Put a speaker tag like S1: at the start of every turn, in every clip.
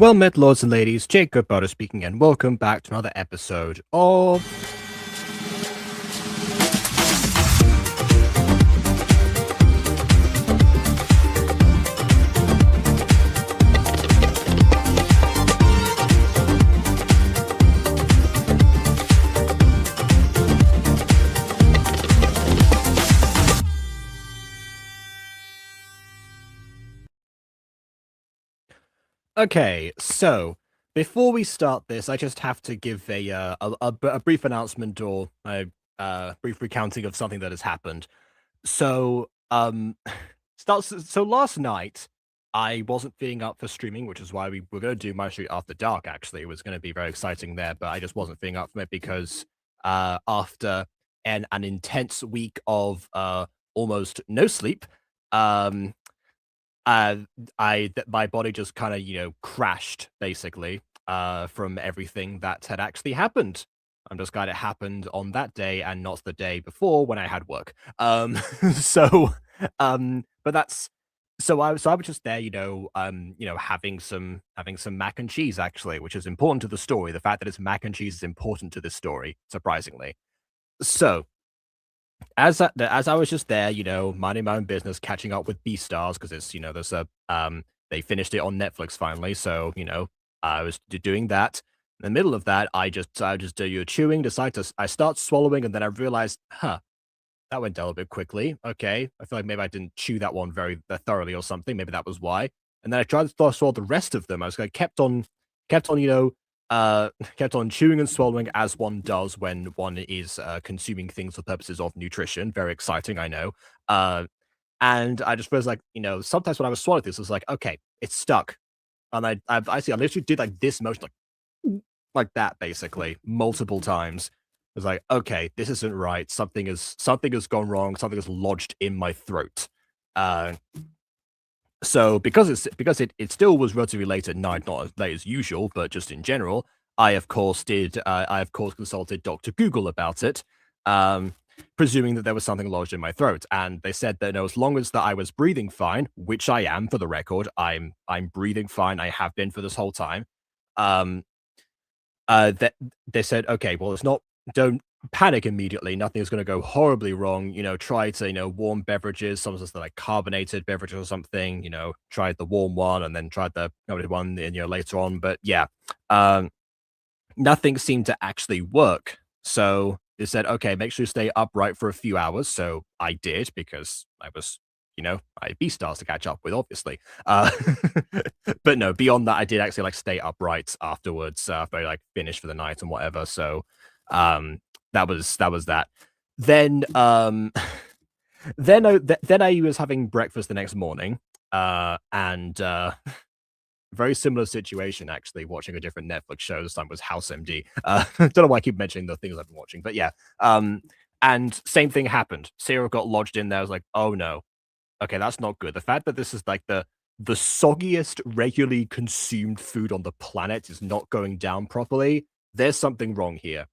S1: Well met, lords and ladies. Jacob Butter speaking, and welcome back to another episode of. Okay, so before we start this, I just have to give a brief announcement or a brief recounting of something that has happened. So, so last night I wasn't feeling up for streaming, which is why we were going to do my stream after dark. Actually, it was going to be very exciting there, but I just wasn't feeling up for it because after an intense week of almost no sleep, um, uh, my body just kind of crashed basically from everything that had actually happened. I'm just glad it happened on that day and not the day before when I had work. So, but that's so I was just there, having some mac and cheese actually, which is important to the story. The fact that it's mac and cheese is important to this story, surprisingly. So as I was just there, minding my own business, catching up with Beastars because it's there's a they finished it on Netflix finally, so I was doing that. In the middle of that, I just do your chewing, decide to I start swallowing, and then I realized, huh, that went down a bit quickly. Okay, I feel like maybe I didn't chew that one very thoroughly or something. Maybe that was why. And then I tried to swallow the rest of them. I was like, kept on, kept on chewing and swallowing as one does when one is consuming things for purposes of nutrition. Very exciting, I know. And I just was like, sometimes when I was swallowing this, I was like, okay, it's stuck. And I literally did like this motion, like that, basically, multiple times. I was like, okay, this isn't right. Something has gone wrong. Something has lodged in my throat. Uh, so because it still was relatively late at night, not as late as usual, but just in general, I of course consulted Dr. Google about it, um, presuming that there was something lodged in my throat, and they said that no, as long as that I was breathing fine, which I am for the record, I'm breathing fine. I have been for this whole time. Um, that they said, okay, well, it's not. Don't panic immediately. Nothing is going to go horribly wrong. Try to warm beverages, some sort of like carbonated beverages or something. Tried the warm one and then tried the carbonated one, later on. But yeah, um, nothing seemed to actually work. So they said, okay, make sure you stay upright for a few hours. So I did because I had B stars to catch up with, obviously. But no, beyond that, I did actually like stay upright afterwards after I like finished for the night and whatever. So that was that. Then then I was having breakfast the next morning, and very similar situation actually, watching a different Netflix show. This time was House MD. Don't know why I keep mentioning the things I've been watching, but yeah. And same thing happened. Cereal got lodged in there. I was like, oh no, okay, that's not good. The fact that this is like the soggiest regularly consumed food on the planet is not going down properly. There's something wrong here.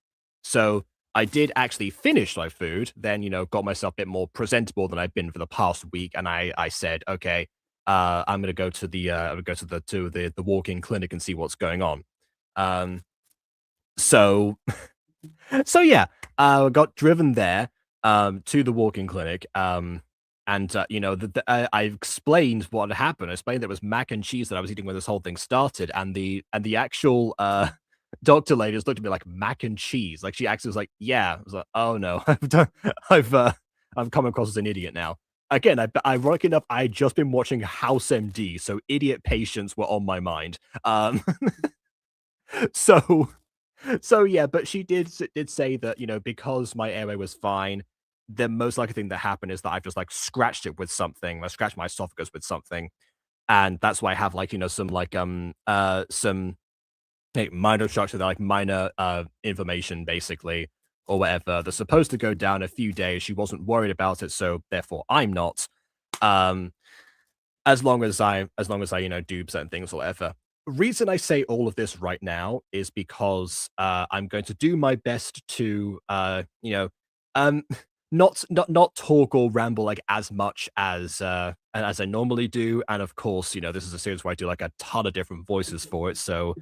S1: So I did actually finish my food, then got myself a bit more presentable than I've been for the past week, and I said, okay, I'm gonna go to the walk-in clinic and see what's going on. Um, so so yeah, got driven there to the walk-in clinic. And I explained what had happened. I explained there was mac and cheese that I was eating when this whole thing started, and the actual doctor lady just looked at me like mac and cheese. Like she actually was like, "Yeah." I was like, "Oh no, I've come across as an idiot now." Again, ironic enough, I had just been watching House MD, so idiot patients were on my mind. So so yeah, but she did say that, because my airway was fine, the most likely thing that happened is that I've just like scratched it with something. I scratched my esophagus with something. And that's why I have like, some like minor structure, like minor information basically, or whatever. They're supposed to go down a few days. She wasn't worried about it, so therefore I'm not. Um as long as I do certain things or whatever. Reason I say all of this right now is because I'm going to do my best to um not talk or ramble like as much as I normally do. And of course, this is a series where I do like a ton of different voices for it. So,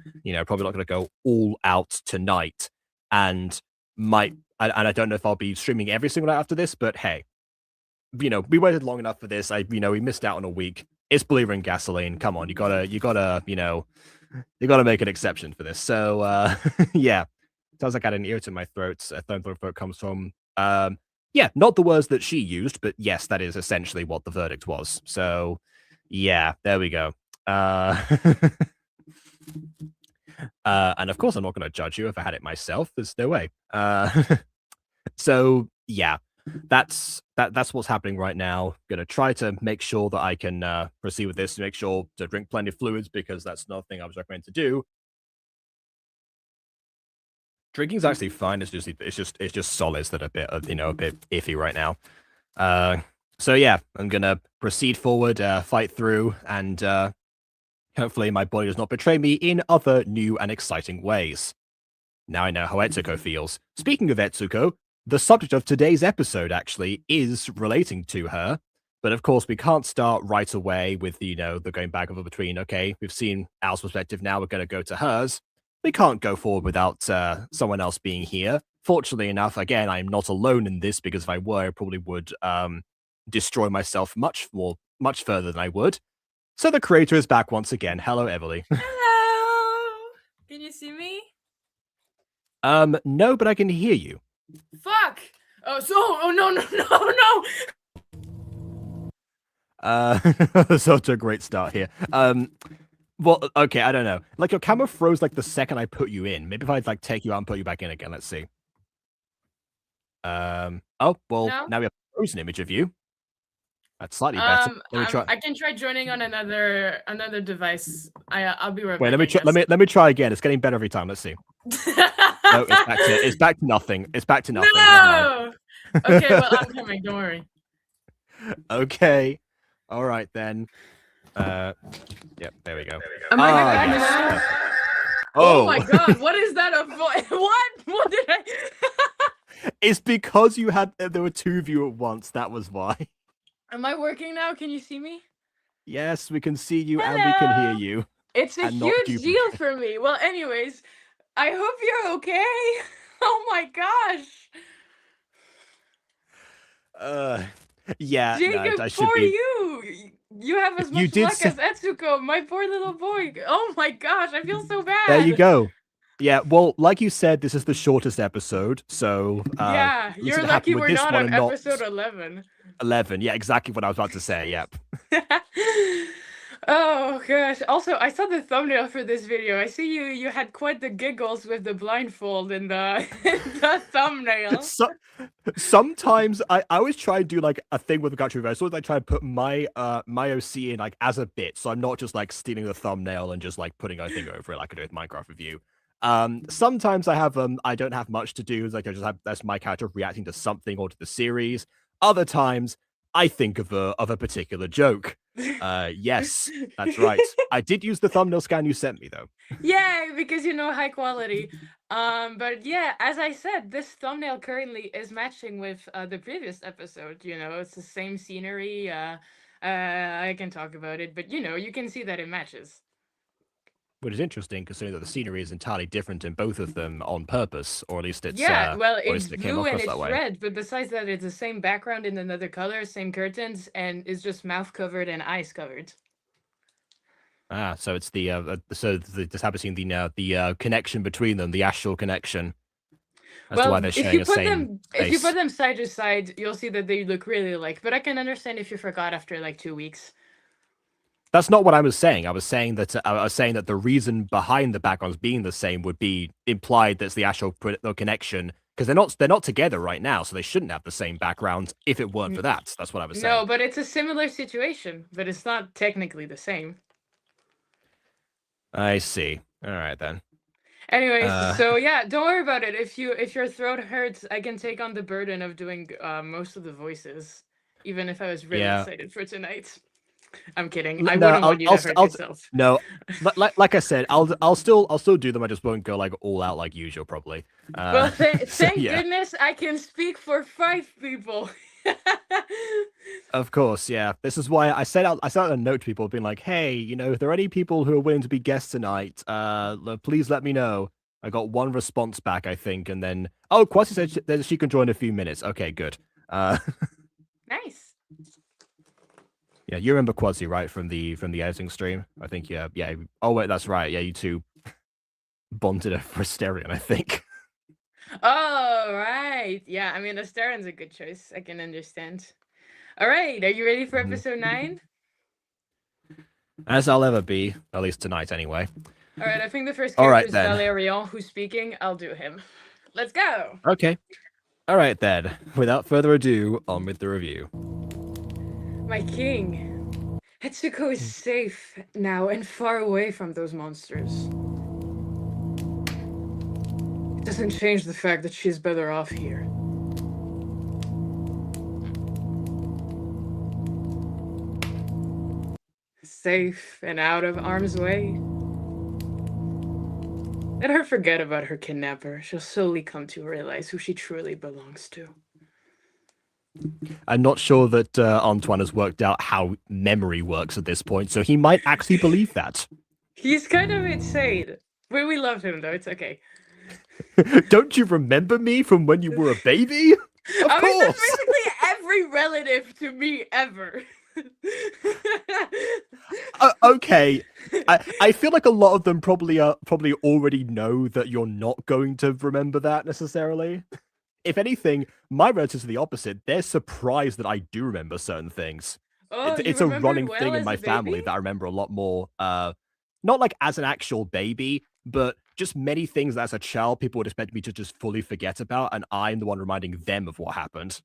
S1: probably not gonna go all out tonight and might and I don't know if I'll be streaming every single night after this, but hey, we waited long enough for this. We missed out on a week. It's Believer in Gasoline. Come on, you gotta make an exception for this. So yeah. Sounds like I had an ear to my throat. Throat comes from yeah, not the words that she used, but yes, that is essentially what the verdict was. So yeah, there we go. And of course I'm not gonna judge you if I had it myself. There's no way. So yeah, that's what's happening right now. Gonna try to make sure that I can proceed with this, to make sure to drink plenty of fluids, because that's another thing I was recommended to do. Drinking's actually fine. It's just solids that are a bit iffy right now. So yeah, I'm gonna proceed forward, fight through, and hopefully my body does not betray me in other new and exciting ways. Now I know how Etsuko feels. Speaking of Etsuko, the subject of today's episode actually is relating to her. But of course, we can't start right away with the going back over between. Okay, we've seen Al's perspective. Now we're going to go to hers. We can't go forward without someone else being here. Fortunately enough, again, I'm not alone in this, because if I were, I probably would destroy myself much further than I would. So the creator is back once again. Hello, Évoli.
S2: Hello. Can you see me?
S1: No, but I can hear you.
S2: Fuck. Oh no.
S1: So it's a great start here. Well, okay, I don't know. Like, your camera froze like the second I put you in. Maybe if I'd like take you out and put you back in again. Let's see. Oh well,
S2: No?
S1: now we have a frozen image of you. That's slightly better. Let me try.
S2: I can try joining on another device. I'll be right
S1: Wait,
S2: back.
S1: let me try again. It's getting better every time. Let's see. No, it's back to nothing. It's back to nothing.
S2: No. Okay, well, I'm coming. Don't worry.
S1: Okay. All right then. Yep. There we go.
S2: Am I back now? Oh my god! What is that? What did I?
S1: It's because there were two of you at once. That was why.
S2: Am I working now? Can you see me?
S1: Yes, we can see you.
S2: Hello.
S1: And we can hear you.
S2: It's a huge deal for me. Well, anyways, I hope you're okay. Oh my gosh.
S1: Yeah,
S2: Jacob,
S1: no, I should
S2: poor
S1: be.
S2: You have as much luck as Etsuko, my poor little boy. Oh my gosh, I feel so bad.
S1: There you go. Yeah, well, like you said, this is the shortest episode, so
S2: yeah, you're lucky we're not on episode 11.
S1: 11, yeah, exactly what I was about to say. Yep.
S2: Oh gosh. Also, I saw the thumbnail for this video. I see you had quite the giggles with the blindfold in the thumbnail.
S1: Sometimes I always try and do like a thing with the Gacha review. So I try and put my OC in like as a bit, so I'm not just like stealing the thumbnail and just like putting a thing over it like I do with Minecraft review. Sometimes I don't have much to do, like I just have that's my character reacting to something or to the series. Other times I think of a particular joke. Yes, that's right. I did use the thumbnail scan you sent me though.
S2: Yeah, because high quality. But yeah, as I said, this thumbnail currently is matching with the previous episode. It's the same scenery. I can talk about it, but you can see that it matches.
S1: Which is interesting, considering that the scenery is entirely different in both of them on purpose, or at least it's
S2: well, it's blue and it's red, but besides that, it's the same background in another color, same curtains, and it's just mouth covered and eyes covered.
S1: Ah, so it's just happens seeing the connection between them, the astral connection. As to why they're sharing the same
S2: if you put them side to side, you'll see that they look really alike. But I can understand if you forgot after like 2 weeks.
S1: That's not what I was saying. I was saying that the reason behind the backgrounds being the same would be implied that's the actual connection, because they're not together right now, so they shouldn't have the same backgrounds if it weren't for that. That's what I was saying.
S2: No, but it's a similar situation, but it's not technically the same.
S1: I see. All right then.
S2: Anyways, so yeah, don't worry about it. If your throat hurts, I can take on the burden of doing most of the voices, even if I was really excited for tonight. I'm kidding. I
S1: No,
S2: wouldn't want you to hurt yourself.
S1: no, like I said, I'll still do them. I just won't go like all out like usual, probably.
S2: Well,
S1: So,
S2: thank
S1: yeah.
S2: goodness I can speak for 5 people.
S1: Of course, yeah. This is why I sent out a note to people being like, hey, if there are any people who are willing to be guests tonight, please let me know. I got one response back, I think, and then Kwasi said that she can join in a few minutes. Okay, good.
S2: Nice.
S1: Yeah, you remember Kwasi, right, from the editing stream? I think, yeah. Oh wait, that's right. Yeah, you two bonded over Asterion, I think.
S2: Oh, right. Yeah, I mean, Astarion's a good choice. I can understand. All right, are you ready for episode 9?
S1: As I'll ever be, at least tonight, anyway.
S2: All right, I think the first
S1: All
S2: character
S1: right,
S2: is
S1: then.
S2: Valerian, who's speaking. I'll do him. Let's go.
S1: Okay. All right, then. Without further ado, on with the review.
S2: My king. Hetsuko is safe now and far away from those monsters. It doesn't change the fact that she's better off here. Safe and out of harm's way. Let her forget about her kidnapper. She'll slowly come to realize who she truly belongs to.
S1: I'm not sure that Antoine has worked out how memory works at this point, so he might actually believe that.
S2: He's kind of insane. But we love him, though. It's okay.
S1: Don't you remember me from when you were a baby? Of
S2: I mean, that's
S1: course.
S2: basically every relative to me ever.
S1: Okay. I feel like a lot of them probably already know that you're not going to remember that necessarily. If anything, my relatives are the opposite. They're surprised that I do remember certain things.
S2: Oh,
S1: It's
S2: you
S1: a
S2: remembered
S1: running
S2: well
S1: thing in
S2: as
S1: my
S2: a
S1: family
S2: baby?
S1: that I remember a lot more. Not like as an actual baby, but just many things that as a child people would expect me to just fully forget about, and I'm the one reminding them of what happened.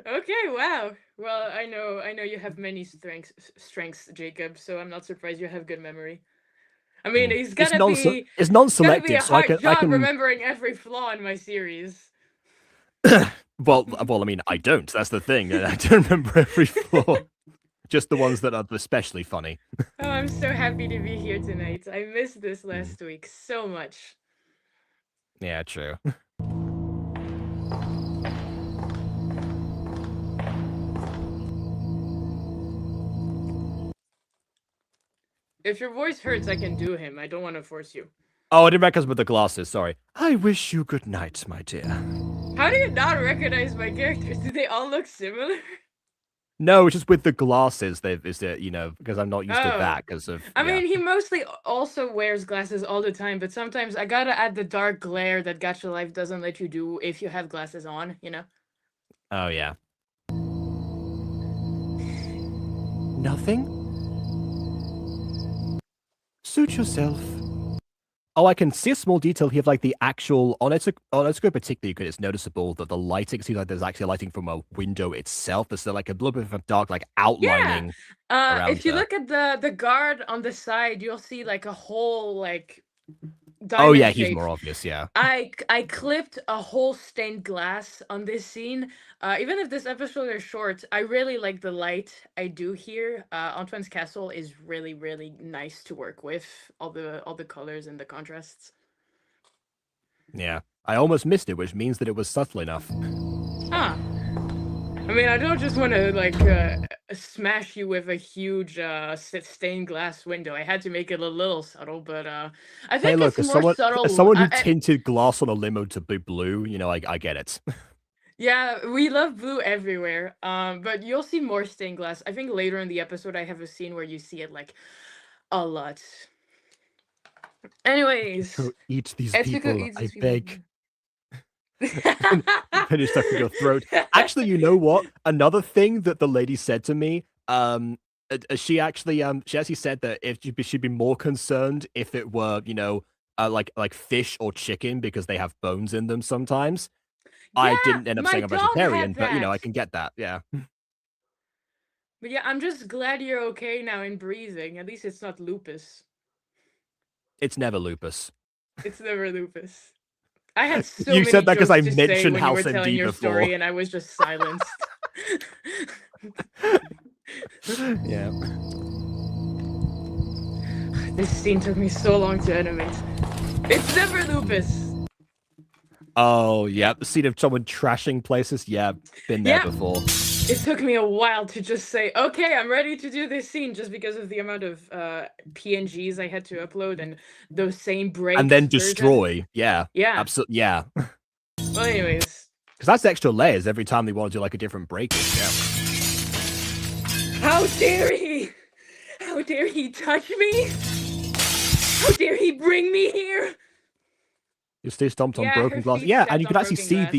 S2: Okay, wow. Well, I know you have many strengths, Jacob, so I'm not surprised you have good memory. I mean,
S1: It's
S2: it's gotta be a
S1: non-selective, so
S2: hard
S1: I
S2: job
S1: can.
S2: remembering every flaw in my series.
S1: Well, I mean, I don't. That's the thing. I don't remember every flaw. Just the ones that are especially funny.
S2: Oh, I'm so happy to be here tonight. I missed this last week so much.
S1: Yeah, true.
S2: If your voice hurts, I can do him. I don't want to force you.
S1: Oh, I didn't recognize with the glasses. Sorry. I wish you good night, my dear.
S2: How do you not recognize my characters? Do they all look similar?
S1: No, it's just with the glasses. Because I'm not used to that. Because of.
S2: I mean, he mostly also wears glasses all the time, but sometimes I gotta add the dark glare that Gacha Life doesn't let you do if you have glasses on, you know?
S1: Oh, yeah. Nothing? Suit yourself. Oh, I can see a small detail here of like the actual on Etsuko particularly good. It's noticeable that the lighting seems like there's actually lighting from a window itself. There's still like a little bit of a dark like outlining.
S2: Yeah.
S1: Around
S2: If you
S1: her.
S2: look at the guard on the side, you'll see like a whole like
S1: Oh yeah,
S2: diamond
S1: he's
S2: shape.
S1: more obvious. Yeah.
S2: I clipped a whole stained glass on this scene. Even if this episode is short, I really like the light I do here. Antoine's castle is really, really nice to work with. All the colors and the contrasts.
S1: Yeah. I almost missed it, which means that it was subtle enough.
S2: Huh. I mean, I don't just want to like smash you with a huge stained glass window. I had to make it a little subtle, but I think
S1: Hey, look,
S2: it's more subtle.
S1: as someone who tinted glass on a limo to be blue, I get it.
S2: Yeah, we love blue everywhere. But you'll see more stained glass. I think later in the episode I have a scene where you see it like a lot. Anyways,
S1: Go eat these
S2: Etsuko
S1: people,
S2: eats
S1: I
S2: these people.
S1: beg. Finish stuck in your throat. Actually, you know what? Another thing that the lady said to me, she actually said that if she'd be more concerned if it were, like fish or chicken because they have bones in them sometimes. I didn't end up saying I'm vegetarian, but I can get that. Yeah.
S2: But yeah, I'm just glad you're okay now in breathing. At least it's not lupus.
S1: It's never lupus.
S2: It's never lupus. I had so
S1: you
S2: many
S1: said that because I
S2: jokes to say
S1: mentioned
S2: when you were
S1: House
S2: telling
S1: MD
S2: your
S1: before.
S2: story, and I was just silenced.
S1: Yeah.
S2: This scene took me so long to animate. It's never Lupus.
S1: Oh, yeah. The scene of someone trashing places. Yeah, been there before.
S2: It took me a while to just say, okay, I'm ready to do this scene, just because of the amount of PNGs I had to upload and those same breaks.
S1: And then destroy. Yeah.
S2: Yeah.
S1: Absolutely. Yeah.
S2: Well, anyways.
S1: Because that's extra layers every time they want to do like a different breaking. Yeah.
S2: How dare he? How dare he touch me? How dare he bring me here?
S1: You stay stomped on
S2: Yeah,
S1: broken
S2: her
S1: glass.
S2: feet
S1: Yeah,
S2: stepped
S1: and you
S2: on
S1: can actually
S2: broken
S1: see
S2: glass.
S1: the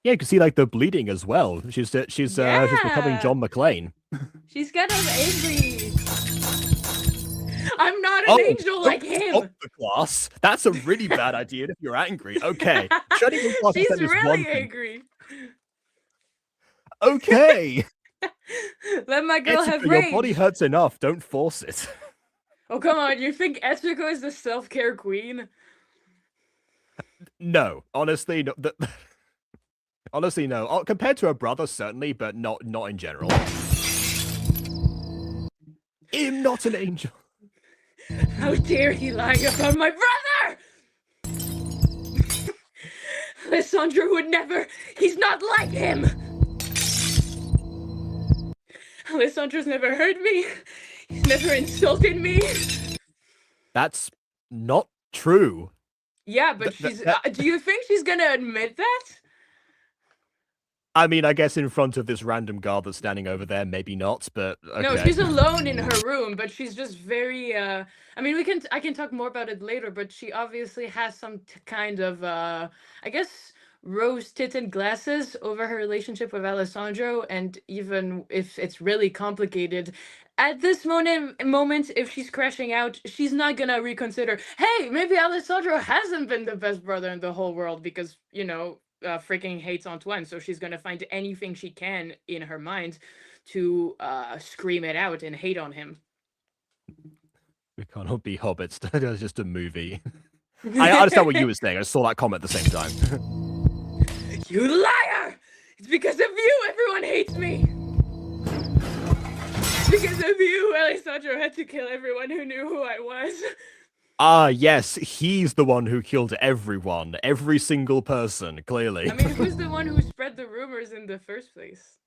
S1: yeah, you can see like the bleeding as well. She's becoming
S2: Yeah.
S1: John McClane.
S2: She's kind of angry. I'm not an angel like him.
S1: Stop the glass. That's a really bad idea if you're angry. Okay. Shutting the glass
S2: She's
S1: is one
S2: really
S1: thing.
S2: angry.
S1: Okay.
S2: Let my girl have
S1: Etsuko,
S2: rage.
S1: your body hurts enough. Don't force it.
S2: Oh, come on. You think Etsuko is the self-care queen?
S1: No. Honestly, no. Honestly, no. Compared to her brother, certainly, but not in general. I'm not an angel.
S2: How dare he lie about my brother? Alessandro would never. He's not like him. Alessandro's never hurt me. He's never insulted me.
S1: That's not true.
S2: Yeah, but she's. Do you think she's gonna admit that?
S1: I mean, I guess in front of this random guard that's standing over there, maybe not, but okay.
S2: No, she's alone in her room, but she's just very. I mean, I can talk more about it later, but she obviously has some kind of, I guess, rose-tinted glasses over her relationship with Alessandro, and even if it's really complicated, at this moment, if she's crashing out, she's not gonna reconsider. Hey, maybe Alessandro hasn't been the best brother in the whole world because freaking hates Antoine, so she's gonna find anything she can in her mind to scream it out and hate on him.
S1: We can't all be hobbits. That was just a movie. I understand what you were saying. I saw that comment at the same time.
S2: You liar! It's because of you everyone hates me! It's because of you Alessandro had to kill everyone who knew who I was.
S1: Ah, yes, he's the one who killed everyone. Every single person, clearly.
S2: I mean, who's the one who spread the rumors in the first place?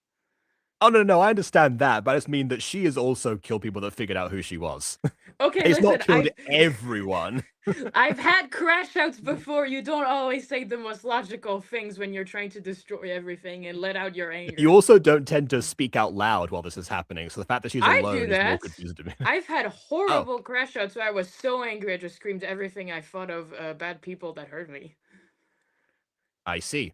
S1: Oh, no, I understand that, but I just mean that she has also killed people that figured out who she was.
S2: Okay,
S1: it's
S2: listen,
S1: not killed everyone.
S2: I've had crash outs before. You don't always say the most logical things when you're trying to destroy everything and let out your anger.
S1: You also don't tend to speak out loud while this is happening, so the fact that she's alone
S2: do that.
S1: is more confusing to me.
S2: I've had horrible crash outs where I was so angry I just screamed everything I thought of bad people that hurt me.
S1: I see.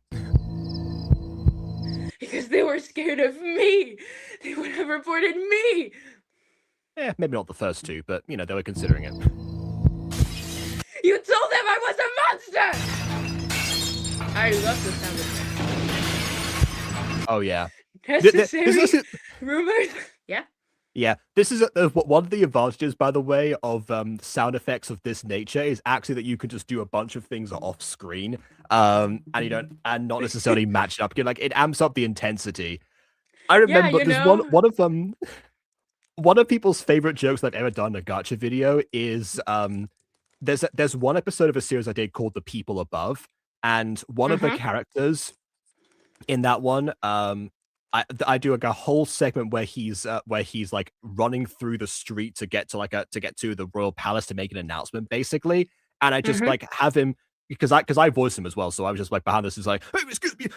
S2: Because they were scared of me. They would have reported me.
S1: Yeah, maybe not the first two, but, they were considering it.
S2: You told them I was a monster! I love the sound of that.
S1: Oh, yeah.
S2: Necessary rumors? Yeah?
S1: Yeah, this is one of the advantages, by the way, of sound effects of this nature is actually that you can just do a bunch of things off screen, and not necessarily match it up. Like it amps up the intensity. I remember there's one of people's favorite jokes I've ever done in a gacha video is there's one episode of a series I did called The People Above, and one of the characters in that one I do like a whole segment where he's like running through the street to get to the royal palace to make an announcement basically, and I just like have him because I voice him as well, so I was just like behind this is like, oh, excuse me,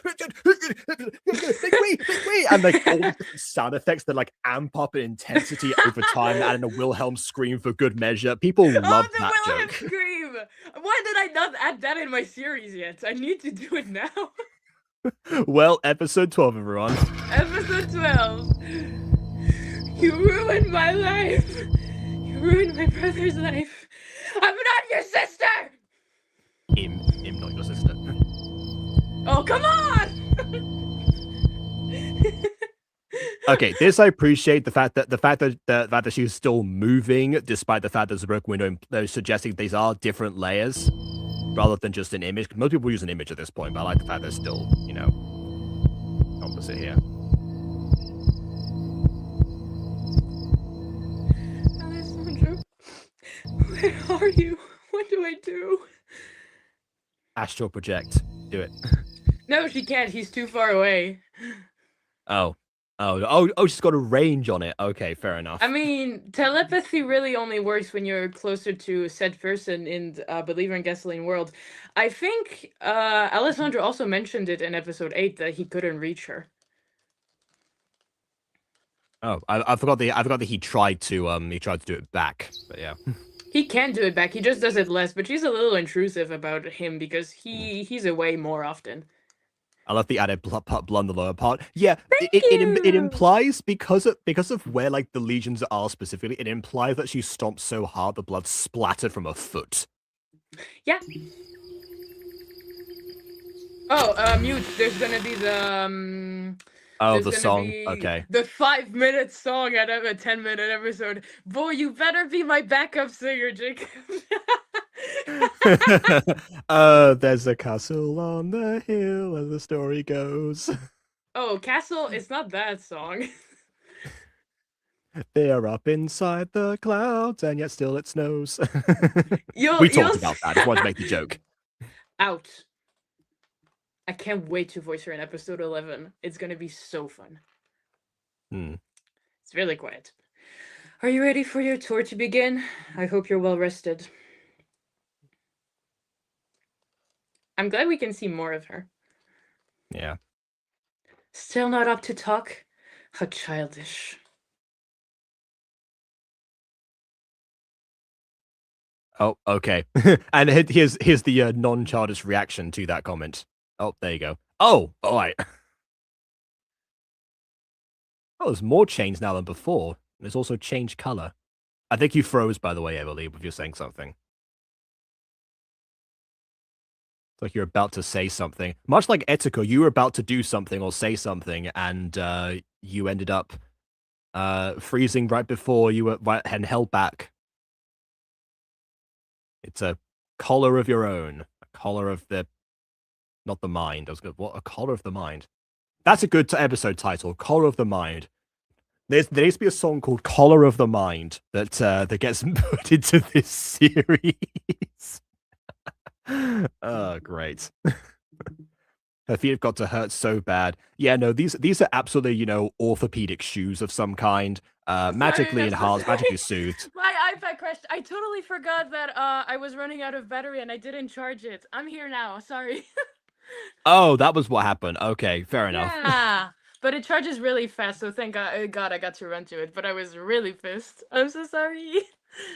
S1: and like all the sound effects that like amp up in intensity over time, and a Wilhelm scream for good measure. People love that
S2: Wilhelm
S1: joke.
S2: Scream! Why did I not add that in my series yet? I need to do it now.
S1: Well, episode 12, everyone.
S2: Episode 12. You ruined my life. You ruined my brother's life. I'm not your sister.
S1: Him, not your sister.
S2: Oh, come on.
S1: Okay, this I appreciate the fact that she's still moving, despite the fact there's a broken window, and suggesting these are different layers rather than just an image. Most people use an image at this point, but I like the fact they're still, opposite here.
S2: are you? What do I do?
S1: Astral project. Do it.
S2: No, she can't. He's too far away.
S1: Oh. Oh, she's got a range on it. Okay, fair enough.
S2: I mean, telepathy really only works when you're closer to said person in Believer in Gasoline World. I think Alessandro also mentioned it in episode 8 that he couldn't reach her.
S1: Oh, I forgot that he tried to do it back, but yeah.
S2: He can do it back. He just does it less, but she's a little intrusive about him because he's away more often.
S1: I love the added blood on the lower part. Yeah,
S2: Thank
S1: it
S2: you!
S1: implies because of where like the legions are specifically, it implies that she stomped so hard the blood splattered from her foot.
S2: Yeah. Oh, mute. There's gonna be the
S1: Oh, the song. Okay.
S2: The 5-minute song out of a 10-minute episode. Boy, you better be my backup singer, Jacob.
S1: There's a castle on the hill, as the story goes.
S2: Oh, Castle, it's not that song.
S1: They're up inside the clouds, and yet still it snows.
S2: You'll
S1: We talked about that. I just wanted to make the joke.
S2: Out. I can't wait to voice her in episode 11. It's gonna be so fun. It's really quiet. Are you ready for your tour to begin? I hope you're well rested. I'm glad we can see more of her.
S1: Yeah.
S2: Still not up to talk? How childish.
S1: Oh, okay. And here's the non-childish reaction to that comment. Oh, there you go. Oh, all right. Oh, there's more chains now than before. There's also changed color. I think you froze, by the way, Évoli, if you're saying something. It's like you're about to say something. Much like Etiko, you were about to do something or say something, and you ended up freezing right before you were and held back. It's a collar of your own. A collar of the... Not the mind. I was going, what? A collar of the mind. That's a good episode title. Collar of the mind. There needs to be a song called Collar of the Mind that gets put into this series. Oh, great. Her feet have got to hurt so bad. Yeah, no, these are absolutely, orthopedic shoes of some kind. Magically enhanced, magically soothed.
S2: My iPad crashed. I totally forgot that I was running out of battery and I didn't charge it. I'm here now. Sorry.
S1: Oh, that was what happened. Okay, fair enough.
S2: Yeah, but it charges really fast, so thank God I got to run to it. But I was really pissed. I'm so sorry.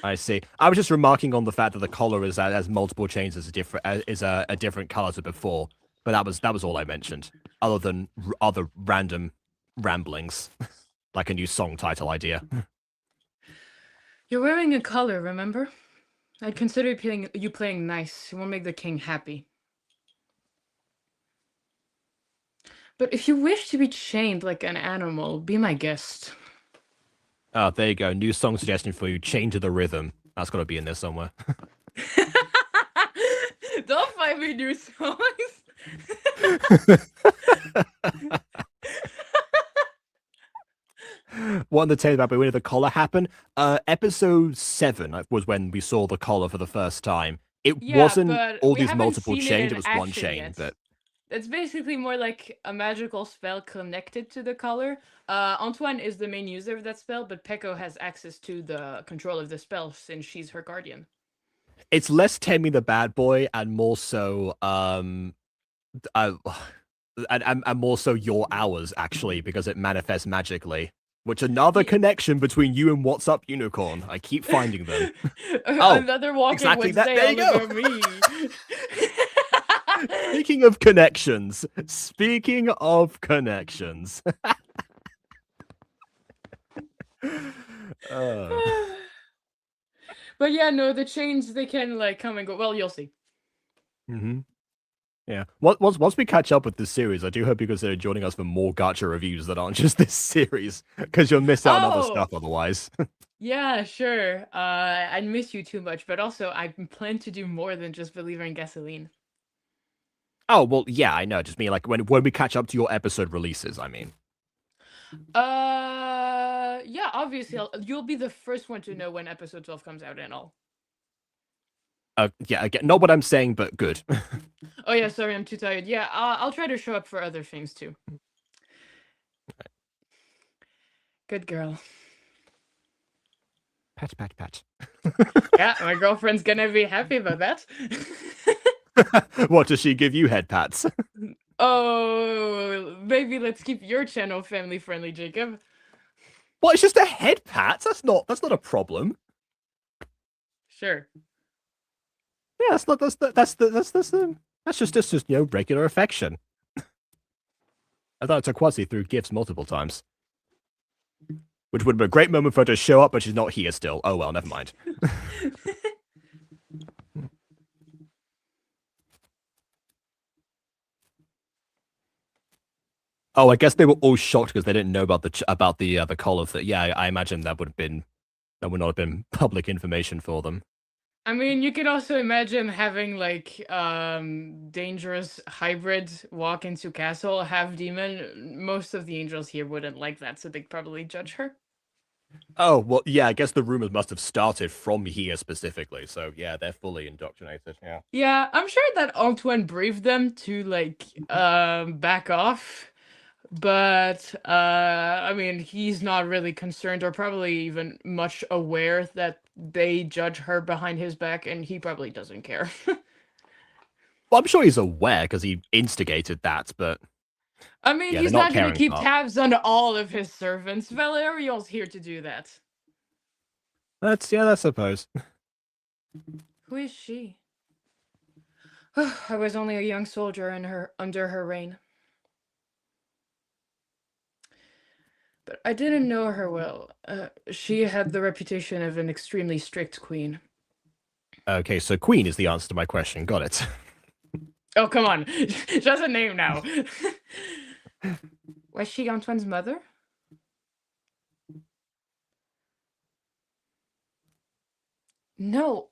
S1: I see. I was just remarking on the fact that the collar has multiple chains as a different color to before. But that was all I mentioned, other than other random ramblings, like a new song title idea.
S2: You're wearing a collar, remember? I'd consider you playing nice. It won't make the king happy. But if you wish to be chained like an animal, be my guest.
S1: Oh, there you go. New song suggestion for you. Chain to the Rhythm. That's got to be in there somewhere.
S2: Don't find me new songs.
S1: One of the tales about when the collar happened. Episode 7 was when we saw the collar for the first time. It wasn't all these multiple chains. It was one chain,
S2: yet.
S1: but
S2: it's basically more like a magical spell connected to the collar. Antoine is the main user of that spell, but Peko has access to the control of the spell since she's her guardian.
S1: It's less Taming the Bad Boy and more so and more so your hours actually, because it manifests magically. Which another connection between you and What's Up Unicorn. I keep finding them.
S2: Another walking Wednesday
S1: there you go.
S2: Me.
S1: Speaking of connections.
S2: But yeah, no, the chains, they can like come and go. Well, you'll see.
S1: Yeah. Once we catch up with this series, I do hope you consider joining us for more Gacha reviews that aren't just this series, because you'll miss out on other stuff otherwise.
S2: Yeah, sure. I'd miss you too much, but also I plan to do more than just Believer in Gasoline.
S1: Oh, well, yeah, I know. Just mean like when we catch up to your episode releases, I mean.
S2: Yeah, obviously, you'll be the first one to know when episode 12 comes out and all.
S1: Yeah, again, not what I'm saying, but good.
S2: Oh yeah, sorry, I'm too tired. Yeah, I'll try to show up for other things too. Good girl.
S1: Pat, pat, pat.
S2: Yeah, my girlfriend's gonna be happy about that.
S1: What does she give you head pats?
S2: Oh, maybe let's keep your channel family friendly, Jacob.
S1: Well, it's just a head pat. That's not a problem.
S2: Sure.
S1: Yeah, that's just regular affection. I thought Quasi threw gifts multiple times, which would have been a great moment for her to show up, but she's not here still. Oh well, never mind. Oh, I guess they were all shocked because they didn't know about the call of that. Yeah, I imagine that would not have been public information for them.
S2: I mean, you could also imagine having like dangerous hybrid walk into castle, half demon. Most of the angels here wouldn't like that, so they'd probably judge her.
S1: Oh well, yeah. I guess the rumors must have started from here specifically. So yeah, they're fully indoctrinated. Yeah.
S2: Yeah, I'm sure that Antoine briefed them to like back off. But I mean, he's not really concerned or probably even much aware that they judge her behind his back, and he probably doesn't care.
S1: Well, I'm sure he's aware because he instigated that, but
S2: I mean,
S1: yeah, they're
S2: he's
S1: not
S2: not going to
S1: caring
S2: keep
S1: part.
S2: tabs on all of his servants. Valerial's here to do that.
S1: I suppose.
S2: Who is she? I was only a young soldier under her reign. But I didn't know her well. She had the reputation of an extremely strict queen.
S1: Okay, so Queen is the answer to my question. Got it.
S2: Oh, come on. Just a name now. Was she Antoine's mother? No.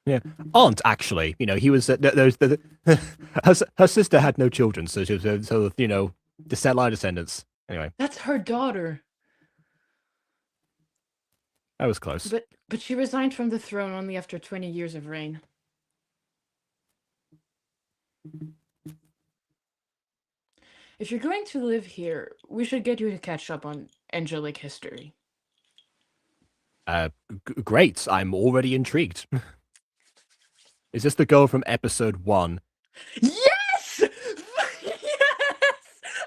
S1: Yeah, aunt actually. He was her sister had no children, so she was line descendants. Anyway,
S2: That's her daughter.
S1: that was close.
S2: But she resigned from the throne only after 20 years of reign. If you're going to live here, we should get you to catch up on angelic history.
S1: Great. I'm already intrigued. Is this the girl from episode 1?
S2: Yes! Yes!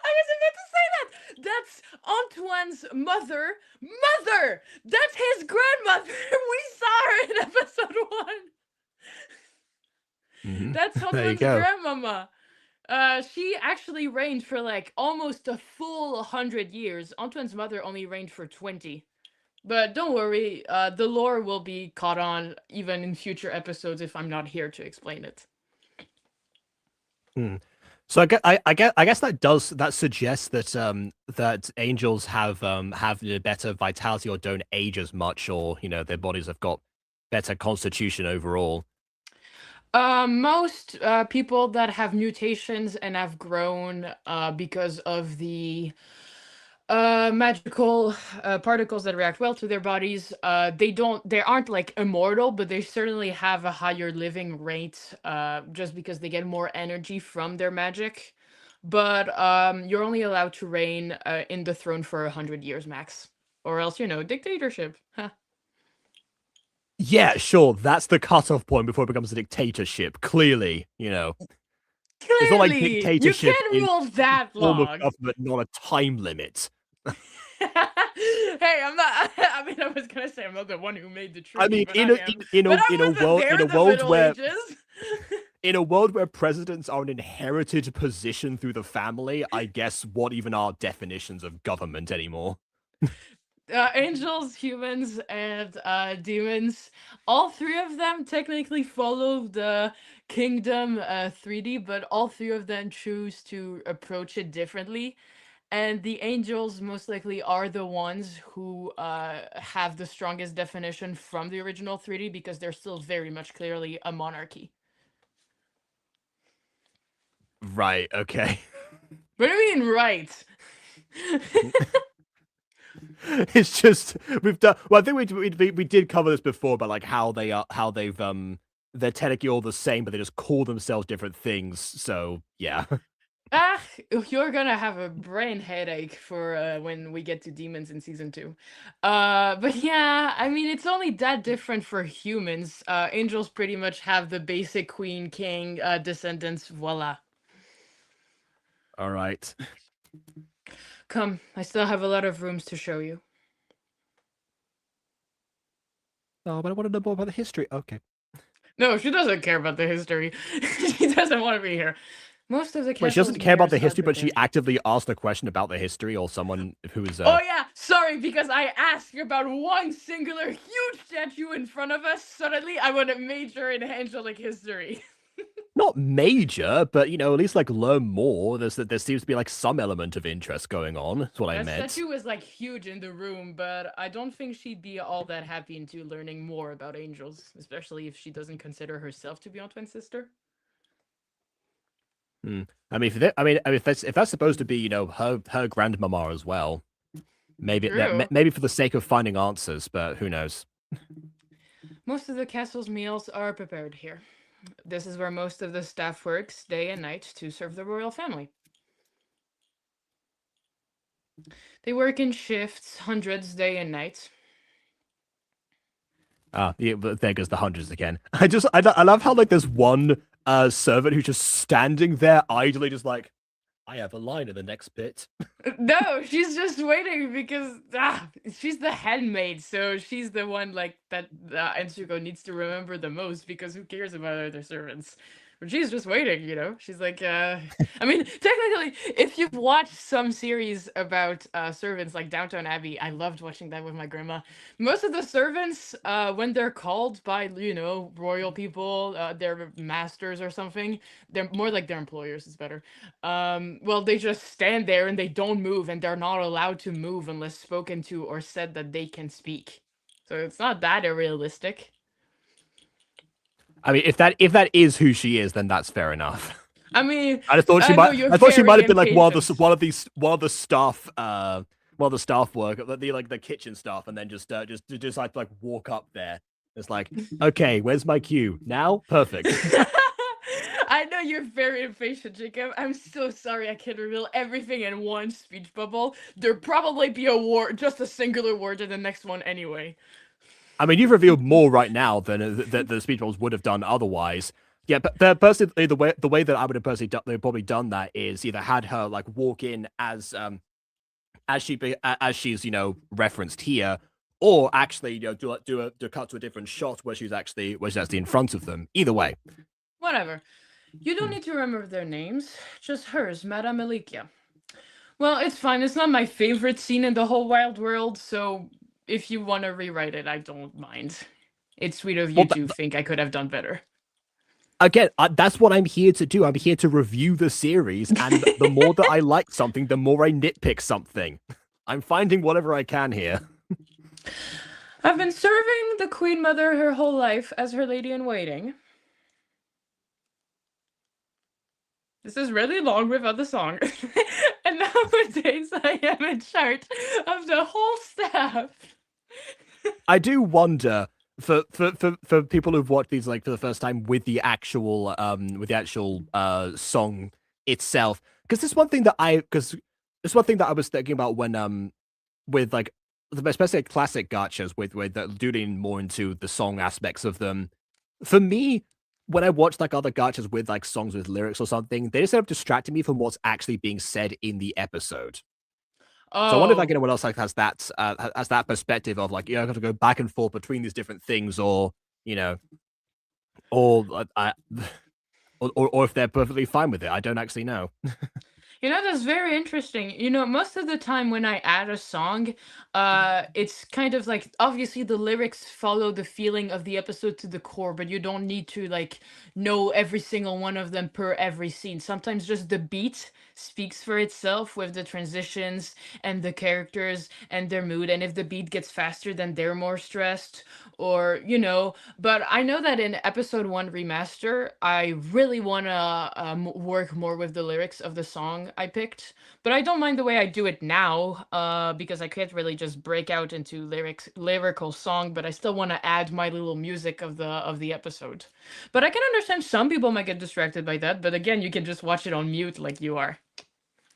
S2: I was about to say that! That's Antoine's mother. Mother! That's his grandmother! We saw her in episode 1.
S1: Mm-hmm.
S2: That's
S1: There you
S2: Antoine's
S1: go.
S2: grandmama. She actually reigned for like almost a full 100 years. Antoine's mother only reigned for 20. But don't worry, the lore will be caught on even in future episodes if I'm not here to explain it.
S1: So I guess that suggests that angels have better vitality or don't age as much, or their bodies have got better constitution overall.
S2: Most people that have mutations and have grown because of the magical particles that react well to their bodies, they aren't like immortal, but they certainly have a higher living rate just because they get more energy from their magic. But you're only allowed to reign in the throne for 100 years max, or else dictatorship. Huh.
S1: Yeah, sure. That's the cutoff point before it becomes a dictatorship. Clearly, it's not like
S2: Clearly, you
S1: dictatorship
S2: can't
S1: is
S2: rule that
S1: a form of
S2: long.
S1: government, not a time limit.
S2: Hey, I'm not. I mean, I was gonna say I'm not the one who made the treaty,
S1: I mean,
S2: but
S1: in
S2: I
S1: a
S2: am.
S1: in
S2: But
S1: a
S2: I
S1: in a
S2: wasn't
S1: world
S2: there
S1: in a
S2: the
S1: world
S2: Middle
S1: where
S2: Ages.
S1: in a world where presidents are an inherited position through the family, I guess what even are definitions of government anymore?
S2: Angels, humans, and demons. All three of them technically follow the kingdom 3D, but all three of them choose to approach it differently. And the angels most likely are the ones who have the strongest definition from the original 3D because they're still very much clearly a monarchy.
S1: Right. Okay.
S2: What do you mean, right?
S1: It's just we've done. Well, I think we did cover this before, but like how they are, how they're technically all the same, but they just call themselves different things. So yeah.
S2: Ah, you're gonna have a brain headache for when we get to demons in season 2. But yeah, I mean, it's only that different for humans. Angels pretty much have the basic queen, king, descendants. Voila.
S1: All right.
S2: Come, I still have a lot of rooms to show you.
S1: Oh, but I want to know more about the history. Okay.
S2: No, she doesn't care about the history. She doesn't want to be here. Most of the
S1: Wait, she
S2: castle's
S1: doesn't care about the
S2: mirrors are
S1: history, but she
S2: prepared.
S1: actively asked a question about the history, or someone who's
S2: Oh yeah, sorry, because I asked about one singular huge statue in front of us. Suddenly, I want to major in angelic history.
S1: not major, but at least like learn more. There seems to be like some element of interest going on. That's what I
S2: That
S1: meant.
S2: statue is like huge in the room, but I don't think she'd be all that happy into learning more about angels, especially if she doesn't consider herself to be Antoine's sister.
S1: Hmm. I mean, if that's supposed to be her grandmama as well,
S2: True.
S1: maybe for the sake of finding answers, but who knows?
S2: Most of the castle's meals are prepared here. This is where most of the staff works day and night to serve the royal family. They work in shifts, hundreds day and night.
S1: Ah, yeah, but there goes the hundreds again. I love how like there's one servant who's just standing there idly, just like, I have a line in the next bit.
S2: No, she's just waiting because she's the handmaid, so she's the one like that Ensuko needs to remember the most because who cares about other servants? But she's just waiting, you know. She's like, I mean, technically, if you've watched some series about servants like Downton Abbey, I loved watching that with my grandma. Most of the servants, when they're called by royal people, their masters or something, they're more like their employers. Is better. Well, they just stand there and they don't move, and they're not allowed to move unless spoken to or said that they can speak. So it's not that unrealistic.
S1: I mean, if that is who she is, then that's fair enough.
S2: I mean,
S1: I just thought she
S2: I know
S1: might.
S2: you're
S1: I thought she might
S2: very
S1: have been like
S2: impatient.
S1: one of the staff. One of the staff work, the kitchen staff, and then just decide to like walk up there. It's like, okay, where's my cue now? Perfect.
S2: I know you're very impatient, Jacob. I'm so sorry I can't reveal everything in one speech bubble. There'll probably be a word, just a singular word in the next one anyway.
S1: I mean, you've revealed more right now than the speech bubbles would have done otherwise. Yeah, but personally, the way that I would have personally they've probably done that is either had her like walk in as she's referenced here, or actually do a cut to a different shot where she's actually in front of them. Either way.
S2: Whatever. You don't
S1: Hmm.
S2: need to remember their names, just hers, Madame Elikia. Well, it's fine. It's not my favorite scene in the whole wild world, so if you want to rewrite it, I don't mind. It's sweet of you
S1: Well,
S2: to think I could have done better.
S1: again, that's what I'm here to do. I'm here to review the series, and the more that I like something, the more I nitpick something. I'm finding whatever I can here.
S2: I've been serving the Queen Mother her whole life as her lady in waiting. This is really long without the song. And nowadays I am in charge of the whole staff.
S1: I do wonder for people who've watched these like for the first time with the actual song itself, because this one thing that I was thinking about when with like especially classic gachas with that doing more into the song aspects of them. For me, when I watch like other gachas with like songs with lyrics or something, they just end up distracting me from what's actually being said in the episode. So I wonder if like
S2: Oh,
S1: anyone else like has that perspective of like I got to go back and forth between these different things, or you know, or or if they're perfectly fine with it. I don't actually know.
S2: that's very interesting. Most of the time when I add a song, it's kind of like obviously the lyrics follow the feeling of the episode to the core, but you don't need to like know every single one of them per every scene. Sometimes just the beat speaks for itself with the transitions and the characters and their mood. And if the beat gets faster, then they're more stressed, or. But I know that in episode 1 remaster, I really want to work more with the lyrics of the song. I picked, but I don't mind the way I do it now, because I can't really just break out into lyrical song, but I still want to add my little music of the episode. But I can understand some people might get distracted by that, but again, you can just watch it on mute like you are.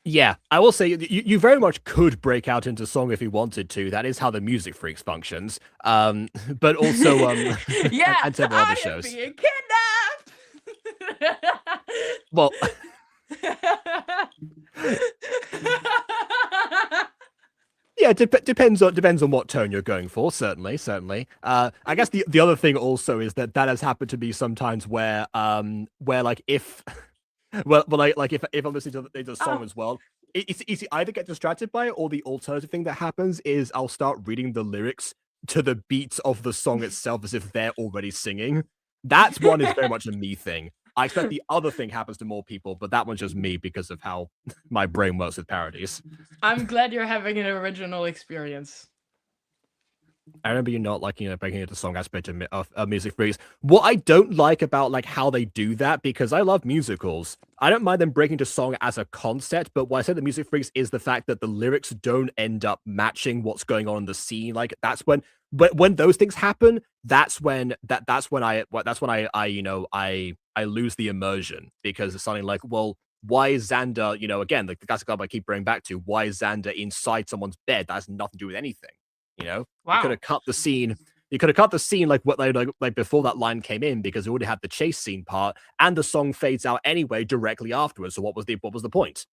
S1: Yeah, I will say you very much could break out into song if you wanted to. That is how the Music Freaks functions. But also
S2: Yeah,
S1: and several other
S2: I am
S1: shows.
S2: being kidnapped.
S1: Well, yeah, depends on what tone you're going for. Certainly, certainly. I guess the other thing also is that has happened to me sometimes where like if well like if I'm listening to the song
S2: Oh.
S1: as well, it's easy either get distracted by it, or the alternative thing that happens is I'll start reading the lyrics to the beats of the song itself as if they're already singing. That's one is very much a me thing. I expect the other thing happens to more people, but that one's just me because of how my brain works with parodies.
S2: I'm glad you're having an original experience.
S1: I remember you not liking breaking into song aspect of Music Freaks. What I don't like about like how they do that, because I love musicals, I don't mind them breaking to song as a concept, but what I said the Music Freaks is the fact that the lyrics don't end up matching what's going on in the scene. Like that's when those things happen, that's when I lose the immersion, because it's something like, well, why is Xander, again, like the classic club I keep bringing back to, why is Xander inside someone's bed? That has nothing to do with anything. You could
S2: Wow.
S1: have cut the scene. You could have cut the scene like what like before that line came in, because you already had the chase scene part, and the song fades out anyway directly afterwards. So what was the point?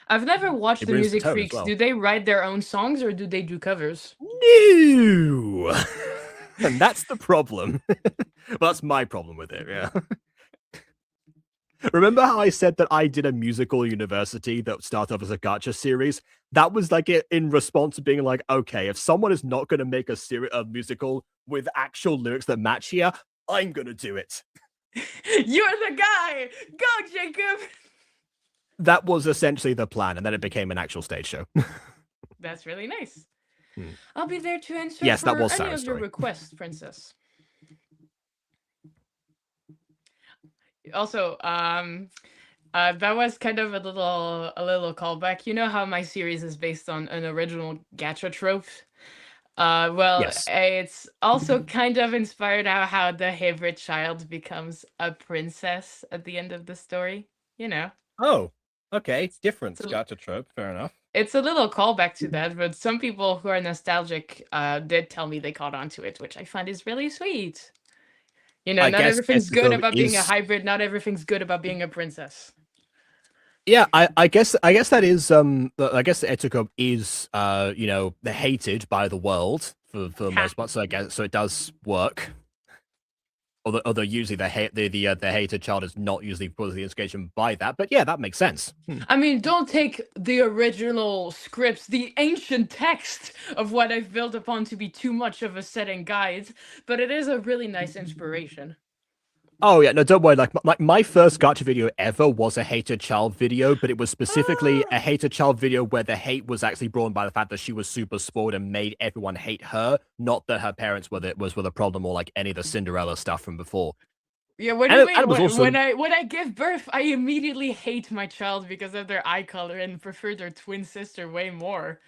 S2: I've never watched
S1: It
S2: the
S1: ruins the
S2: Music
S1: tone as
S2: Freaks.
S1: well.
S2: Do they write their own songs or do they do covers?
S1: No, and that's the problem. Well, that's my problem with it. Yeah. Remember how I said that I did a musical university that started off as a gacha series? That was like it in response to being like, okay, if someone is not going to make a musical with actual lyrics that match here, I'm going to do it.
S2: You're the guy! Go, Jacob!
S1: That was essentially the plan, and then it became an actual stage show.
S2: That's really nice. I'll be there to answer
S1: Yes,
S2: for
S1: that was
S2: any
S1: Sarah's
S2: of your
S1: story.
S2: requests, princess. Also, that was kind of a little callback. You know how my series is based on an original gacha trope? Well,
S1: Yes.
S2: it's also kind of inspired how the favorite child becomes a princess at the end of the story. You know,
S1: Oh, okay. Different
S2: it's a,
S1: gacha trope. Fair enough.
S2: it's a little callback to that, but some people who are nostalgic did tell me they caught on to it, which I find is really sweet. You know,
S1: I
S2: not
S1: guess
S2: everything's good
S1: Etsuko
S2: about being a
S1: is.
S2: hybrid. Not everything's good about being a princess.
S1: Yeah, I guess that is I guess Etsuko is hated by the world for the
S2: Ha.
S1: most part. So I guess so it does work. Although usually the hated child is not usually the instigation by that, but yeah, that makes sense.
S2: I mean, don't take the original scripts, the ancient text of what I've built upon to be too much of a setting guide, but it is a really nice inspiration.
S1: Oh yeah, no, don't worry. Like my first gacha video ever was a hated child video, but it was specifically a hated child video where the hate was actually brought by the fact that she was super spoiled and made everyone hate her, not that her parents were the problem, or like any of the Cinderella stuff from before.
S2: Yeah, what do
S1: And
S2: you
S1: it, and
S2: mean?
S1: it was also
S2: When I give birth, I immediately hate my child because of their eye color and prefer their twin sister way more.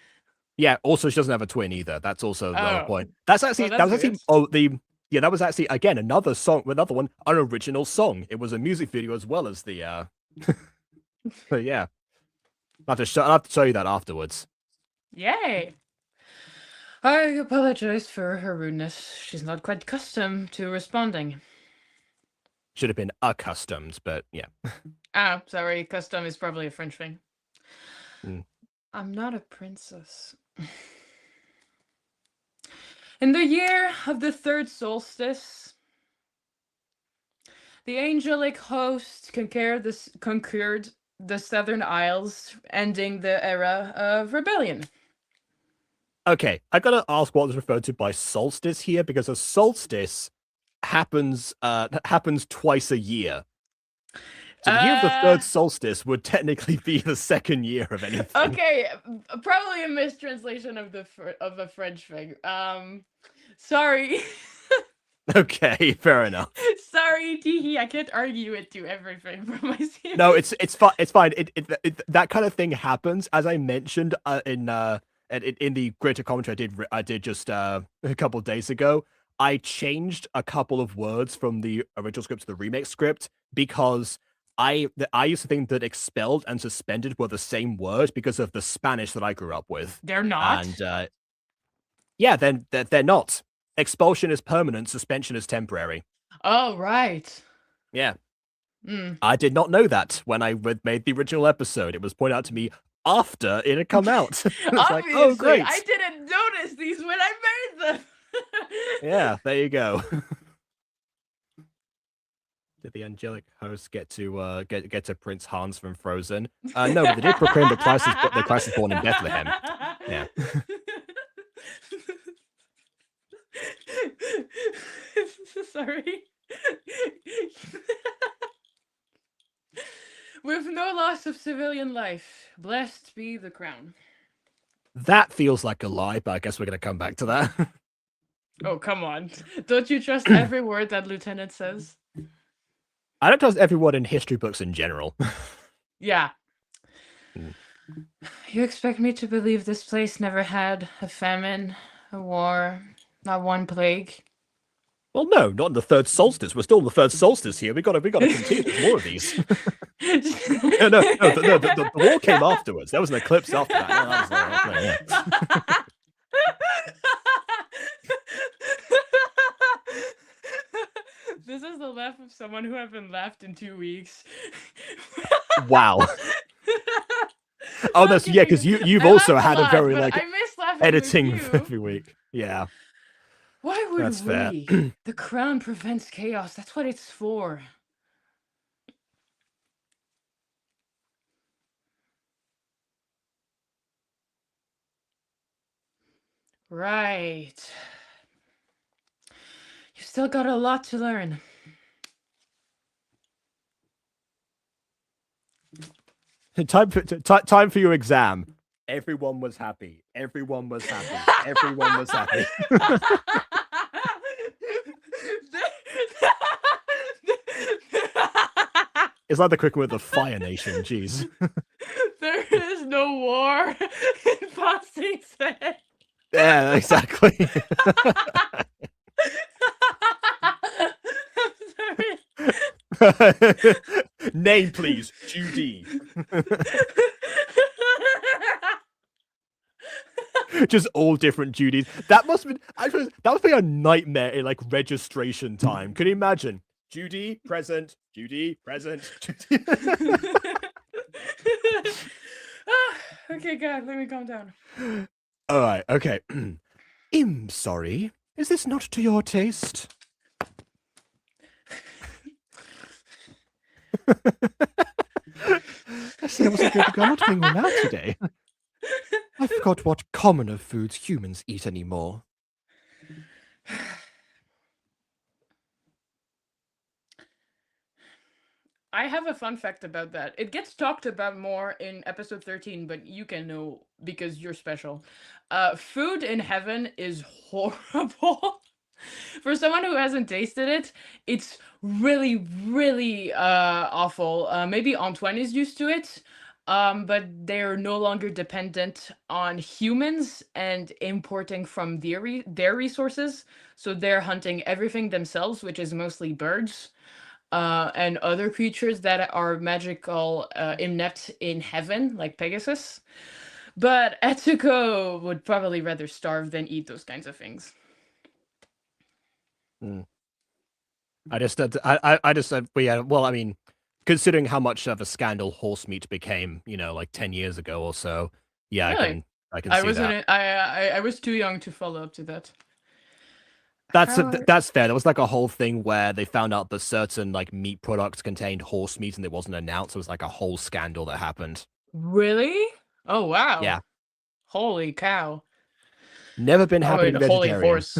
S1: yeah. Also, she doesn't have a twin either. That's also the other
S2: Oh,
S1: point. That's
S2: well,
S1: actually that
S2: that's
S1: was actually
S2: weird.
S1: that was actually again another one, an original song. It was a music video as well as the. But yeah, I'll have to show you that afterwards.
S2: Yay! I apologize for her rudeness. She's not quite accustomed to responding.
S1: Should have been accustomed, but yeah.
S2: Ah, sorry, custom is probably a French thing.
S1: Mm.
S2: I'm not a princess. In the year of the third solstice, the angelic host conquered the Southern Isles, ending the era of rebellion.
S1: Okay, I gotta ask what is referred to by solstice here, because a solstice happens twice a year. So the year of the third solstice would technically be the second year of anything.
S2: Okay, probably a mistranslation of a French thing. Sorry.
S1: Okay, fair enough.
S2: Sorry, Teehee, I can't argue it to everything from my series.
S1: No, it's fine. It's fine. That kind of thing happens, as I mentioned in the greater commentary I did just a couple of days ago. I changed a couple of words from the original script to the remake script because I used to think that expelled and suspended were the same word because of the Spanish that I grew up with.
S2: They're not?
S1: And yeah, then they're not. Expulsion is permanent, suspension is temporary.
S2: Oh, right.
S1: Yeah.
S2: Mm.
S1: I did not know that when I made the original episode. It was pointed out to me after it had come out. It's like,
S2: Obviously,
S1: oh, great.
S2: I didn't notice these when I made them.
S1: Yeah, there you go. Did the angelic host get to get to Prince Hans from Frozen? No, but they did proclaim that Christ is born in Bethlehem. Yeah.
S2: Sorry. With no loss of civilian life, blessed be the crown.
S1: That feels like a lie, but I guess we're gonna come back to that.
S2: Oh, come on. Don't you trust every word that Lieutenant says?
S1: I don't trust every word in history books in general.
S2: Yeah.
S1: Mm.
S2: You expect me to believe this place never had a famine, a war, not one plague?
S1: Well, no, not in the third solstice. We're still in the third solstice here. We gotta continue. There's more of these. No, the war came afterwards. There was an eclipse after that. No, that was yeah.
S2: This is the laugh of someone who haven't laughed in 2 weeks.
S1: Wow. Oh, that's yeah, because you've also had a very like
S2: I miss laughing
S1: editing
S2: with you.
S1: every week. Yeah.
S2: Why would
S1: That's fair.
S2: we? The crown prevents chaos. That's what it's for. Right. You've still got a lot to learn.
S1: Time for your exam. Everyone was happy. Everyone was happy. Everyone was happy. It's like the quick with the Fire Nation. Jeez.
S2: There is no war in Bossing said.
S1: Yeah, exactly.
S2: I'm sorry.
S1: Name, please, Judy. Just all different Judys. That must be a nightmare in like registration time. Can you imagine? Judy present. Judy present. Judy.
S2: Okay, God, let me calm down.
S1: All right. Okay. I'm sorry. Is this not to your taste? I see I wasn't going to go out being out today. I forgot what commoner foods humans eat anymore.
S2: I have a fun fact about that. It gets talked about more in episode 13, but you can know because you're special. Food in heaven is horrible. For someone who hasn't tasted it, it's really, really awful. Maybe Antoine is used to it, but they're no longer dependent on humans and importing from their resources. So they're hunting everything themselves, which is mostly birds and other creatures that are magical, inept in heaven, like Pegasus. But Etsuko would probably rather starve than eat those kinds of things.
S1: I just said, but yeah, well, I mean, considering how much of a scandal horse meat became, like 10 years ago or so, yeah,
S2: Really?
S1: I can see that.
S2: I was too young to follow up to that.
S1: That's fair. There was like a whole thing where they found out that certain like meat products contained horse meat and it wasn't announced. It was like a whole scandal that happened.
S2: Really? Oh wow.
S1: Yeah.
S2: Holy cow.
S1: Never been happy to be
S2: Holy
S1: vegetarian.
S2: horse.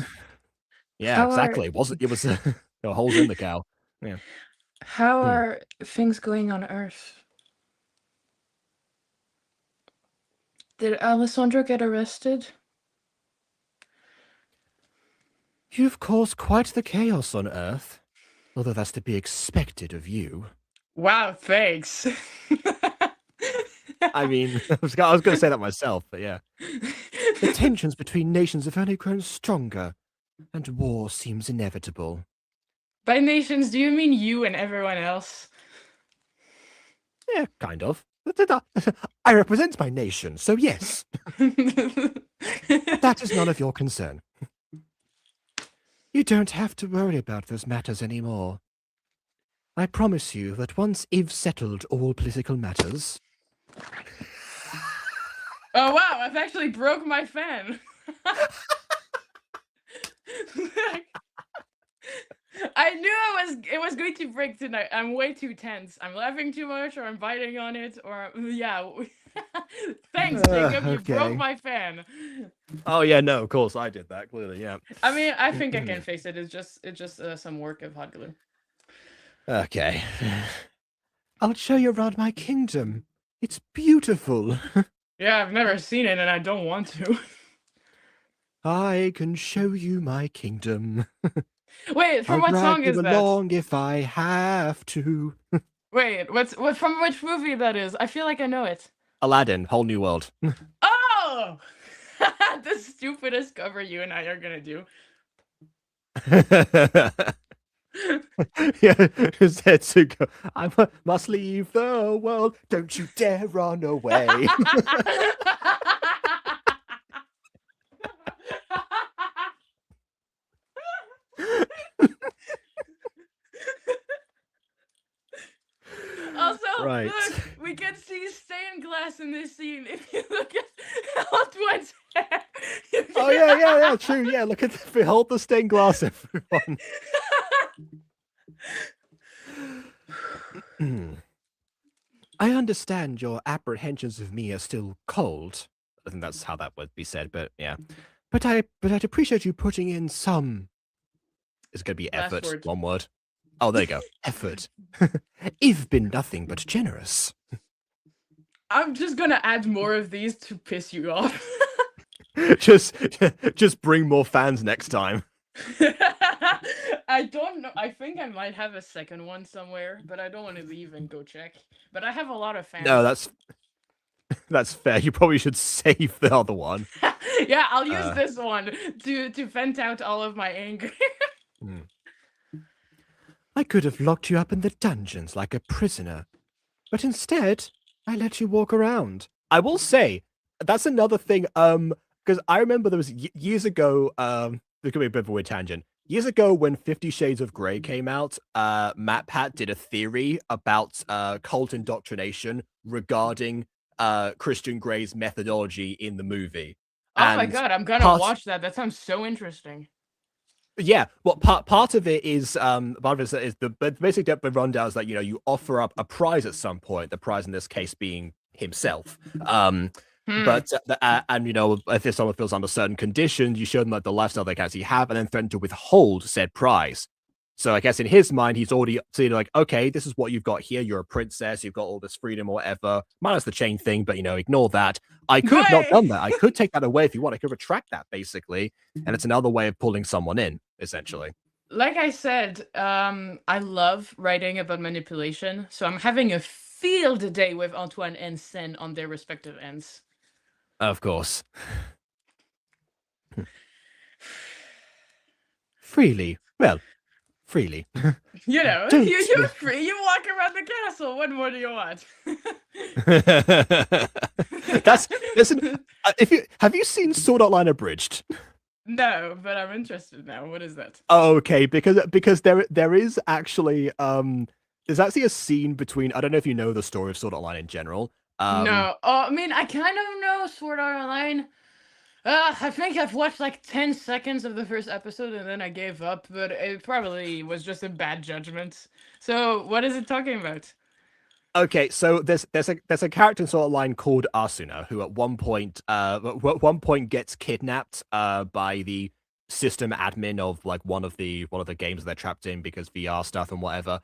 S1: Yeah,
S2: How
S1: exactly. It was there were holes in the cow. Yeah.
S2: How are things going on Earth? Did Alessandro get arrested?
S1: You've caused quite the chaos on Earth, although that's to be expected of you.
S2: Wow, thanks.
S1: I mean, I was going to say that myself, but yeah. The tensions between nations have only grown stronger, and war seems inevitable.
S2: By nations, do you mean you and everyone else?
S1: Yeah, kind of. I represent my nation, so yes. That is none of your concern. You don't have to worry about those matters anymore. I promise you that once I've settled all political matters...
S2: Oh wow, I've actually broke my fan. I knew it was going to break tonight. I'm way too tense. I'm laughing too much, or I'm biting on it, or yeah. Thanks, Jacob. You broke
S1: okay.
S2: my fan.
S1: Oh yeah, no, of course I did that. Clearly, yeah.
S2: I mean, I think I can face it. It's just some work of hot glue.
S1: Okay. I'll show you around my kingdom. It's beautiful.
S2: Yeah, I've never seen it, and I don't want to.
S1: I can show you my kingdom.
S2: Wait, from
S1: I'll
S2: what
S1: drag
S2: song
S1: you
S2: is that?
S1: along if I have to.
S2: Wait, what from which movie that is? I feel like I know it.
S1: Aladdin, Whole New World.
S2: Oh! The stupidest cover you and I are gonna do.
S1: Yeah, Zetsuko, must leave the world. Don't you dare run away.
S2: Also,
S1: Right.
S2: look, we can see stained glass in this scene. If you look at Hotwood's hair.
S1: Oh yeah, true. Yeah, look at behold the stained glass, everyone. I understand your apprehensions of me are still cold. I think that's how that would be said, but yeah. But I'd appreciate you putting in some. It's gonna be
S2: Last
S1: effort.
S2: word.
S1: One word. Oh, there you go. Effort. You've been nothing but generous.
S2: I'm just gonna add more of these to piss you off.
S1: just bring more fans next time.
S2: I don't know. I think I might have a second one somewhere, but I don't want to leave and go check. But I have a lot of fans.
S1: No, that's fair. You probably should save the other one.
S2: Yeah, I'll use this one to vent out all of my anger.
S1: I could have locked you up in the dungeons like a prisoner, but instead, I let you walk around. I will say, that's another thing, because I remember there was years ago, there could be a bit of a weird tangent. Years ago, when 50 Shades of Grey came out, MatPat did a theory about cult indoctrination regarding Christian Grey's methodology in the movie.
S2: Oh my god, I'm gonna watch that. That sounds so interesting.
S1: Yeah, well, part of it is the basic depth of rundown is that you offer up a prize at some point. The prize in this case being himself. But and if someone feels under certain conditions, you show them like the lifestyle they can actually have, and then threaten to withhold said prize. So I guess in his mind, he's already seen like, okay, this is what you've got here. You're a princess. You've got all this freedom or whatever, minus the chain thing. But ignore that. I could have not done that. I could take that away if you want. I could retract that basically, and it's another way of pulling someone in, essentially.
S2: Like I said, I love writing about manipulation, so I'm having a field day with Antoine and Sen on their respective ends.
S1: Of course. Freely. Well, freely.
S2: You're free. You walk around the castle. What more do you want?
S1: Have you seen Sword Art Online Abridged?
S2: No, but I'm interested now. What is that?
S1: Oh, okay, because there is actually there's actually a scene between, I don't know if you know the story of Sword Art Online in general.
S2: No. I mean, I kind of know Sword Art Online. I think I've watched like 10 seconds of the first episode and then I gave up, but it probably was just a bad judgment. So, what is it talking about?
S1: Okay, so there's a character in Sword Art Online called Asuna who at one point gets kidnapped by the system admin of like one of the games they're trapped in because VR stuff and whatever.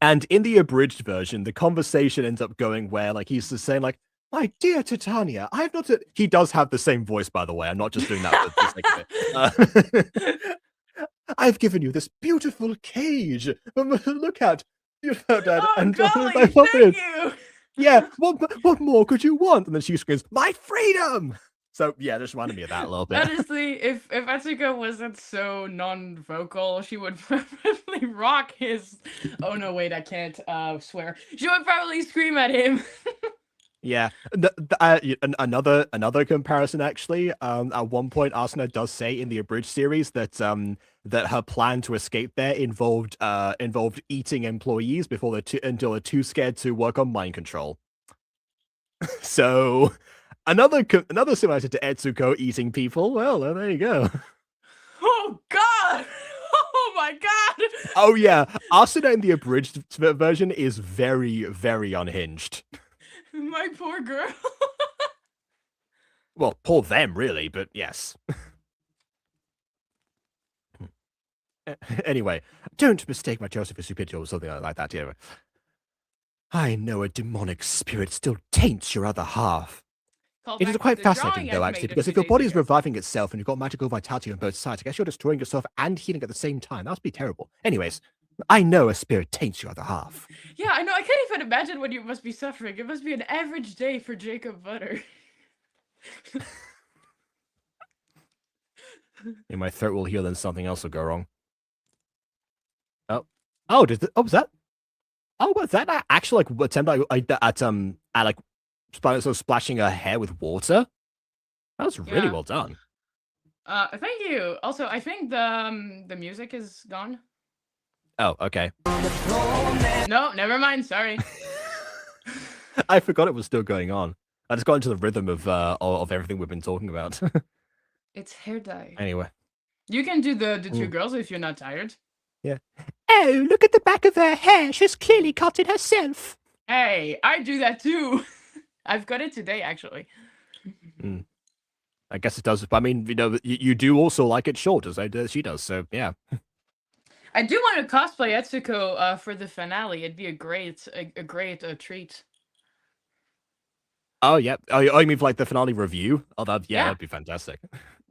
S1: And in the abridged version, the conversation ends up going where like he's just saying like, My dear Titania, I have not. He does have the same voice, by the way. I'm not just doing that for the sake of it. I've given you this beautiful cage. Look at you, Dad,
S2: Oh,
S1: and I
S2: golly,
S1: love
S2: thank
S1: it.
S2: you.
S1: Yeah, what more could you want? And then she screams, "My freedom!" So yeah, this reminded me of that a little bit.
S2: Honestly, if Atsuko wasn't so non-vocal, she would probably rock his. Oh no, wait, I can't swear. She would probably scream at him.
S1: Yeah, another comparison actually. At one point, Asuna does say in the abridged series that that her plan to escape there involved eating employees before until they're too scared to work on mind control. So another similarity to Etsuko eating people. Well, there you go.
S2: Oh God! Oh my God!
S1: Oh yeah, Asuna in the abridged version is very, very unhinged.
S2: My poor girl.
S1: Well, poor them, really, but yes. Anyway, don't mistake my Joseph for stupidity or something like that. Yeah. I know a demonic spirit still taints your other half.
S2: Call
S1: It is
S2: back to
S1: quite
S2: the
S1: fascinating,
S2: drawing
S1: though,
S2: I
S1: actually,
S2: made a
S1: because
S2: few
S1: if your
S2: days
S1: body is
S2: ago.
S1: reviving itself and you've got magical vitality on both sides, I guess you're destroying yourself and healing at the same time. That must be terrible. Anyways, I know a spirit taints your other half.
S2: Yeah, I know. I can't even imagine what you must be suffering. It must be an average day for Jacob Butter.
S1: And my throat will heal, then something else will go wrong. Oh, was that? Oh, was that actually like attempt at like sort of splashing her hair with water? That was really
S2: Yeah.
S1: well done.
S2: Thank you. Also, I think the music is gone.
S1: Oh, okay.
S2: No, never mind. Sorry.
S1: I forgot it was still going on. I just got into the rhythm of everything we've been talking about.
S2: It's hair dye.
S1: Anyway.
S2: You can do the two girls if you're not tired.
S1: Yeah. Oh, look at the back of her hair. She's clearly cut it herself.
S2: Hey, I do that too. I've got it today, actually.
S1: I guess it does. I mean, you do also like it short, as she does. So yeah.
S2: I do want to cosplay Etsuko for the finale. It'd be a great treat.
S1: Oh yeah. Oh, you mean for like the finale review? Oh, that'd be fantastic.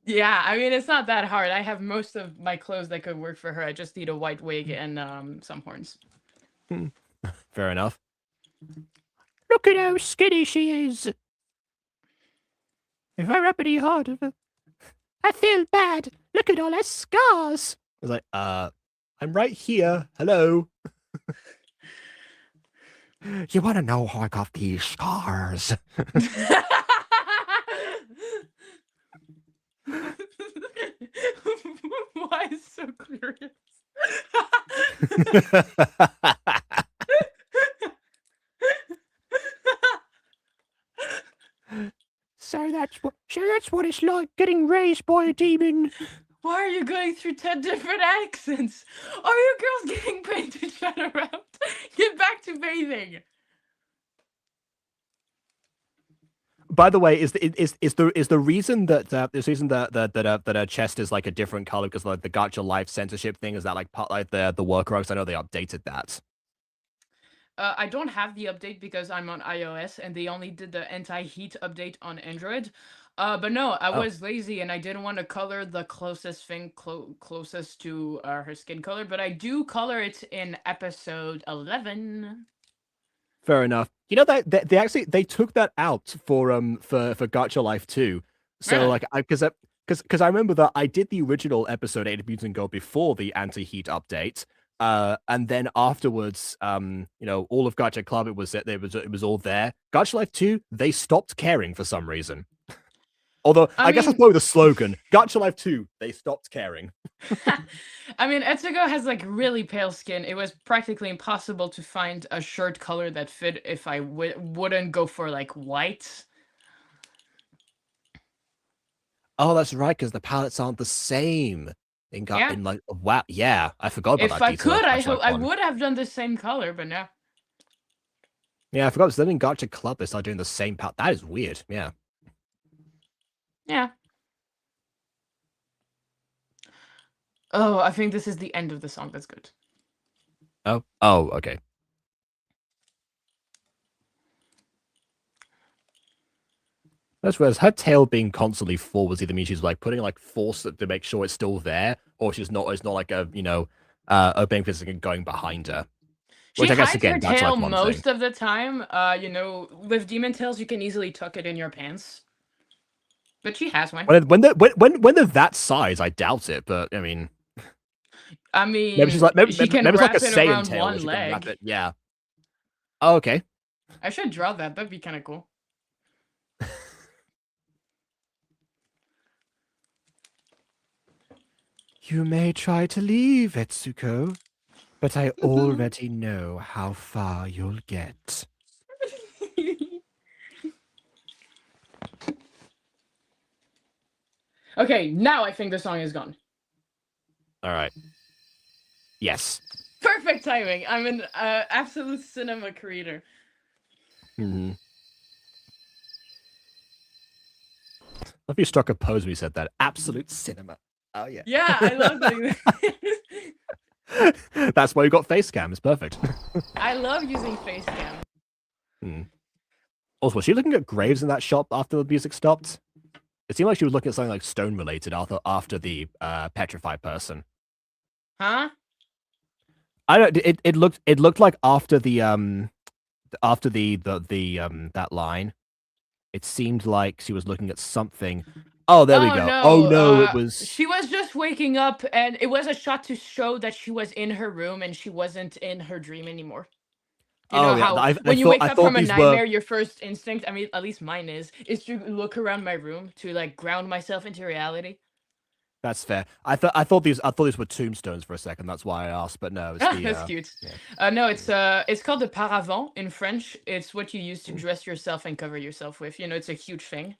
S2: Yeah, I mean it's not that hard. I have most of my clothes that could work for her. I just need a white wig and some horns.
S1: Fair enough. Look at how skinny she is. If I rub any harder, I feel bad. Look at all her scars. I was like, I'm right here. Hello. You want to know how I got these scars?
S2: Why is so curious?
S1: So that's what it's like getting raised by a demon.
S2: Why are you going through 10 different accents? Are you girls getting paid to chat around? Get back to bathing.
S1: By the way, is the reason that that her chest is like a different color because like the Gacha Life censorship thing, is that like part like the workarounds? I know they updated that.
S2: I don't have the update because I'm on iOS and they only did the anti-heat update on Android. But no, I was lazy and I didn't want to color the closest thing closest to her skin color, but I do color it in episode 11.
S1: Fair enough. You know that they actually took that out for Gacha Life too. So
S2: Really?
S1: like because I remember that I did the original episode 8 of Mutant Go before the anti-heat update. And then afterwards, all of Gacha Club, it was all there. Gacha Life 2, they stopped caring for some reason. Although I guess that's probably the slogan. Gacha Life 2, they stopped caring.
S2: I mean, Etsuko has like really pale skin. It was practically impossible to find a shirt color that fit if I wouldn't go for like white.
S1: Oh, that's right, because the palettes aren't the same. In like wow, yeah, I forgot about that.
S2: If I
S1: detail
S2: could, I would have done the same color, but no.
S1: Yeah, I forgot. So then in Gacha Club, they started doing the same palette. That is weird. Yeah.
S2: Yeah. Oh, I think this is the end of the song. That's good.
S1: Oh, okay. That's whereas her tail being constantly forwards either means she's like putting like force to make sure it's still there, or she's not. It's not like a obeying physics and going behind her.
S2: She
S1: Which I guess
S2: hides her
S1: again, that's
S2: tail
S1: like one thing.
S2: most of the time. With demon tails, you can easily tuck it in your pants. But she has one.
S1: When they're that size, I doubt it. But I mean, maybe she's like
S2: she can
S1: maybe it's like a
S2: wrap it
S1: Saiyan
S2: around
S1: tail where
S2: one
S1: she can wrap
S2: leg.
S1: it. Yeah. Oh, okay.
S2: I should draw that. That'd be kind of cool.
S1: You may try to leave, Etsuko, but I already know how far you'll get.
S2: Okay, now I think the song is gone.
S1: All right. Yes.
S2: Perfect timing. I'm an absolute cinema creator.
S1: Mm-hmm. Love you struck a pose when you said that. Absolute cinema. Oh yeah.
S2: Yeah, I love doing
S1: that. That's why you got face cam. It's perfect.
S2: I love using face cam.
S1: Also, was she looking at graves in that shop after the music stopped? It seemed like she was looking at something like stone related after the petrified person.
S2: Huh?
S1: I don't. It looked like after the that line, it seemed like she was looking at something. Oh, there we go.
S2: No,
S1: oh no, it was.
S2: She was just waking up, and it was a shot to show that she was in her room and she wasn't in her dream anymore. You know how when you wake up from a nightmare, your first instinct, I mean, at least mine is to look around my room to like ground myself into reality.
S1: That's fair. I thought these were tombstones for a second. That's why I asked. But no, it's the.
S2: That's cute.
S1: Yeah.
S2: No, it's called the paravent in French. It's what you use to dress yourself and cover yourself with. You know, it's a huge thing.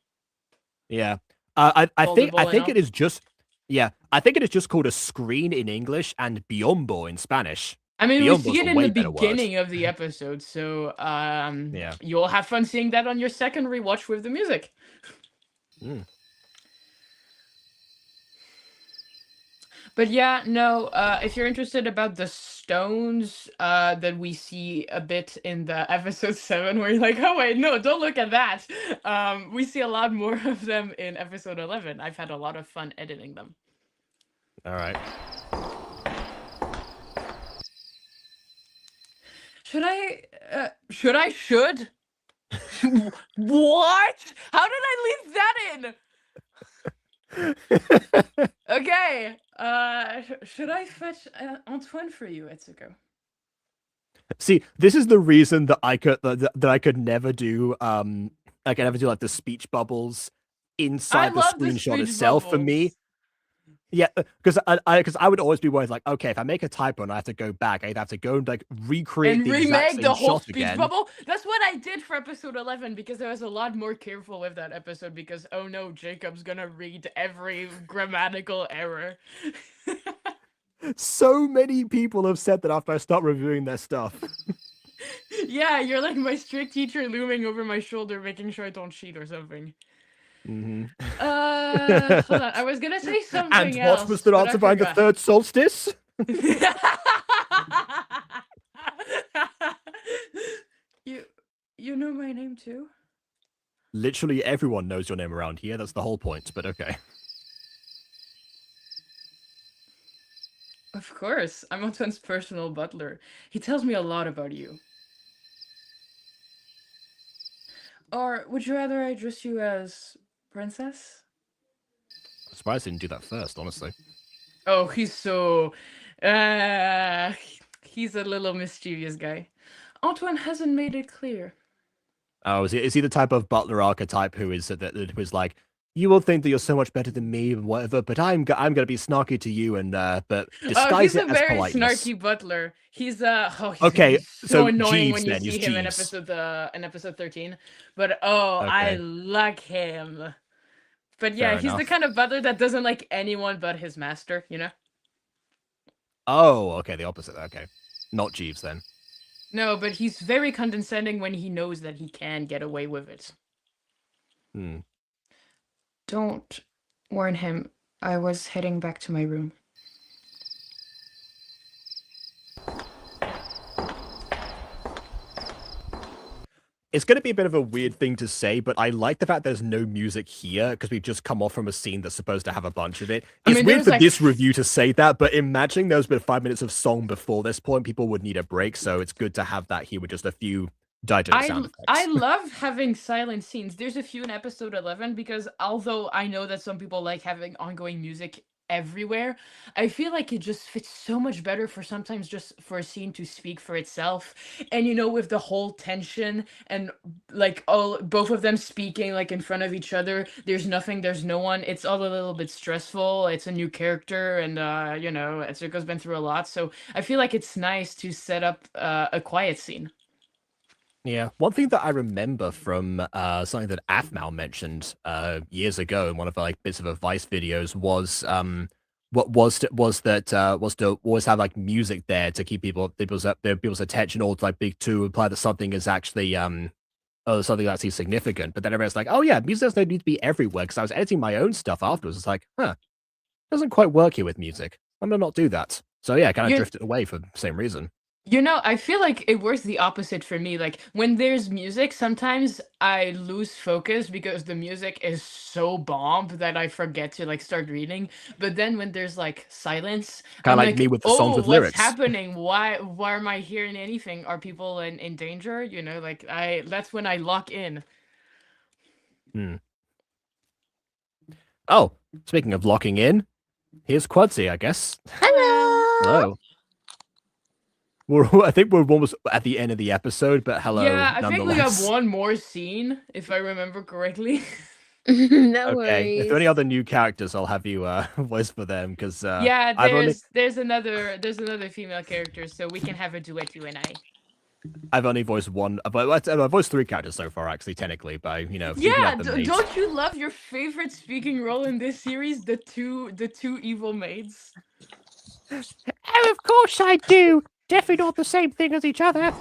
S1: Yeah. I think it is just. Yeah, I think it is just called a screen in English and biombo in Spanish.
S2: I mean,
S1: Biombo's
S2: we see it
S1: a
S2: in
S1: way
S2: the
S1: better
S2: beginning
S1: word.
S2: of the episode, so
S1: Yeah.
S2: you'll have fun seeing that on your second rewatch with the music. But yeah, no, if you're interested about the stones that we see a bit in the episode 7, where you're like, oh wait, no, don't look at that. We see a lot more of them in episode 11. I've had a lot of fun editing them.
S1: All right.
S2: Should what? How did I leave that in? Okay. Should I fetch Antoine for you, Etsuko?
S1: See, this is the reason that I could never do I could never do like the speech bubbles inside the screenshot itself for me. Yeah, because I would always be worried like, okay, if I make a typo and I have to go back, I'd have to go and like recreate
S2: and
S1: the
S2: remake the whole speech
S1: again.
S2: bubble. That's what I did for episode 11 because I was a lot more careful with that episode because oh no, Jacob's gonna read every grammatical error.
S1: So many people have said that after I start reviewing their stuff.
S2: Yeah, you're like my strict teacher looming over my shoulder, making sure I don't cheat or something.
S1: Hold
S2: on. I was gonna say something else.
S1: And what was the answer behind the third solstice?
S2: You know my name too?
S1: Literally everyone knows your name around here. That's the whole point, but okay.
S2: Of course. I'm Antoine's personal butler. He tells me a lot about you. Or would you rather I address you as Princess?
S1: I'm surprised I didn't do that first, honestly.
S2: Oh, he's so... he's a little mischievous guy. Antoine hasn't made it clear.
S1: Oh, is he the type of butler archetype who is like, you will think that you're so much better than me and whatever, but I'm gonna be snarky to you and but disguise it as politeness. He's a very
S2: snarky butler. He's
S1: okay,
S2: so annoying when you see him in episode 13. But okay. I like him. But yeah, he's the kind of butler that doesn't like anyone but his master, you know?
S1: Oh, okay, the opposite. Okay. Not Jeeves then.
S2: No, but he's very condescending when he knows that he can get away with it. Don't warn him. I was heading back to my room.
S1: it's going to be a bit of a weird thing to say, but I like the fact there's no music here because we've just come off from a scene that's supposed to have a bunch of it. It's weird for this review to say that, but imagining there's been 5 minutes of song before this point, people would need a break, so it's good to have that here with just a few digest sound effects.
S2: I love having silent scenes. There's a few in episode 11 because although I know that some people like having ongoing music everywhere, I feel like it just fits so much better for sometimes just for a scene to speak for itself. And with the whole tension and like both of them speaking like in front of each other, there's nothing, there's no one, it's all a little bit stressful, it's a new character, and Etsuko's been through a lot, so I feel like it's nice to set up a quiet scene.
S1: Yeah, one thing that I remember from something that Athmal mentioned years ago in one of the bits of advice videos was was to always have like music there to keep people's attention, or to imply that something is actually something actually significant. But then everyone's like, oh yeah, music doesn't need to be everywhere, because I was editing my own stuff afterwards. It's like, doesn't quite work here with music. I'm gonna not do that. So yeah, kind of drifted away for the same reason.
S2: I feel like it works the opposite for me. Like when there's music, sometimes I lose focus because the music is so bomb that I forget to like start reading. But then when there's like silence,
S1: kind of like me with the songs with lyrics.
S2: What's happening? Why am I hearing anything? Are people in danger? That's when I lock in.
S1: Oh, speaking of locking in, here's Quadzy, I guess.
S3: Hello.
S1: I think we're almost at the end of the episode, but hello.
S2: Yeah, I think we have one more scene, if I remember correctly.
S3: No worries.
S1: If there are any other new characters, I'll have you voice for them, because
S2: there's another female character, so we can have a duet, you and I.
S1: I've only voiced one, but I've voiced 3 characters so far, actually, technically. But
S2: yeah, don't you love your favorite speaking role in this series, the two evil maids?
S1: Oh, of course I do. Definitely not the same thing as each other.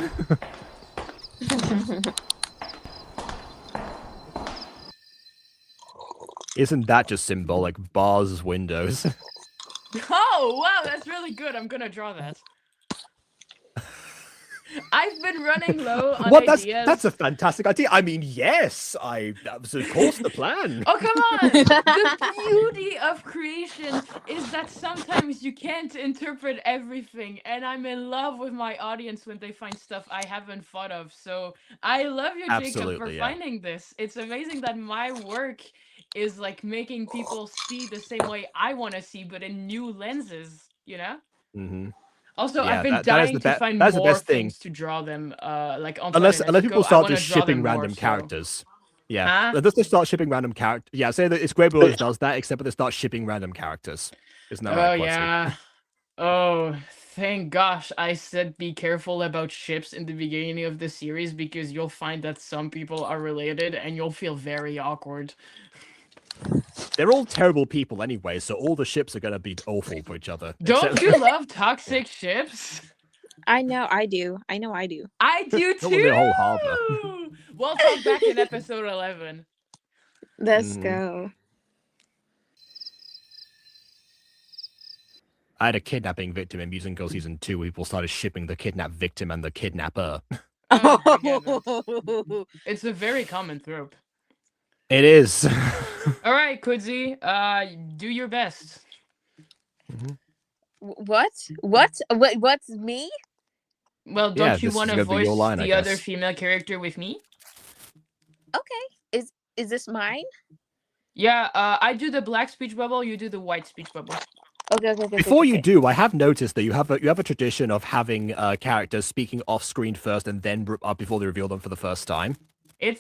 S1: Isn't that just symbolic? Bars, windows.
S2: Oh, wow, that's really good. I'm gonna draw that. I've been running low on ideas.
S1: That's a fantastic idea. I mean, yes, that was of course the plan.
S2: Oh, come on! The beauty of creation is that sometimes you can't interpret everything, and I'm in love with my audience when they find stuff I haven't thought of. So I love you, Jacob, for finding this. It's amazing that my work is like making people see the same way I want to see, but in new lenses,
S1: Mm-hmm.
S2: Also, I've been dying to find more things to draw them, like on
S1: unless people start just shipping random characters. Yeah, let's just start shipping random characters. Yeah, say that it's great, but it does that, except for they start shipping random characters. Isn't that right?
S2: Oh yeah. Oh, thank gosh! I said be careful about ships in the beginning of the series, because you'll find that some people are related, and you'll feel very awkward.
S1: They're all terrible people anyway, so all the ships are going to be awful for each other.
S2: Don't you love toxic ships?
S3: I know I do. I do.
S2: I do too!
S1: The whole harbor.
S2: We'll talk back in episode 11.
S3: Let's go.
S1: I had a kidnapping victim in Music Girl Season 2 where people started shipping the kidnapped victim and the kidnapper.
S2: Oh, it's a very common trope.
S1: It is.
S2: All right, Quadzy, do your best.
S3: What's me?
S2: Well, don't you want to voice the other female character with me?
S3: Okay. Is this mine?
S2: Yeah, I do the black speech bubble, you do the white speech bubble.
S3: Okay.
S1: Before you do, I have noticed that you have a tradition of having characters speaking off screen first and then before they reveal them for the first time.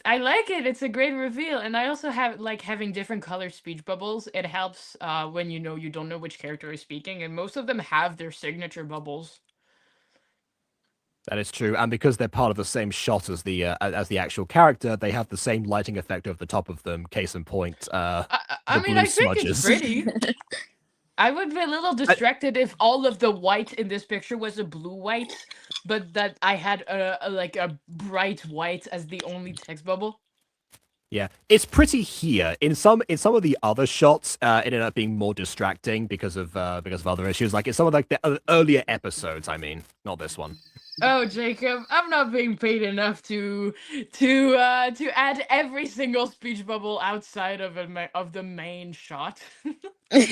S2: I like it. It's a great reveal, and I also have like having different color speech bubbles. It helps when you don't know which character is speaking, and most of them have their signature bubbles.
S1: That is true, and because they're part of the same shot as the actual character, they have the same lighting effect over the top of them. Case in point, I
S2: think it's pretty. I would be a little distracted if all of the white in this picture was a blue white, but that I had a bright white as the only text bubble.
S1: Yeah, it's pretty here. In some of the other shots, it ended up being more distracting because of other issues. Like in some of the earlier episodes. I mean, not this one.
S2: Oh, Jacob, I'm not being paid enough to add every single speech bubble outside of of the main shot.
S1: This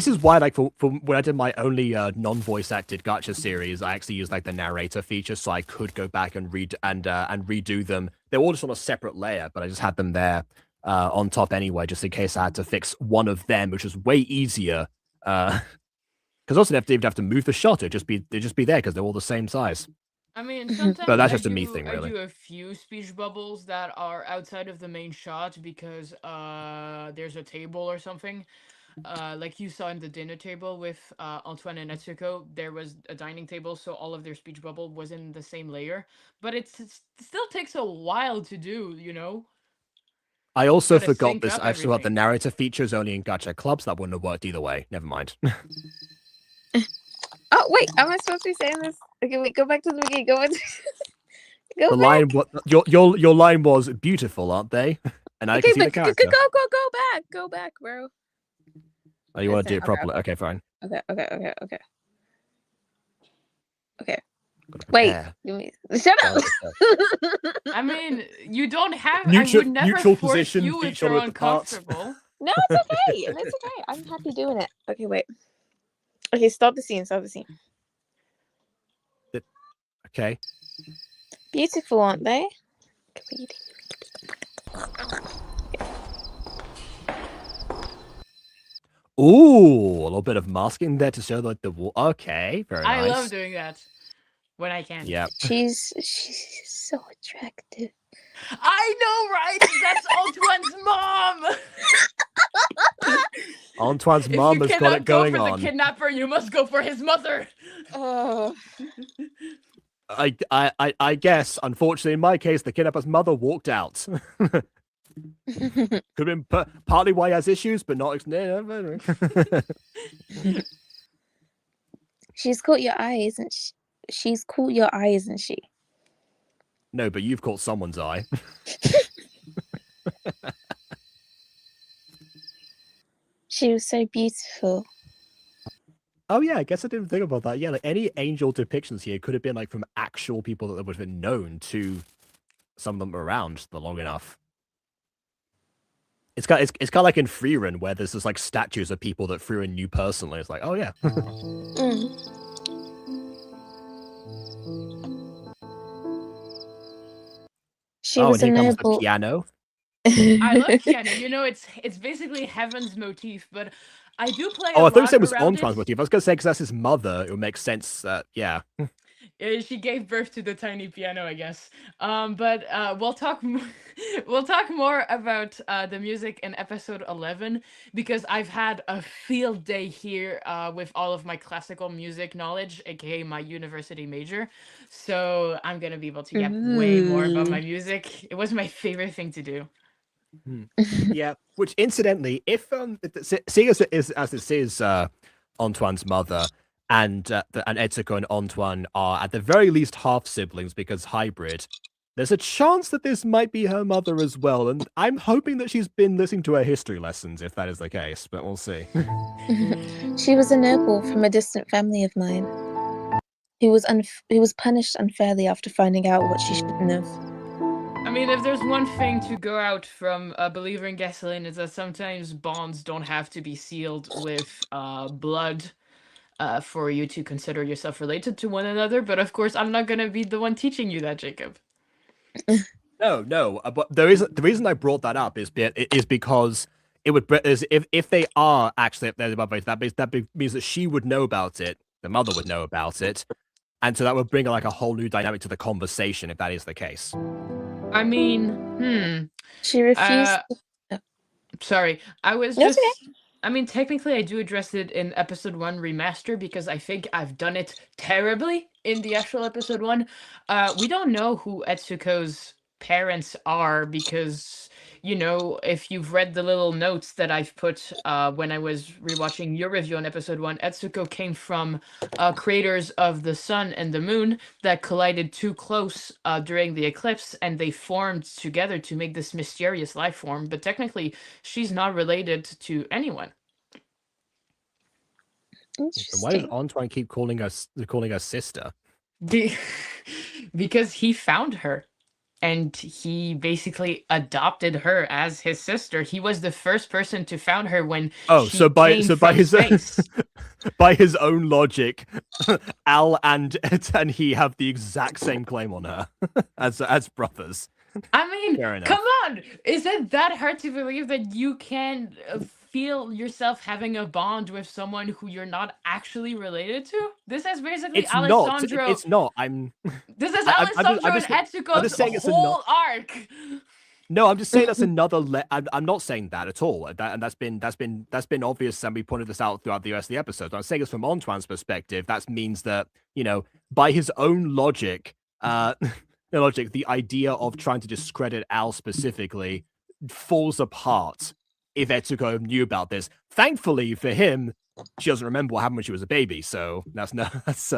S1: is why, like, for when I did my only non-voice acted Gacha series, I actually used like the narrator feature, so I could go back and redo them. They're all just on a separate layer, but I just had them there on top anyway, just in case I had to fix one of them, which was way easier. Because also they didn't have to move the shot; it'd just be there because they're all the same size.
S2: I mean,
S1: But
S2: sometimes
S1: that's just a me thing,
S2: I
S1: really.
S2: do a few speech bubbles that are outside of the main shot because there's a table or something. Like you saw in the dinner table with Antoine and Etsuko, there was a dining table, so all of their speech bubble was in the same layer. But it still takes a while to do, you know?
S1: I also
S2: Gotta
S1: forgot
S2: sync
S1: this.
S2: up
S1: I forgot the
S2: everything.
S1: narrator feature is only in Gacha clubs. That wouldn't have worked either way. Never mind.
S3: Oh wait, am I supposed to be saying this? Okay, wait, go back to the beginning. Go back. Go
S1: The
S3: back.
S1: line, your line was beautiful, aren't they? And I
S3: Okay,
S1: can see the
S3: but
S1: character.
S3: go back, bro.
S1: Oh, you want to do it
S3: Okay,
S1: properly? Okay, fine.
S3: okay.
S1: Gotta
S3: Wait,
S1: prepare.
S3: shut up.
S2: I mean, you don't have. I
S1: Neutral,
S2: would never
S1: neutral
S2: force
S1: position,
S2: you
S1: feet
S2: if
S1: shoulder
S2: you're
S1: width apart.
S2: uncomfortable.
S3: No, it's okay. It's okay. I'm happy doing it. Okay, wait. Okay, start the scene.
S1: Okay.
S3: Beautiful, aren't they?
S1: Ooh, a little bit of masking there to show like the wall. Okay, very
S2: I
S1: nice.
S2: love doing that when I can.
S1: Yeah.
S3: She's so attractive.
S2: I know, right? That's Antoine's mom.
S1: Antoine's
S2: If
S1: mom
S2: you
S1: has got
S2: cannot
S1: it going
S2: go for
S1: on.
S2: the kidnapper, you must go for his mother.
S3: Oh.
S1: I guess, unfortunately, in my case, the kidnapper's mother walked out. Could have been partly why he has issues, but not.
S3: She's caught your eye, isn't she? She's caught your eye, isn't she?
S1: No, but you've caught someone's eye.
S3: She was so beautiful.
S1: Oh yeah, I guess I didn't think about that. Yeah, like any angel depictions here could have been like from actual people that would have been known to some of them around for long enough. It's kind of like in Freerun where there's just like statues of people that Freerun knew personally. It's like, oh yeah.
S3: She
S1: Oh,
S3: was
S1: and
S3: a
S1: here comes the
S3: noble.
S1: piano.
S2: I love piano. You know, it's basically Heaven's motif, but I do play
S1: Oh,
S2: a
S1: I thought you
S2: lot
S1: said it was
S2: around
S1: Antoine's
S2: it.
S1: motif. I was gonna say because that's his mother. It would make sense. Yeah.
S2: She gave birth to the tiny piano, I guess. But we'll talk we'll talk more about the music in episode 11 because I've had a field day here with all of my classical music knowledge, aka my university major. So I'm gonna be able to get way more about my music. It was my favorite thing to do.
S1: Yeah. Which, incidentally, if seeing as this is Antoine's mother, and Etsuko and Antoine are at the very least half siblings because hybrid, there's a chance that this might be her mother as well, and I'm hoping that she's been listening to her history lessons if that is the case, but we'll see.
S3: She was a noble from a distant family of mine. Who was punished unfairly after finding out what she shouldn't have.
S2: I mean, if there's one thing to go out from a believer in gasoline is that sometimes bonds don't have to be sealed with blood for you to consider yourself related to one another. But of course, I'm not going to be the one teaching you that, Jacob.
S1: No, but the reason I brought that up is because it would if they are actually up there above it, that means that she would know about it, the mother would know about it, and so that would bring like a whole new dynamic to the conversation if that is the case.
S2: I mean,
S3: She refused.
S2: Sorry, I was
S3: That's
S2: just. I mean, technically, I do address it in episode 1 remaster because I think I've done it terribly in the actual episode 1. We don't know who Etsuko's parents are because, you know, if you've read the little notes that I've put when I was rewatching your review on episode 1, Etsuko came from creators of the sun and the moon that collided too close during the eclipse, and they formed together to make this mysterious life form. But technically, she's not related to anyone.
S1: And why does
S3: Interesting.
S1: Antoine keep calling her sister?
S2: Because he found her and he basically adopted her as his sister. He was the first person to found her when she came from
S1: his
S2: space.
S1: by his own logic, Al and he have the exact same claim on her as brothers.
S2: I mean,
S1: Fair enough.
S2: come on! Is it that hard to believe that you can feel yourself having a bond with someone who you're not actually related to? This is basically
S1: It's not.
S2: Alessandro.
S1: It's not. I'm.
S2: This is
S1: I'm
S2: Alessandro
S1: just
S2: and Etsuko's
S1: saying it's
S2: whole arc.
S1: No, I'm just saying that's another. I'm not saying that at all. And that's been obvious, and we pointed this out throughout the rest of the episode. I'm saying it's from Antoine's perspective. That means that by his own logic, the idea of trying to discredit Al specifically falls apart if Etsuko knew about this. Thankfully for him, she doesn't remember what happened when she was a baby, so that's.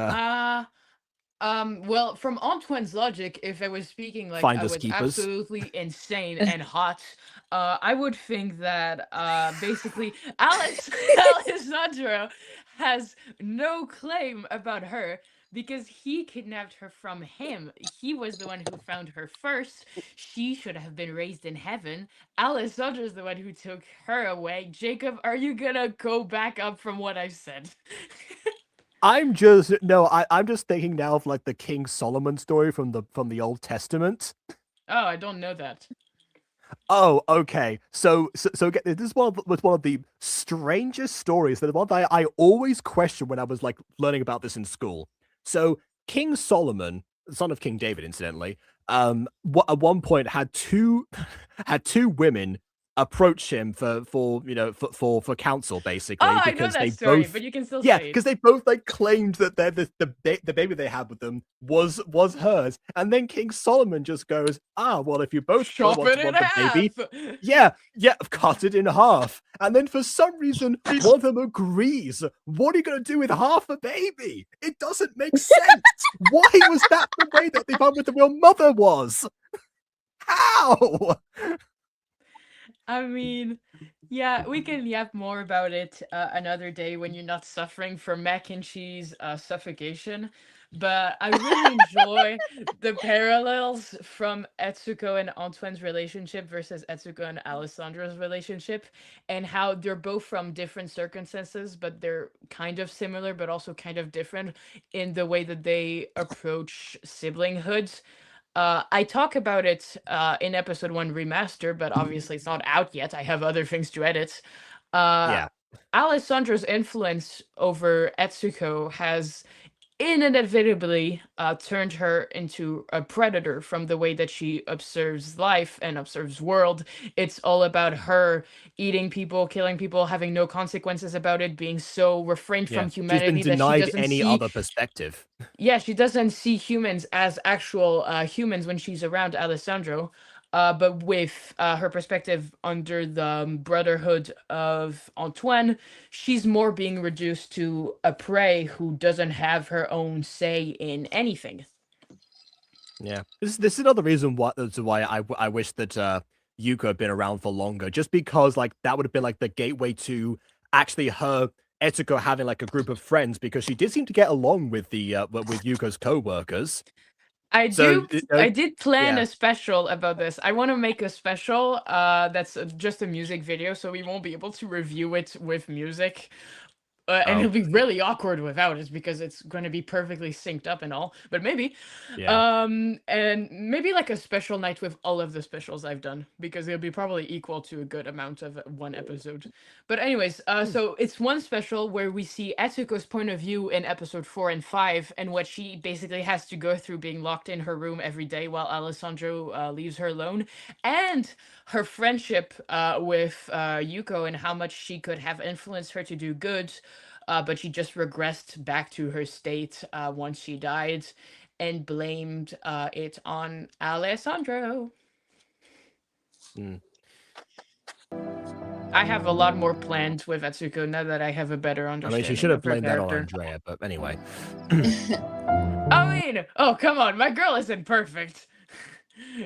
S2: Well, from Antoine's logic, if I was speaking like I was
S1: Keepers.
S2: absolutely insane and hot, I would think that basically Alessandro has no claim about her because he kidnapped her from him. He was the one who found her first. She should have been raised in heaven. Alessandro is the one who took her away. Jacob, are you gonna go back up from what I said?
S1: I'm just thinking now of like the King Solomon story from the Old Testament.
S2: Oh, I don't know that.
S1: Oh, okay. So again, this was one of the strangest stories. The one that I always questioned when I was like learning about this in school. So King Solomon, the son of King David, incidentally, at one point had two women approach him for counsel, basically.
S2: Oh, I know
S1: because
S2: that
S1: they
S2: story,
S1: both,
S2: but you can still
S1: yeah,
S2: say it.
S1: because they both like claimed that the baby they had with them was hers, and then King Solomon just goes, well, if you both
S2: Chop
S1: want
S2: it
S1: to
S2: in
S1: want the baby,
S2: half.
S1: yeah, cut it in half. And then for some reason, one of them agrees. What are you going to do with half a baby? It doesn't make sense. Why was that the way that they found what the real mother was? How?
S2: I mean, yeah, we can yap more about it another day when you're not suffering from mac and cheese suffocation. But I really enjoy the parallels from Etsuko and Antoine's relationship versus Etsuko and Alessandro's relationship, and how they're both from different circumstances, but they're kind of similar, but also kind of different in the way that they approach siblinghood. I talk about it in episode 1 remaster, but obviously it's not out yet. I have other things to edit.
S1: Yeah.
S2: Alessandro's influence over Etsuko has inevitably turned her into a predator from the way that she observes life and observes world. It's all about her eating people, killing people, having no consequences about it, being so refrained from humanity
S1: She's been
S2: that she
S1: denied
S2: doesn't
S1: any
S2: see
S1: other perspective.
S2: yeah, she doesn't see humans as actual humans when she's around Alessandro, but with her perspective under the brotherhood of Antoine, she's more being reduced to a prey who doesn't have her own say in anything.
S1: Yeah, this is another reason why I wish that Yuko had been around for longer, just because like that would have been like the gateway to actually her Etsuko having like a group of friends, because she did seem to get along with with Yuko's co-workers.
S2: I did plan
S1: yeah.
S2: a special about this. I want to make a special that's just a music video, so we won't be able to review it with music. And it'll be really awkward without it because it's going to be perfectly synced up and all. But maybe, and maybe like a special night with all of the specials I've done, because it'll be probably equal to a good amount of one episode. But anyways, so it's one special where we see Etsuko's point of view in episode 4 and 5, and what she basically has to go through being locked in her room every day while Alessandro leaves her alone, and her friendship with Yuko, and how much she could have influenced her to do good. But she just regressed back to her state once she died, and blamed it on Alessandro. I have a lot more planned with Etsuko now that I have a better understanding.
S1: I mean, she should have
S2: of her
S1: blamed that on
S2: character.
S1: Andrea, but anyway.
S2: I mean, oh come on, my girl isn't perfect.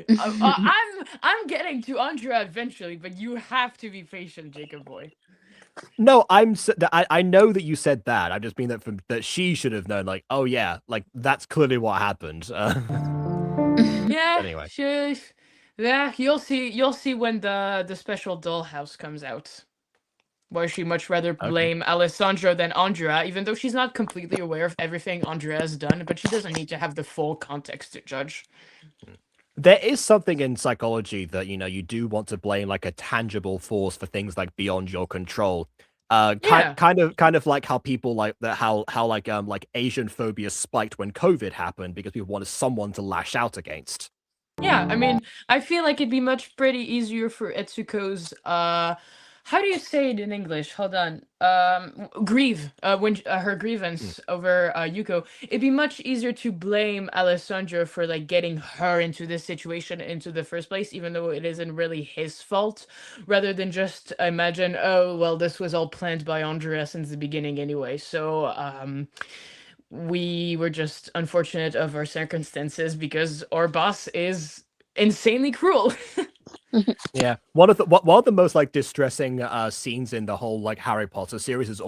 S2: I'm getting to Andrea eventually, but you have to be patient, Jacob boy.
S1: No, I know that you said that. I just mean that that she should have known. Like, oh yeah, like that's clearly what happened.
S2: Yeah,
S1: Anyway.
S2: yeah, you'll see. You'll see when the special dollhouse comes out. Why she much rather
S1: Okay.
S2: blame Alessandro than Andrea, even though she's not completely aware of everything Andrea has done, but she doesn't need to have the full context to judge.
S1: There is something in psychology that you do want to blame like a tangible force for things like beyond your control.
S2: Yeah.
S1: Kind of like how people like that, how like Asian phobia spiked when COVID happened because people wanted someone to lash out against.
S2: Yeah, I mean, I feel like it'd be pretty easier for Etsuko's how do you say it in English? Hold on. Grieve. When her grievance over Yuko, it'd be much easier to blame Alessandro for like getting her into this situation into the first place, even though it isn't really his fault, rather than just imagine, oh well, this was all planned by Andrea since the beginning anyway. So we were just unfortunate of our circumstances because our boss is insanely cruel.
S1: Yeah, one of the most like distressing scenes in the whole like Harry Potter series is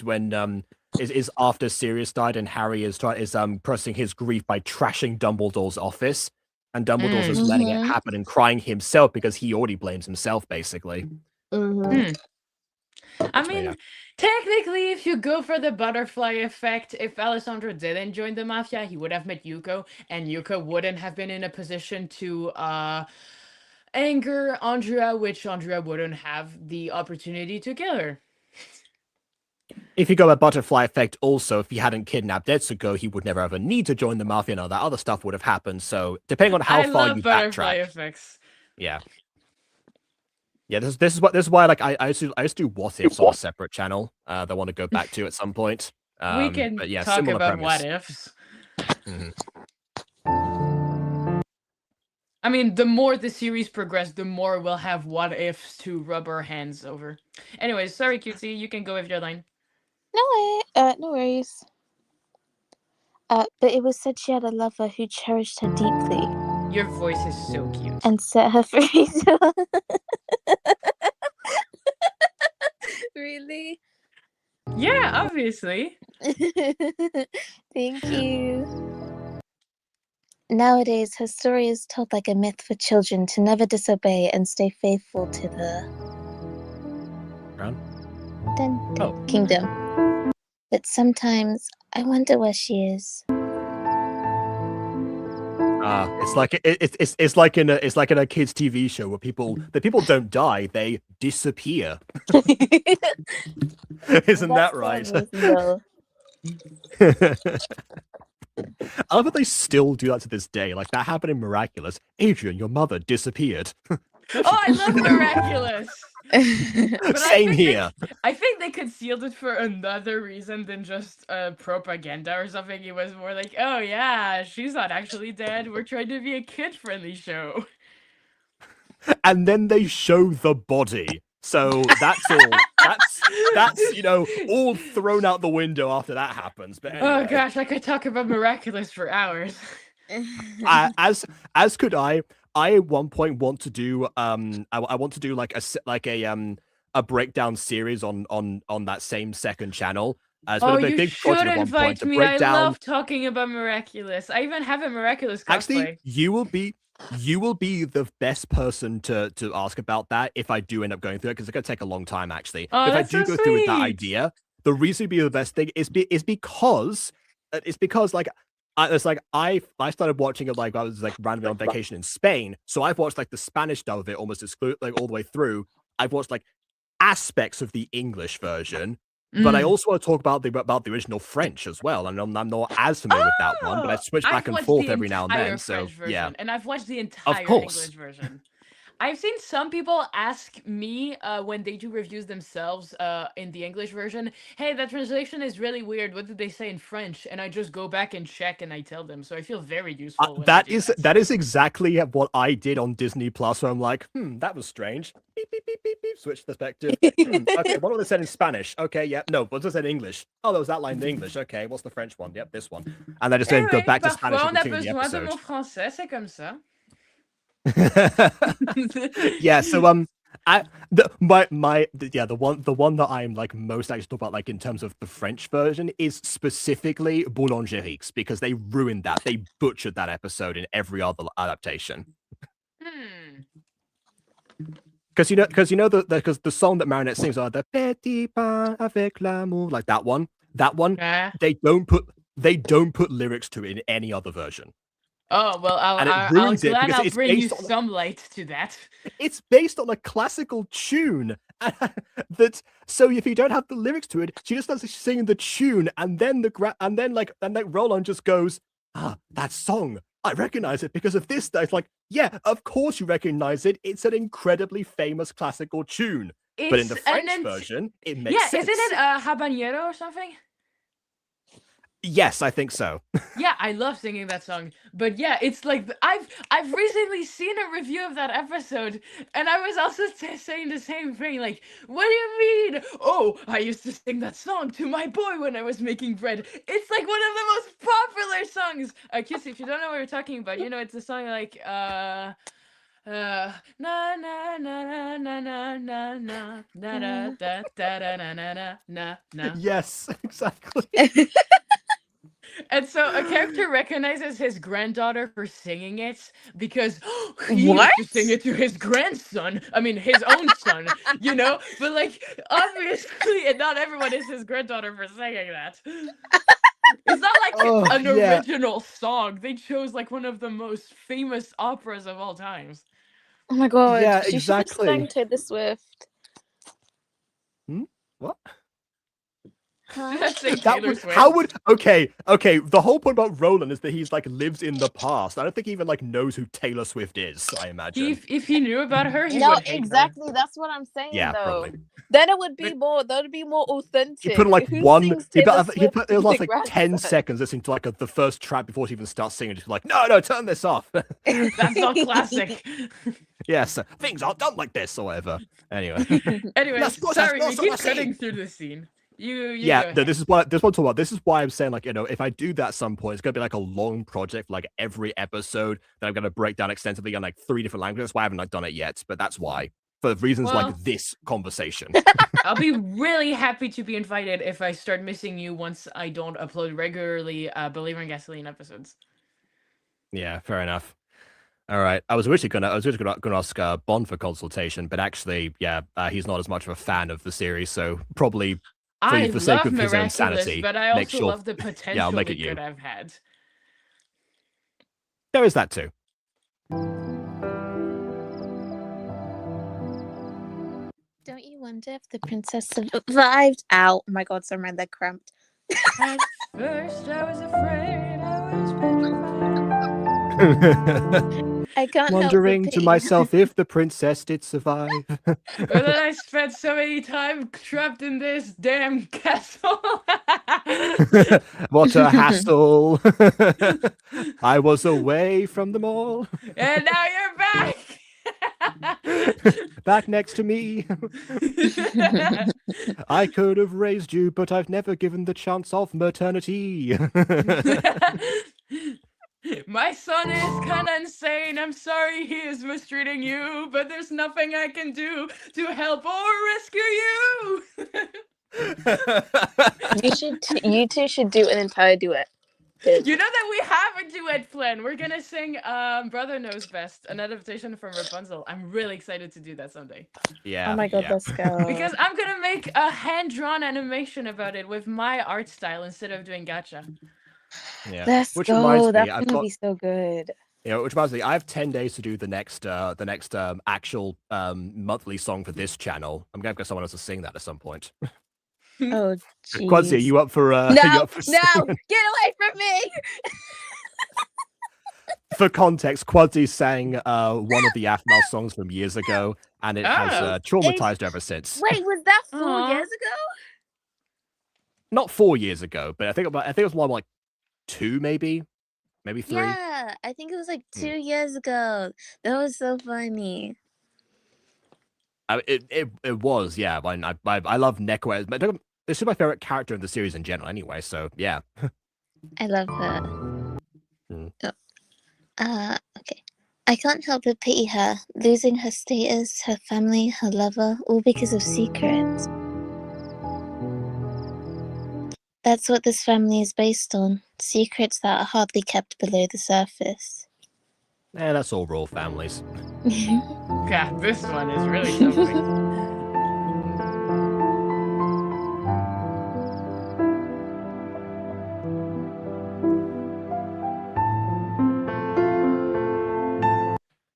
S1: when is after Sirius died and Harry is processing his grief by trashing Dumbledore's office, and Dumbledore's just letting it happen and crying himself because he already blames himself basically.
S2: I mean, technically, if you go for the butterfly effect, if Alessandro didn't join the mafia, he would have met Yuko, and Yuko wouldn't have been in a position to anger Andrea, which Andrea wouldn't have the opportunity to kill her.
S1: If you go by butterfly effect, also, if he hadn't kidnapped Etsuko, he would never ever need to join the mafia, and all that other stuff would have happened. So, depending on how far you
S2: butterfly
S1: backtrack,
S2: effects.
S1: yeah. This is why like I used to do what ifs on a separate channel that I want to go back to at some point.
S2: We can
S1: but yeah,
S2: talk about
S1: premise.
S2: what ifs. I mean, the more the series progresses, the more we'll have what ifs to rub our hands over. Anyways, sorry, Cutesy, you can go with your line.
S3: No worries. But it was said she had a lover who cherished her deeply.
S2: Your voice is so cute.
S3: And set her free. Really?
S2: Yeah, obviously.
S3: Thank you. Nowadays, her story is told like a myth for children to never disobey and stay faithful to the kingdom. But sometimes I wonder where she is.
S1: It's like in a kids TV show where people don't die, they disappear. Isn't that right? I love that they still do that to this day. Like that happened in Miraculous. Adrian, your mother disappeared.
S2: Oh, I love Miraculous.
S1: Same here.
S2: I think they concealed it for another reason than just propaganda or something. It was more like, oh yeah, she's not actually dead. We're trying to be a kid-friendly show.
S1: And then they show the body. So that's all. That's all thrown out the window after that happens. But anyway.
S2: Oh gosh, I could talk about Miraculous for hours.
S1: As could I. I at one point want to do I want to do like a breakdown series on that same second channel.
S2: You should invite me. I love talking about Miraculous. I even have a Miraculous cosplay.
S1: Actually, you will be the best person to ask about that if I do end up going through it, because it's going to take a long time actually.
S2: Oh,
S1: if I do go through with that idea, the reason it'd be the best thing is because like I started watching it like I was like randomly on vacation in Spain, so I've watched like the Spanish dub of it almost like all the way through. I've watched like aspects of the English version, but I also want to talk about the original French as well. And I'm not as familiar with that one, but I switch back and forth every now and then. So yeah,
S2: and I've watched the entire English version. I've seen some people ask me when they do reviews themselves in the English version, hey, that translation is really weird. What did they say in French? And I just go back and check and I tell them. So I feel very useful.
S1: That is exactly what I did on Disney Plus, where I'm like, that was strange. Beep, beep, beep, beep, beep. Switch perspective. Okay, what was it said in Spanish? Okay, yeah. No, what was it in English? Oh, there was that line in English. Okay, what's the French one? Yep, this one. And then just then go back to Spanish and continue the episode.
S2: Français, c'est comme ça.
S1: Yeah, so The one that I'm like most actually talk about, like in terms of the French version, is specifically Boulangerix, because they ruined that. They butchered that episode in every other adaptation.
S2: Hmm.
S1: Because because the song that Marinette sings are the petit pain avec l'amour, like that one.
S2: Yeah.
S1: They don't put lyrics to it in any other version.
S2: Oh well,
S1: And it ruins it because
S2: I'll
S1: it's
S2: bring you
S1: based on
S2: some light to that.
S1: it's based on a classical tune. So if you don't have the lyrics to it, she just starts singing the tune, and then Roland just goes, that song, I recognize it because of this. It's like, yeah, of course you recognize it. It's an incredibly famous classical tune. But in the French version, it makes sense.
S2: Isn't it habanero or something?
S1: Yes, I think so.
S2: Yeah, I love singing that song. But yeah, it's like I've recently seen a review of that episode, and I was also saying the same thing. Like, what do you mean? Oh, I used to sing that song to my boy when I was making bread. It's like one of the most popular songs. Kissy, if you don't know what we're talking about, you know it's a song like na na na na na na na na na da da da na na na na.
S1: Yes, exactly.
S2: And so a character recognizes his granddaughter for singing it because he used to sing it to his grandson. I mean, his own son, you know? But, like, obviously, not everyone is his granddaughter for singing that. It's not like an original song. They chose, like, one of the most famous operas of all times.
S3: Oh my god.
S1: Yeah,
S3: You should have
S1: exactly.
S3: sang Taylor Swift.
S1: What?
S2: Okay.
S1: The whole point about Roland is that he's like lives in the past. I don't think he even like knows who Taylor Swift is, I imagine.
S2: If he knew about her, he would hate
S3: exactly.
S2: her.
S3: That's what I'm saying.
S1: Yeah,
S3: though.
S1: probably.
S3: Then it would be more authentic.
S1: He put like
S3: Who
S1: one.
S3: sings
S1: He
S3: Taylor
S1: put
S3: Swift
S1: it was
S3: to
S1: like
S3: their
S1: 10
S3: grandson?
S1: seconds listening to like the first track before she even starts singing. Just like, no, turn this off.
S2: That's not classic.
S1: Yes, things aren't done like this or whatever. Anyway,
S2: sorry, we keep cutting through the scene.
S1: Yeah, no, this is what I'm talking about. This is why I'm saying, like, you know, if I do that at some point, it's gonna be like a long project for like every episode that I'm gonna break down extensively on like 3 different languages. That's why I haven't like done it yet, but that's why. For reasons like this conversation.
S2: I'll be really happy to be invited if I start missing you once I don't upload regularly Believer in Gasoline episodes.
S1: Yeah, fair enough. All right. I was originally gonna ask Bond for consultation, but actually, yeah, he's not as much of a fan of the series, so probably
S2: I
S1: for sake
S2: love
S1: of his own
S2: Miraculous,
S1: sanity,
S2: but I
S1: make
S2: also
S1: sure.
S2: love the potential
S1: I'll make
S2: it
S1: it you.
S2: could have had.
S1: There is that too.
S3: Don't you wonder if the princess survived? Ow! Oh my god, sorry, my leg cramped.
S2: At first, I was afraid. I was petrified.
S3: I can't
S1: Wondering
S3: help
S1: to myself if the princess did survive.
S2: But then I spent so many time trapped in this damn castle.
S1: What a hassle. I was away from them all.
S2: And now you're back.
S1: Back next to me. I could have raised you, but I've never given the chance of maternity.
S2: My son is kind of insane. I'm sorry he is mistreating you, but there's nothing I can do to help or rescue you.
S3: You two should do an entire duet.
S2: You know that we have a duet plan. We're gonna sing Brother Knows Best, an adaptation from Rapunzel. I'm really excited to do that someday.
S1: Yeah.
S3: Oh my god, let's go.
S2: Because I'm gonna make a hand-drawn animation about it with my art style instead of doing gacha.
S1: Yeah.
S3: Let's
S1: Which
S3: go.
S1: reminds me,
S3: That's gonna be so good.
S1: You know, which reminds me, I have 10 days to do the next actual monthly song for this channel. I'm gonna get someone else to sing that at some point.
S3: Oh, jeez.
S1: Quadzi, are you up for
S3: No, get away from me!
S1: For context, Quadzi sang one of the Athmal songs from years ago, and it has traumatized her ever since.
S3: Wait, was that 4 years ago?
S1: Not 4 years ago, but I think it was more like 2, maybe 3.
S3: Yeah, I think it was like 2 years ago. That was so funny.
S1: It was, yeah. I love Neko. But this is my favorite character in the series in general, anyway. So yeah.
S3: I love her.
S1: Mm.
S3: Oh. Okay. I can't help but pity her, losing her status, her family, her lover, all because of secrets. That's what this family is based on, secrets that are hardly kept below the surface.
S1: That's all royal families.
S2: God, this one is really something.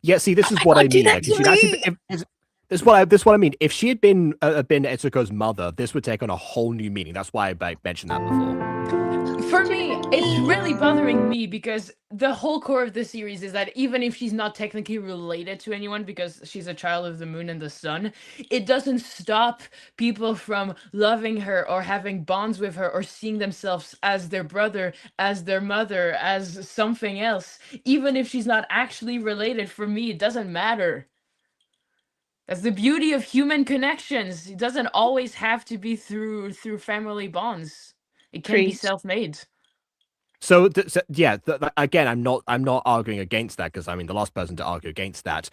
S1: Yeah, see, this is what I mean. Like, this is what I mean. If she had been Etsuko's mother, this would take on a whole new meaning. That's why I mentioned that before.
S2: For me, it's really bothering me because the whole core of the series is that even if she's not technically related to anyone because she's a child of the moon and the sun, it doesn't stop people from loving her or having bonds with her or seeing themselves as their brother, as their mother, as something else. Even if she's not actually related, for me, it doesn't matter. That's the beauty of human connections. It doesn't always have to be through family bonds. It can be
S3: Preach.
S2: self-made.
S1: So, again, I'm not arguing against that because I mean the last person to argue against that.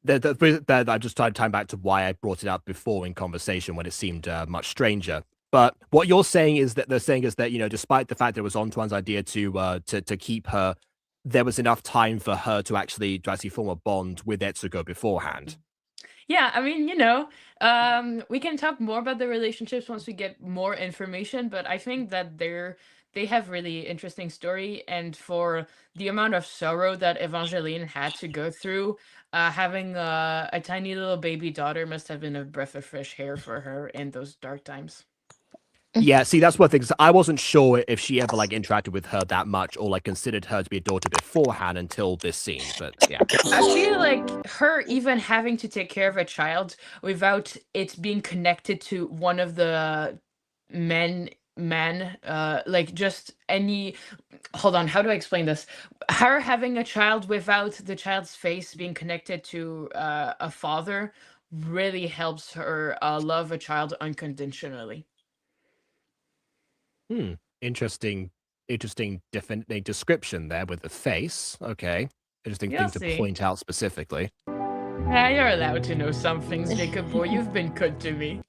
S1: I just tried time back to why I brought it up before in conversation when it seemed much stranger. But what you're saying is that despite the fact that it was Antoine's idea to keep her, there was enough time for her to actually form a bond with Etsuko beforehand.
S2: Yeah, I mean, we can talk more about the relationships once we get more information, but I think that they have really interesting story, and for the amount of sorrow that Evangeline had to go through, having a tiny little baby daughter must have been a breath of fresh air for her in those dark times.
S1: Yeah, see, that's one thing. I wasn't sure if she ever interacted with her that much or considered her to be a daughter beforehand until this scene. But yeah,
S2: I feel like her even having to take care of a child without it being connected to one of the men, just any. Hold on, how do I explain this? Her having a child without the child's face being connected to a father really helps her love a child unconditionally.
S1: Interesting description there with the face. Okay, interesting
S2: You'll
S1: thing to
S2: see.
S1: point out specifically.
S2: Yeah, you're allowed to know some things, Jacob boy. You've been good to me.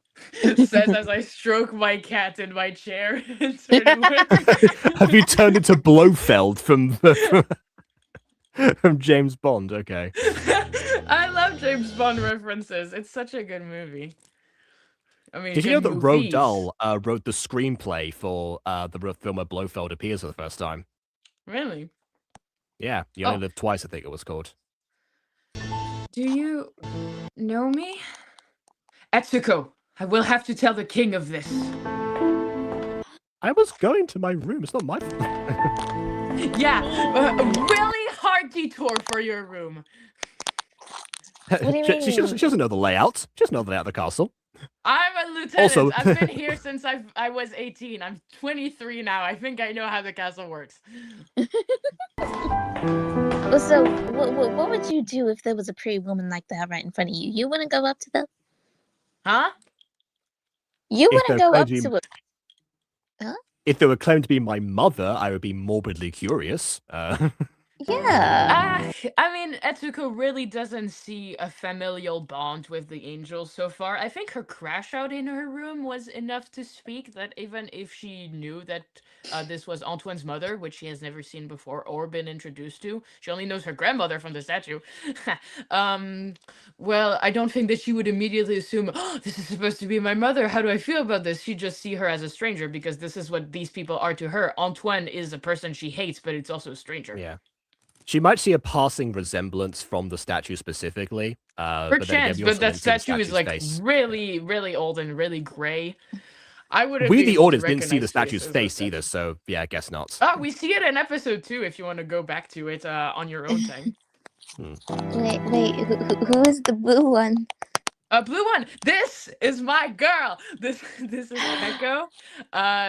S2: Says as I stroke my cat in my chair.
S1: Have you turned into Blofeld from James Bond? Okay.
S2: I love James Bond references. It's such a good movie. I mean,
S1: Did you know that
S2: movies.
S1: Roald Dahl wrote the screenplay for the film where Blofeld appears for the first time?
S2: Really?
S1: Yeah, You Only Live Twice, I think it was called.
S2: Do you know me? Etsuko, I will have to tell the king of this.
S1: I was going to my room. It's not my fault.
S2: Yeah, a really hard detour for your room.
S3: What do you mean?
S1: She doesn't know the layout. She doesn't know the layout of the castle.
S2: I'm a lieutenant.
S1: Also-
S2: I've been here since I was 18. I'm 23 now. I think I know how the castle works.
S3: So, what would you do if there was a pretty woman like that right in front of you? You wouldn't go up to them?
S2: Huh?
S3: You
S1: If
S3: wouldn't
S1: they're
S3: go up
S1: claiming-
S3: to
S1: If they were claimed to be my mother, I would be morbidly curious.
S3: Yeah.
S2: I mean, Etsuko really doesn't see a familial bond with the angels so far. I think her crash out in her room was enough to speak that even if she knew that this was Antoine's mother, which she has never seen before or been introduced to, she only knows her grandmother from the statue. Well, I don't think that she would immediately assume, oh, this is supposed to be my mother. How do I feel about this? She'd just see her as a stranger because this is what these people are to her. Antoine is a person she hates, but it's also a stranger.
S1: Yeah. She might see a passing resemblance from the statue specifically.
S2: Perchance, but that statue is really, really old and really gray. I would.
S1: We, the audience, didn't see the statue's face either, so yeah, I guess not.
S2: Oh, we see it in episode 2 if you want to go back to it on your own time.
S3: Wait, who is the blue one?
S2: Blue one. This is my girl. This is Echo.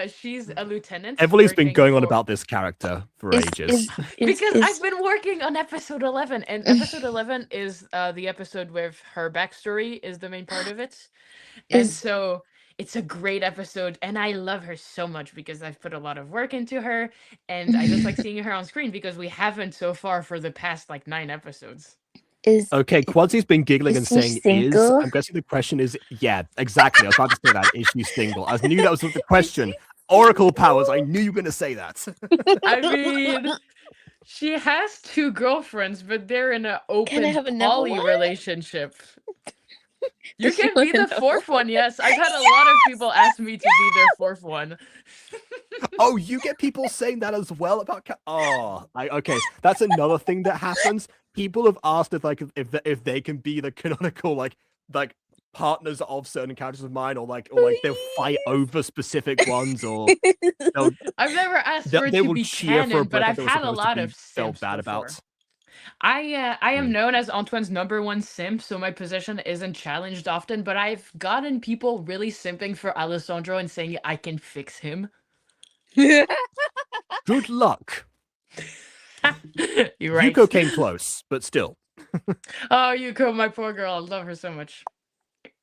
S2: She's a lieutenant.
S1: Évoli's been going on about this character for ages.
S2: Because I've been working on episode 11, and episode 11 is the episode with her backstory is the main part of it, and so It's a great episode, and I love her so much because I've put a lot of work into her, and I just like seeing her on screen because we haven't so far for the past like 9 episodes.
S3: Is
S1: Okay, Quadsy's been giggling and
S3: she
S1: saying
S3: single?
S1: I'm guessing the question is, yeah, exactly. I was about to say that. Is she single? I knew that was the question. Oracle powers, I knew you were going to say that.
S2: I mean, she has 2 girlfriends, but they're in an open
S3: have another
S2: poly
S3: one?
S2: relationship. You
S3: Does she
S2: can
S3: want
S2: be the
S3: another
S2: 4th one, yes. I've had a lot of people ask me to be their 4th one.
S1: Oh, you get people saying that as well about okay, that's another thing that happens. People have asked if they can be the canonical like partners of certain characters of mine, or they'll fight over specific ones, or
S2: I've never asked for it
S1: they
S2: to
S1: will
S2: be
S1: cheer for a
S2: canon, but
S1: breakup
S2: I've
S1: that was
S2: had a
S1: supposed to
S2: lot
S1: be
S2: of
S1: felt
S2: simps
S1: bad
S2: before.
S1: about.
S2: I am known as Antoine's #1 simp, so my position isn't challenged often, but I've gotten people really simping for Alessandro and saying I can fix him.
S1: Good luck.
S2: You're right.
S1: Yuko came close, but still.
S2: Oh, Yuko, my poor girl. I love her so much.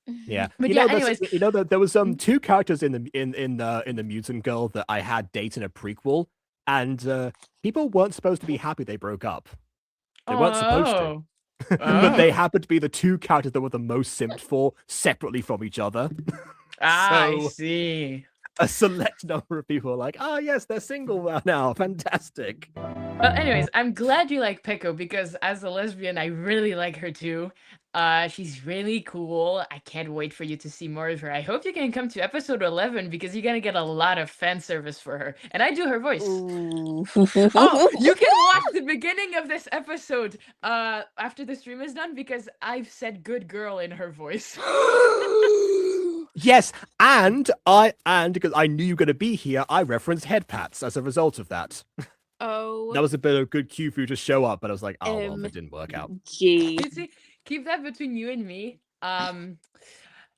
S1: Yeah,
S2: But
S1: you
S2: yeah,
S1: know,
S2: anyways.
S1: you know that there was 2 characters in the Mutant Girl that I had date in a prequel, and people weren't supposed to be happy they broke up. They weren't supposed to, but they happened to be the 2 characters that were the most simped for, separately from each other.
S2: I
S1: So
S2: see.
S1: a select number of people are like, "Oh yes, they're single now. Fantastic."
S2: Well, anyways, I'm glad you like Peko because as a lesbian, I really like her too. She's really cool. I can't wait for you to see more of her. I hope you can come to episode 11 because you're gonna get a lot of fan service for her, and I do her voice.
S3: Ooh.
S2: Oh, you can watch the beginning of this episode after the stream is done because I've said "good girl" in her voice.
S1: Yes, and because I knew you were going to be here, I referenced head pats as a result of that.
S3: Oh,
S1: That was a bit of a good cue for you to show up, but I was like, oh well, it didn't work out.
S3: gee.
S2: You see, keep that between you and me.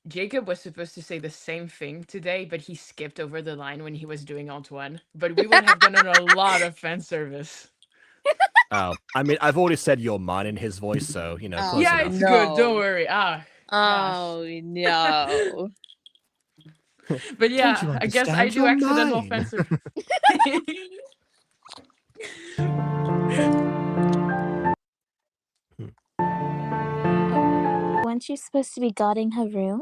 S2: Jacob was supposed to say the same thing today, but he skipped over the line when he was doing Antoine. But we would have done a lot of fan service.
S1: Oh, I mean, I've already said "you're mine" in his voice, so you know, close
S2: Yeah,
S1: enough.
S2: it's good. Don't worry. Gosh.
S3: Oh no.
S2: But yeah,
S1: you
S2: I guess I
S1: understand?
S2: do
S1: You're
S2: accidental
S1: mine.
S2: fan service.
S3: Weren't you supposed to be guarding her room?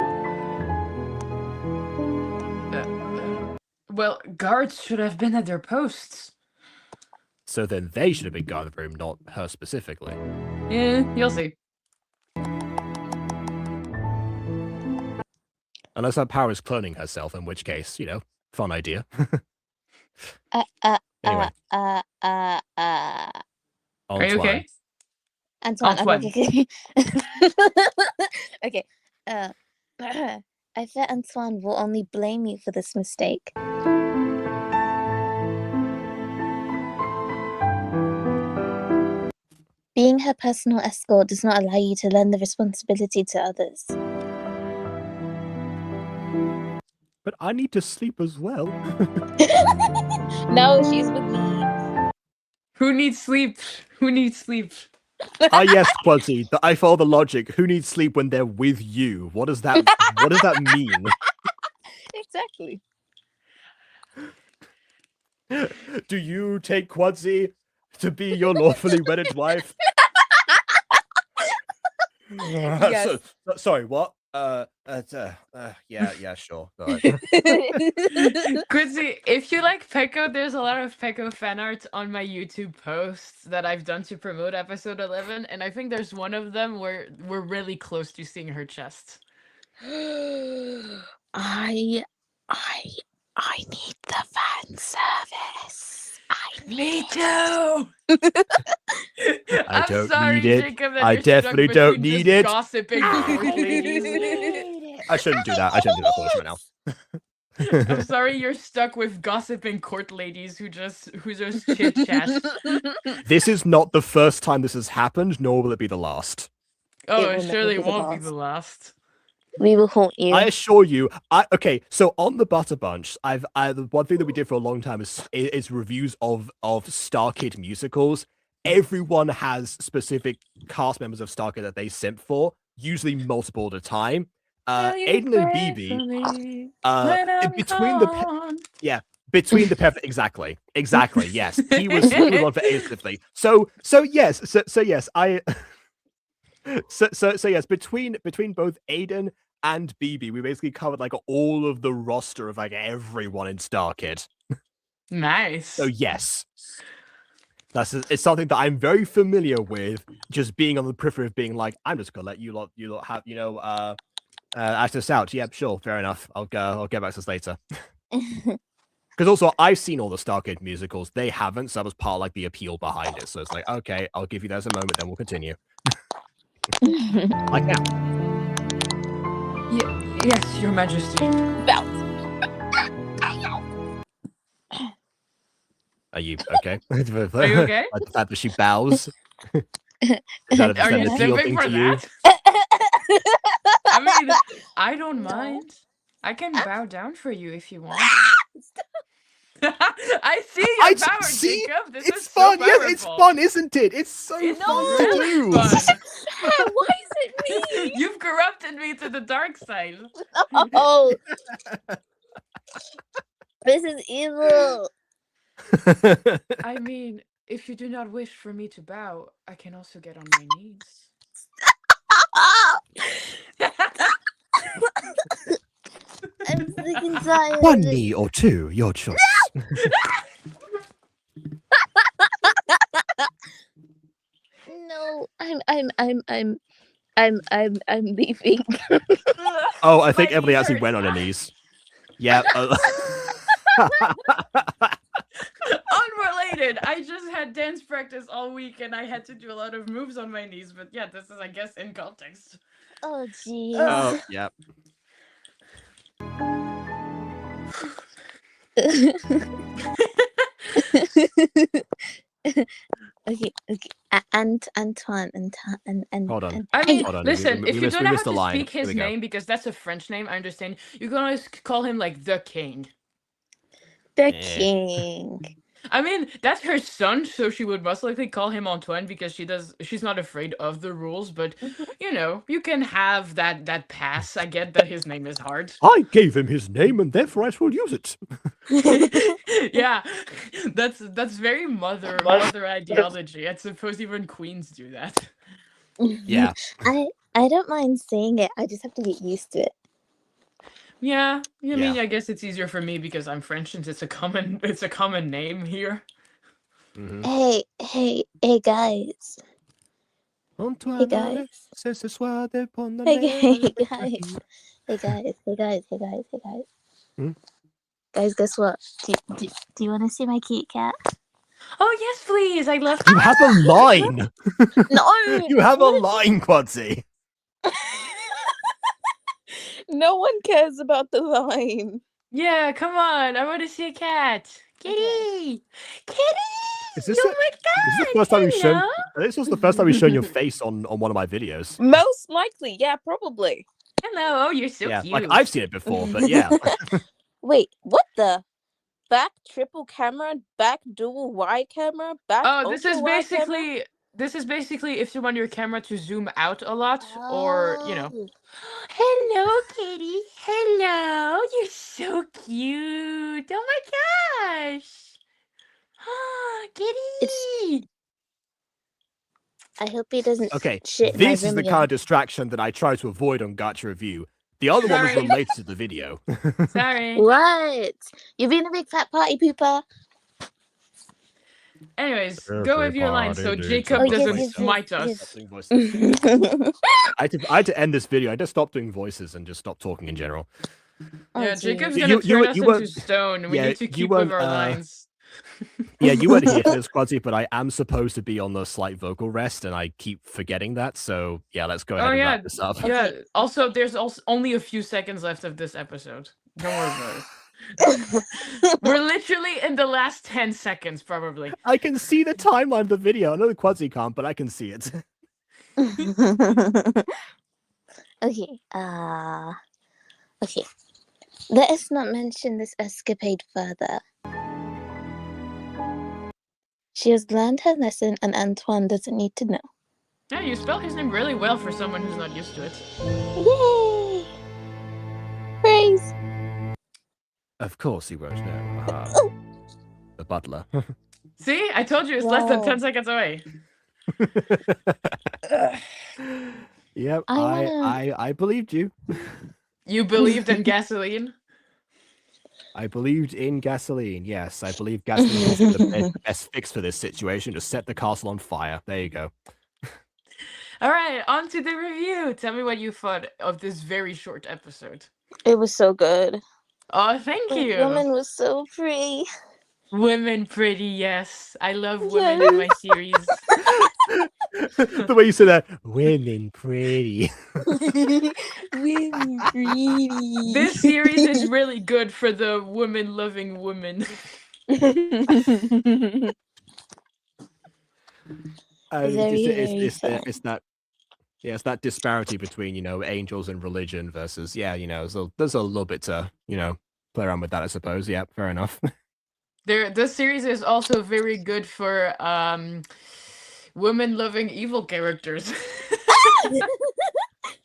S2: Well, guards should have been at their posts.
S1: So then they should have been guarding the room, not her specifically.
S2: Yeah, you'll see.
S1: Unless her power is cloning herself, in which case, you know, fun idea. Anyway.
S2: Are you okay?
S3: Antoine.
S2: Antoine.
S3: Okay. Okay. I bet Antoine will only blame you for this mistake. Being her personal escort does not allow you to lend the responsibility to others.
S1: But I need to sleep as well.
S3: No, she's with me.
S2: Who needs sleep? Who needs sleep?
S1: Ah, yes, Quasi. I follow the logic. Who needs sleep when they're with you? What does that mean?
S3: Exactly.
S1: Do you take Quasi to be your lawfully wedded wife?
S3: Yes.
S1: Sorry, what? Yeah, sure. All right.
S2: Quincy, if you like Peko, there's a lot of Peko fan art on my YouTube posts that I've done to promote episode 11, and I think there's one of them where we're really close to seeing her chest.
S3: I need the fan service.
S2: Me too.
S1: I don't
S2: sorry,
S1: need it.
S2: Jacob, that
S1: I
S2: you're stuck
S1: definitely don't
S2: between
S1: need
S2: just
S1: it.
S2: Gossiping court ladies.
S1: I shouldn't do that. I shouldn't do that for right now.
S2: I'm sorry you're stuck with gossiping court ladies who just chit chat.
S1: This is not the first time this has happened, nor will it be the last.
S2: Oh,
S3: will
S2: it
S3: never
S2: surely
S3: be the
S2: won't be
S3: last.
S2: the last.
S3: We will haunt you.
S1: I assure you. Okay, so on the Butter Bunch, the one thing that we did for a long time is reviews of Star Kid musicals. Everyone has specific cast members of Star Kid that they simp for, usually multiple at a time.
S2: Will you
S1: Aiden and
S2: pray
S1: BB,
S2: for me
S1: uh,
S2: when I'm
S1: between the
S2: gone?
S1: between the pair, exactly, yes, he was one for Aiden specifically. So yes, I so yes, between both Aiden and BB, we basically covered like all of the roster of like everyone in StarKid.
S2: Nice.
S1: So yes, it's something that I'm very familiar with. Just being on the periphery of being like, I'm just gonna let you lot have act this out. Yep, sure, fair enough. I'll get back to this later. Because also I've seen all the StarKid musicals. They haven't, so that was part of like the appeal behind it. So it's like, okay, I'll give you that as a moment, then we'll continue. Like now.
S2: Yes, Your Majesty.
S1: Are you okay?
S2: Are you okay?
S1: Like the fact that she bows. Is that
S2: Are
S1: an
S2: you
S1: appeal
S2: simping
S1: thing
S2: for
S1: to you?
S2: that? I mean, I don't mind. I can bow down for you if you want. I see your power,
S1: see,
S2: Jacob. This
S1: it's
S2: is
S1: fun.
S2: so
S1: yes,
S2: powerful.
S1: it's fun, isn't it? It's so
S2: It's
S1: fun
S2: really
S1: to do.
S2: fun.
S3: Why is it me?
S2: You've corrupted me to the dark side.
S3: Oh, this is evil.
S2: I mean, if you do not wish for me to bow, I can also get on my knees.
S3: I'm sick and tired.
S1: One knee or two, your choice.
S3: No, I'm leaving.
S1: Oh, I think
S2: My
S1: Évoli
S2: knee
S1: actually
S2: hurts.
S1: went on her knees. Yeah.
S2: Unrelated. I just had dance practice all week and I had to do a lot of moves on my knees. But yeah, this is, I guess, in context.
S3: Oh jeez.
S1: Oh, yeah.
S3: Okay. Antoine.
S1: Hold on.
S2: I mean,
S1: Hold on,
S2: listen,
S1: we
S2: if you
S1: missed-
S2: don't
S1: we
S2: know how
S1: missed a
S2: to
S1: line.
S2: speak
S1: Here
S2: his
S1: we go.
S2: name because that's a French name, I understand. You can always call him like the king.
S3: The
S1: Eh.
S3: king.
S2: I mean, that's her son, so she would most likely call him Antoine because she's not afraid of the rules, but you know, you can have that pass. I get that his name is hard.
S1: I gave him his name and therefore I shall use it.
S2: Yeah. That's very mother ideology. I suppose even queens do that.
S1: Yeah.
S3: I don't mind saying it. I just have to get used to it.
S2: Yeah. I mean,
S1: Yeah.
S2: I guess it's easier for me because I'm French and it's a common name here.
S1: Mhm.
S3: Hey guys.
S1: Antoine,
S3: guys.
S1: c'est ce soir de bonne
S3: Hey
S1: année.
S3: guys. Hey guys.
S1: Hmm?
S3: Guys, guess what? Do you want to see my cute cat?
S2: Oh yes, please. I love
S1: You have a line.
S3: No.
S1: You have a line, Quadzy.
S3: No one cares about the line.
S2: Yeah, come on. I want to see a cat. Kitty. Kitty.
S1: Is this
S2: Oh
S1: it?
S2: my god.
S1: This is the first time we've shown.
S2: Hello.
S1: This was the first time we've shown your face on one of my videos.
S3: Most likely, yeah, probably.
S2: Hello. Oh, you're so
S1: Yeah,
S2: cute.
S1: like I've seen it before, but yeah.
S3: Wait, what the? Back triple camera, back dual wide camera, back.
S2: Oh, this is
S3: ultra-wide camera?
S2: basically if you want your camera to zoom out a lot, or you know.
S3: Oh.
S2: Hello, Kitty. Hello. You're so cute. Oh my gosh. Ah, Kitty.
S3: I hope he doesn't.
S1: Okay,
S3: shit in my
S1: this is
S3: room
S1: the
S3: again.
S1: kind of distraction that I try to avoid on Gacha Review. The other one was
S2: Sorry.
S1: related to the video.
S2: Sorry.
S3: What? You're being a big fat party pooper.
S2: Anyways, go with your line so Jacob
S3: Oh, yes,
S2: doesn't
S3: yes,
S2: smite
S3: yes,
S2: us.
S3: yes.
S1: Stop doing voices. I had to end this video. I just stopped doing voices and just stopped talking in general.
S2: Yeah,
S3: Oh,
S2: Jacob's
S3: geez.
S2: gonna turn us into
S1: weren't-
S2: stone. We
S1: yeah,
S2: need to
S1: you
S2: keep with
S1: weren't,
S2: our lines.
S1: Yeah, you weren't here for this, Quadzy, but I am supposed to be on the slight vocal rest, and I keep forgetting that. So yeah, let's go ahead and wrap this up.
S2: Yeah. Also, there's only a few seconds left of this episode. Don't worry about it. We're literally in the last 10 seconds, probably.
S1: I can see the timeline of the video. I know the Quadzy can't, but I can see it.
S3: Okay. Okay. Let us not mention this escapade further. She has learned her lesson, and Antoine doesn't need to know.
S2: Yeah, you spell his name really well for someone who's not used to it.
S3: Yay!
S1: Of course he won't know. The butler.
S2: See, I told you it's less than
S3: Wow.
S2: 10 seconds away.
S1: Yep,
S3: I
S1: I believed you.
S2: You believed in gasoline?
S1: I believed in gasoline. Yes, I believe gasoline is the best fix for this situation. Just set the castle on fire. There you go.
S2: All right, on to the review. Tell me what you thought of this very short episode.
S3: It was so good.
S2: Oh, thank
S3: The
S2: you.
S3: woman was so pretty.
S2: Women pretty, yes. I love women in my series.
S1: The way you said that, women pretty.
S3: Women pretty.
S2: This series is really good for the women-loving woman.
S1: It's that disparity between angels and religion versus so there's a little bit to play around with that, I suppose. Yeah, fair enough.
S2: This series is also very good for women-loving evil characters.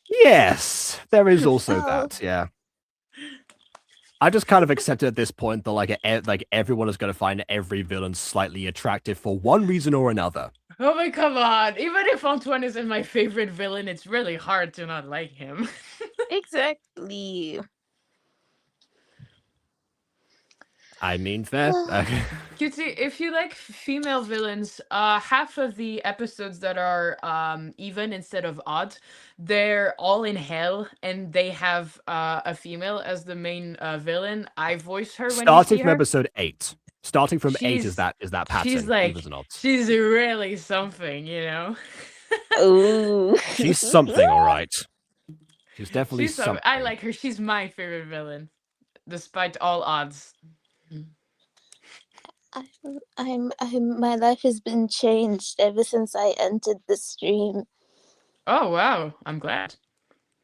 S1: Yes, there is also
S3: Oh.
S1: that. Yeah, I just kind of accepted at this point that like everyone is going to find every villain slightly attractive for one reason or another.
S2: Oh my, come on. Even if Antoine isn't my favorite villain, it's really hard to not like him.
S3: Exactly.
S1: I mean, fair.
S2: Cutie, if you like female villains, half of the episodes that are even instead of odd, they're all in hell, and they have a female as the main villain. I voice her when you
S1: Starting
S2: see
S1: from
S2: her.
S1: episode 8. Starting from 8 is that pattern.
S2: She's like,
S1: evens and odds.
S2: she's really something, you know?
S3: Ooh.
S1: She's something, all right. She's definitely
S2: She's
S1: something.
S2: I like her. She's my favorite villain, despite all odds.
S3: My life has been changed ever since I entered the stream.
S2: Oh wow, I'm glad.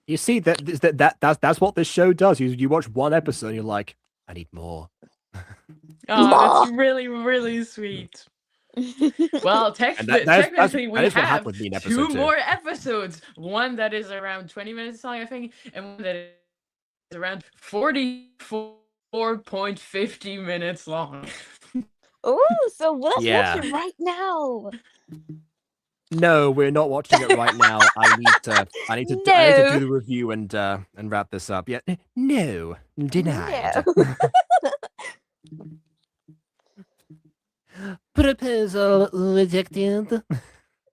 S1: You see that's what this show does. You watch one episode and you're like, I need more.
S2: Oh,
S3: Ma.
S2: that's really, really sweet. Well, technically we
S1: what
S2: have
S1: happened with me in episode
S2: 2
S1: 2.
S2: more episodes. One that is around 20 minutes long, I think, and one that is around 44.50 minutes long.
S3: Oh, so let's
S1: Yeah.
S3: watch it right now.
S1: No, we're not watching it right now. I need to
S3: No.
S1: do the review and wrap this up. Yeah. No, denied. Proposal rejected.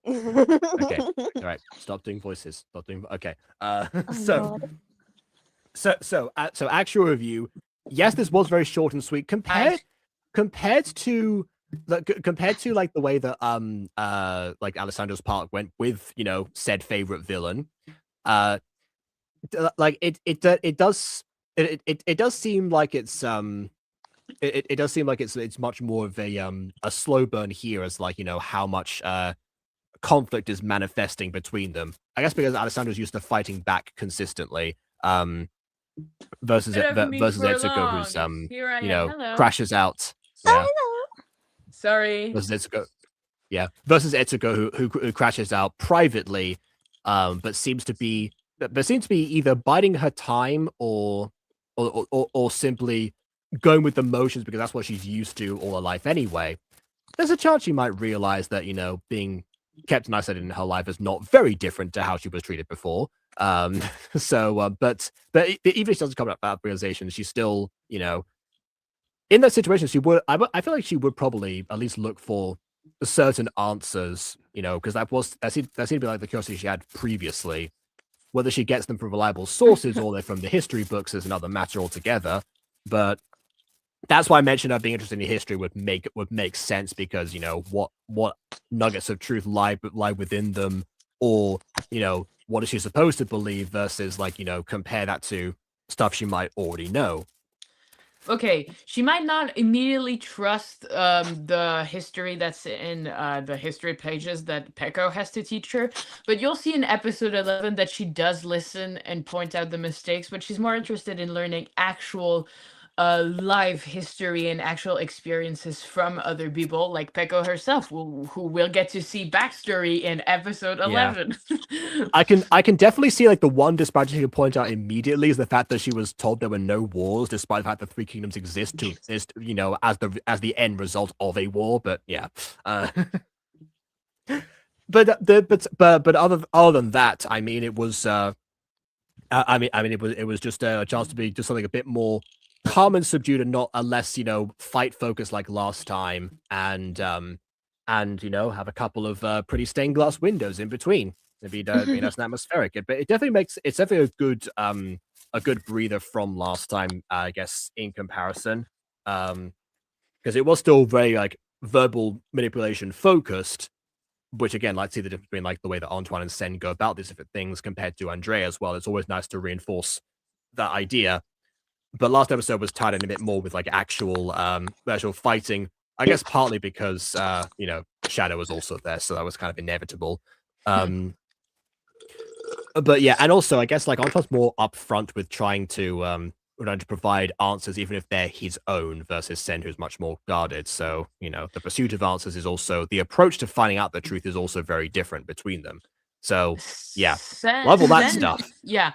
S1: Okay. All right. Stop doing voices. Stop doing. Okay. So actual review. Yes, this was very short and sweet compared to like the way that like Alessandro's part went with said favorite villain. Like it does seem like it's it does seem like it's much more of a slow burn here, as like how much conflict is manifesting between them. I guess because Alessandro's used to fighting back consistently, versus Etsuko, who's
S2: Hello.
S1: crashes out.
S3: Oh,
S1: Yeah.
S2: Sorry.
S1: Versus Etsuko, who crashes out privately, but seems to be either biding her time or simply going with the motions because that's what she's used to all her life anyway. There's a chance she might realize that being kept and isolated in her life is not very different to how she was treated before. But even if she doesn't come up with that realization, she's still in that situation. I feel like she would probably at least look for certain answers, because that seemed to be like the curiosity she had previously. Whether she gets them from reliable sources or they're from the history books is another matter altogether. But that's why I mentioned her being interested in history would make sense, because what nuggets of truth lie within them, or what is she supposed to believe versus compare that to stuff she might already know.
S2: Okay, she might not immediately trust the history that's in the history pages that Peko has to teach her, but you'll see in episode 11 that she does listen and point out the mistakes, but she's more interested in learning actual live history and actual experiences from other people, like Peko herself, who will get to see backstory in episode 11.
S1: I can definitely see like the one disparity you can point out immediately is the fact that she was told there were no wars, despite the fact that three kingdoms exist to exist, as the end result of a war. But yeah, but other than that, I mean, it was it was just a chance to be just something a bit more calm and subdued, and not a less fight focused like last time, and have a couple of pretty stained glass windows in between. Maybe be nice and atmospheric. But it's definitely a good breather from last time, I guess, in comparison. Because it was still very like verbal manipulation focused, which again, like see the difference between like the way that Antoine and Sen go about these different things compared to Andrea as well. It's always nice to reinforce that idea. But last episode was tied in a bit more with like actual fighting. I guess partly because Shadow was also there, so that was kind of inevitable. But yeah, and also I guess like Antoine's more upfront with trying to provide answers, even if they're his own, versus Sen, who's much more guarded. So the pursuit of answers is also the approach to finding out the truth is also very different between them. So yeah, love all that stuff.
S2: Yeah,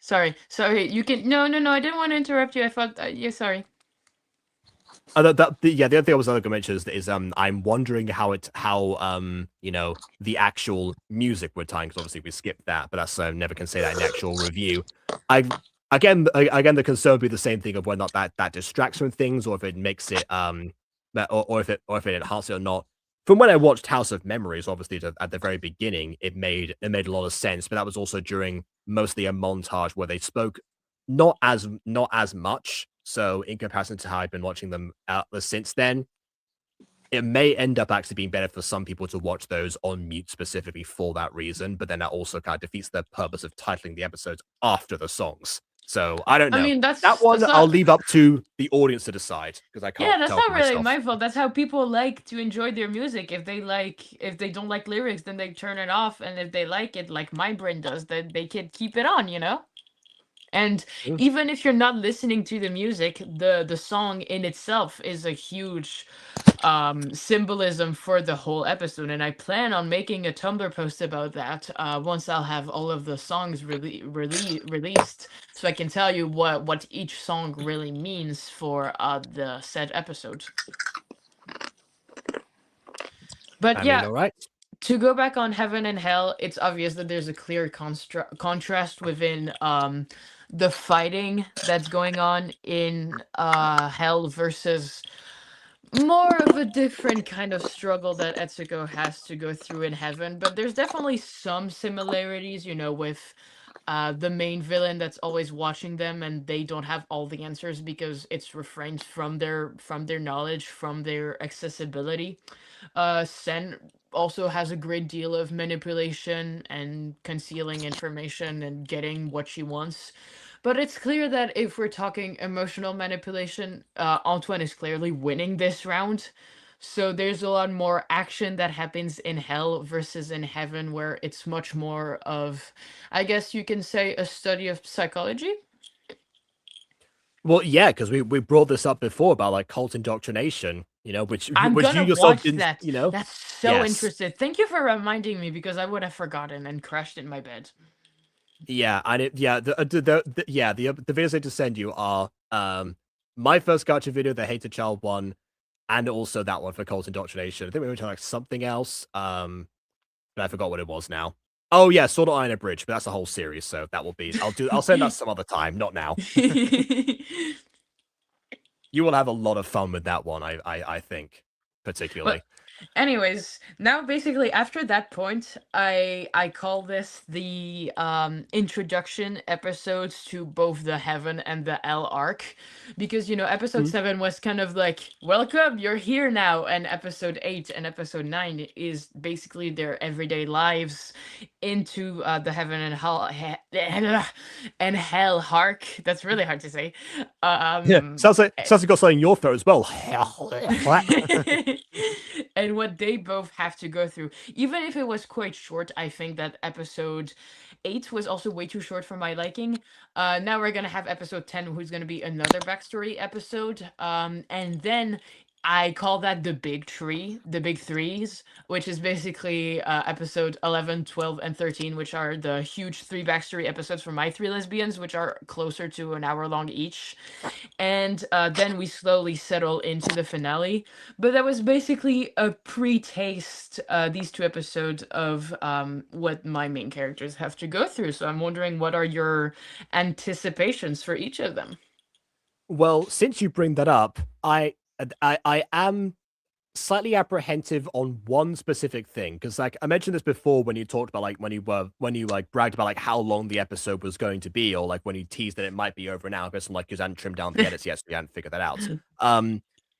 S2: sorry. You can no. I didn't want to interrupt you. I thought yeah, sorry.
S1: The other thing I was going to mention is I'm wondering how the actual music would tie, because obviously we skipped that, but that's never can say that in the actual review. Again, the concern would be the same thing of whether or not that distracts from things, or if it makes it or if it enhances it or not. From when I watched House of Memories, obviously at the very beginning, it made a lot of sense, but that was also during mostly a montage where they spoke not as much. So in comparison to how I've been watching them since then, it may end up actually being better for some people to watch those on mute specifically for that reason. But then that also kind of defeats the purpose of titling the episodes after the songs. So I don't know.
S2: I mean,
S1: I'll leave up to the audience to decide, because I can't.
S2: Yeah, that's not really my fault. That's how people like to enjoy their music. If they don't like lyrics, then they turn it off, and if they like it, like my brain does, then they can keep it on. And even if you're not listening to the music, the song in itself is a huge symbolism for the whole episode. And I plan on making a Tumblr post about that once I'll have all of the songs released, so I can tell you what each song really means for the said episode. But all right. To go back on Heaven and Hell, it's obvious that there's a clear contrast within the fighting that's going on in Hell versus more of a different kind of struggle that Etsuko has to go through in Heaven. But there's definitely some similarities, with the main villain that's always watching them, and they don't have all the answers because it's refrained from their knowledge, from their accessibility. Sen also has a great deal of manipulation and concealing information and getting what she wants. But it's clear that if we're talking emotional manipulation, Antoine is clearly winning this round. So there's a lot more action that happens in Hell versus in Heaven, where it's much more of, I guess you can say, a study of psychology.
S1: Well, yeah, because we brought this up before about like cult indoctrination, which
S2: I'm
S1: which
S2: gonna
S1: you yourself
S2: watch
S1: didn't,
S2: that. That's so interesting. Thank you for reminding me, because I would have forgotten and crashed in my bed.
S1: Yeah, and the videos I just send you are my first Gacha video, the Hated Child one, and also that one for cult indoctrination. I think we were talking like something else, but I forgot what it was now. Oh yeah, Sword Art Online Bridge, but that's a whole series, so that will be. I'll send that some other time, not now. You will have a lot of fun with that one, I think, particularly.
S2: Anyways, now basically after that point, I call this the introduction episodes to both the Heaven and the Hell arc, because episode 7 was kind of like, welcome, you're here now, and episode 8 and episode 9 is basically their everyday lives into the Heaven and Hell arc. That's really hard to say.
S1: Sounds like you got something in your throat as well.
S2: And what they both have to go through. Even if it was quite short, I think that episode 8 was also way too short for my liking. Now we're gonna have episode 10, who's gonna be another backstory episode. And then I call that the big threes, which is basically episode 11, 12, and 13, which are the huge 3 backstory episodes for my 3 lesbians, which are closer to an hour long each. And then we slowly settle into the finale. But that was basically a pre-taste, these 2 episodes of what my main characters have to go through. So I'm wondering, what are your anticipations for each of them?
S1: Well, since you bring that up, I am slightly apprehensive on one specific thing, because like I mentioned this before when you talked about like when you like bragged about like how long the episode was going to be, or like when you teased that it might be over an hour, because like you hadn't trimmed down the edits yet, so you hadn't figured that out.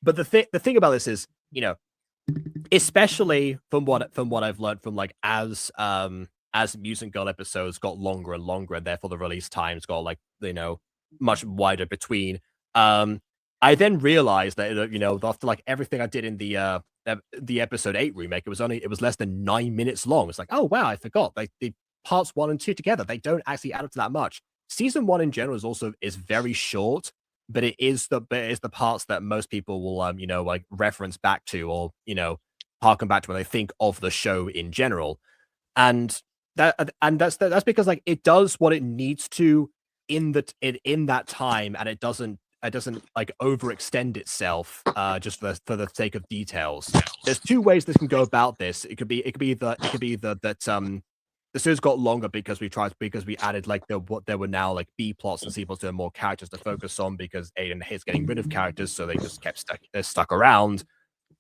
S1: But the thing about this is, especially from what I've learned from like as Mutant Girl episodes got longer and longer, and therefore the release times got like much wider between. I then realized that after like everything I did in the episode 8 remake, it was less than 9 minutes long. It's like, oh wow, I forgot. Like the parts 1 and 2 together, they don't actually add up to that much. Season 1 in general is very short, but it is the parts that most people will like reference back to, or harken back to when they think of the show in general. And that's because like it does what it needs to in that time, and it doesn't like overextend itself just for the sake of details. There's 2 ways this can go about this. It could be that the series got longer because we added like there were now like B plots and C plots, there were more characters to focus on because Aiden hates getting rid of characters, so they just kept stuck around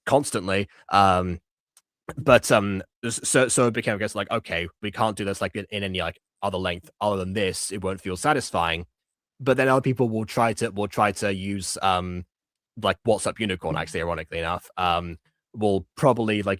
S1: constantly. But so it became, I guess, like, okay, we can't do this like in any like other length other than this. It won't feel satisfying. But then other people will try to use like What's Up Unicorn, actually, ironically enough, will probably like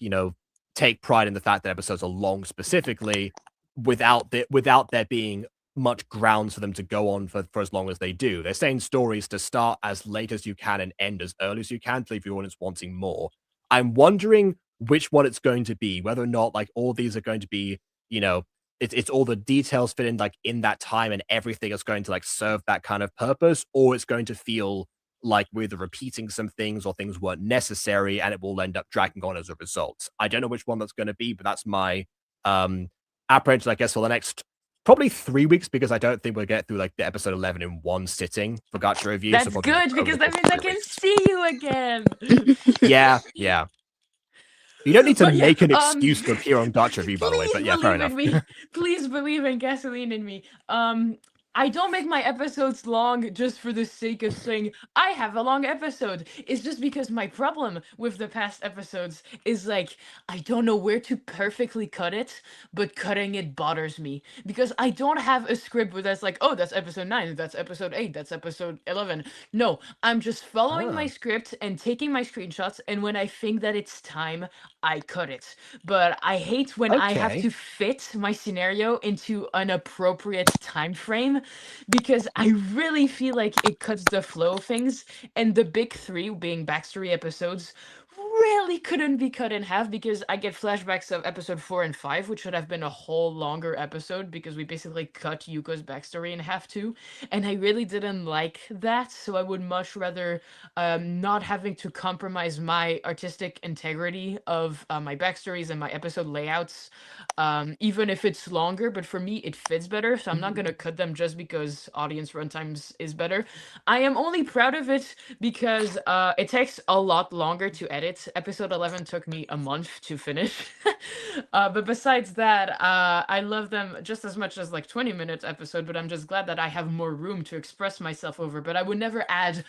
S1: take pride in the fact that episodes are long specifically, without there being much grounds for them to go on for as long as they do. They're saying stories to start as late as you can and end as early as you can to leave your audience wanting more. I'm wondering which one it's going to be, whether or not like all these are going to be, it's all the details fit in like in that time and everything is going to like serve that kind of purpose, or it's going to feel like we're either repeating some things or things weren't necessary and it will end up dragging on as a result. I don't know which one that's going to be, but that's my apprehension, I guess, for the next probably 3 weeks, because I don't think we'll get through like the episode 11 in one sitting for Gacha review.
S2: That's
S1: so
S2: good, because that means I can see you again.
S1: Yeah. You don't need to make an excuse to appear on Gacha review, by the way, but yeah, fair enough.
S2: Please believe in Gasoline in Me. I don't make my episodes long just for the sake of saying I have a long episode. It's just because my problem with the past episodes is like I don't know where to perfectly cut it, but cutting it bothers me because I don't have a script where that's like, oh, that's episode 9, that's episode 8, that's episode 11. No, I'm just following my script and taking my screenshots, and when I think that it's time, I cut it. But I hate when I have to fit my scenario into an appropriate time frame, because I really feel like it cuts the flow of things, and the big 3 being backstory episodes really couldn't be cut in half, because I get flashbacks of episode 4 and 5, which should have been a whole longer episode because we basically cut Yuko's backstory in half too, and I really didn't like that. So I would much rather not having to compromise my artistic integrity of my backstories and my episode layouts, even if it's longer. But for me, it fits better, so I'm not gonna cut them just because audience runtimes is better. I am only proud of it because it takes a lot longer to edit. Episode 11 took me a month to finish. But besides that, I love them just as much as like 20-minute episode, but I'm just glad that I have more room to express myself over. But I would never add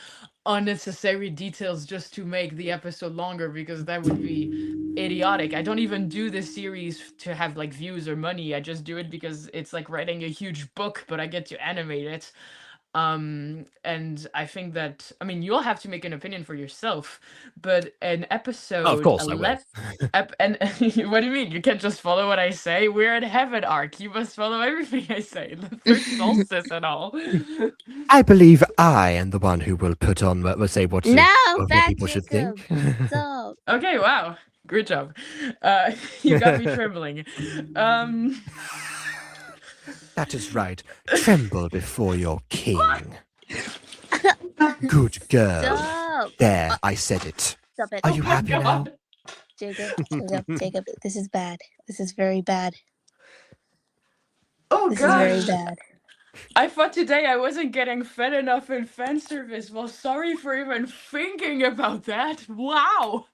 S2: unnecessary details just to make the episode longer, because that would be idiotic. I don't even do this series to have like views or money. I just do it because it's like writing a huge book, but I get to animate it. And I think that, I mean, you'll have to make an opinion for yourself, but an episode,
S1: of course, I will.
S2: And what do you mean? You can't just follow what I say? We're at Heaven Arc. You must follow everything I say. The third solstice and all.
S1: I believe I am the one who will put on, let's say, what people should think.
S3: Stop.
S2: Okay, wow. Good job. You got me trembling.
S1: That is right. Tremble before your king. Good girl.
S3: Stop.
S1: There, I said it.
S3: Stop it.
S1: Are you
S2: my
S1: happy now?
S2: God.
S3: Jacob, this is bad. This is very bad.
S2: Oh
S3: This is very
S2: gosh.
S3: bad.
S2: I thought today I wasn't getting fed enough in fan service. Well, sorry for even thinking about that. Wow.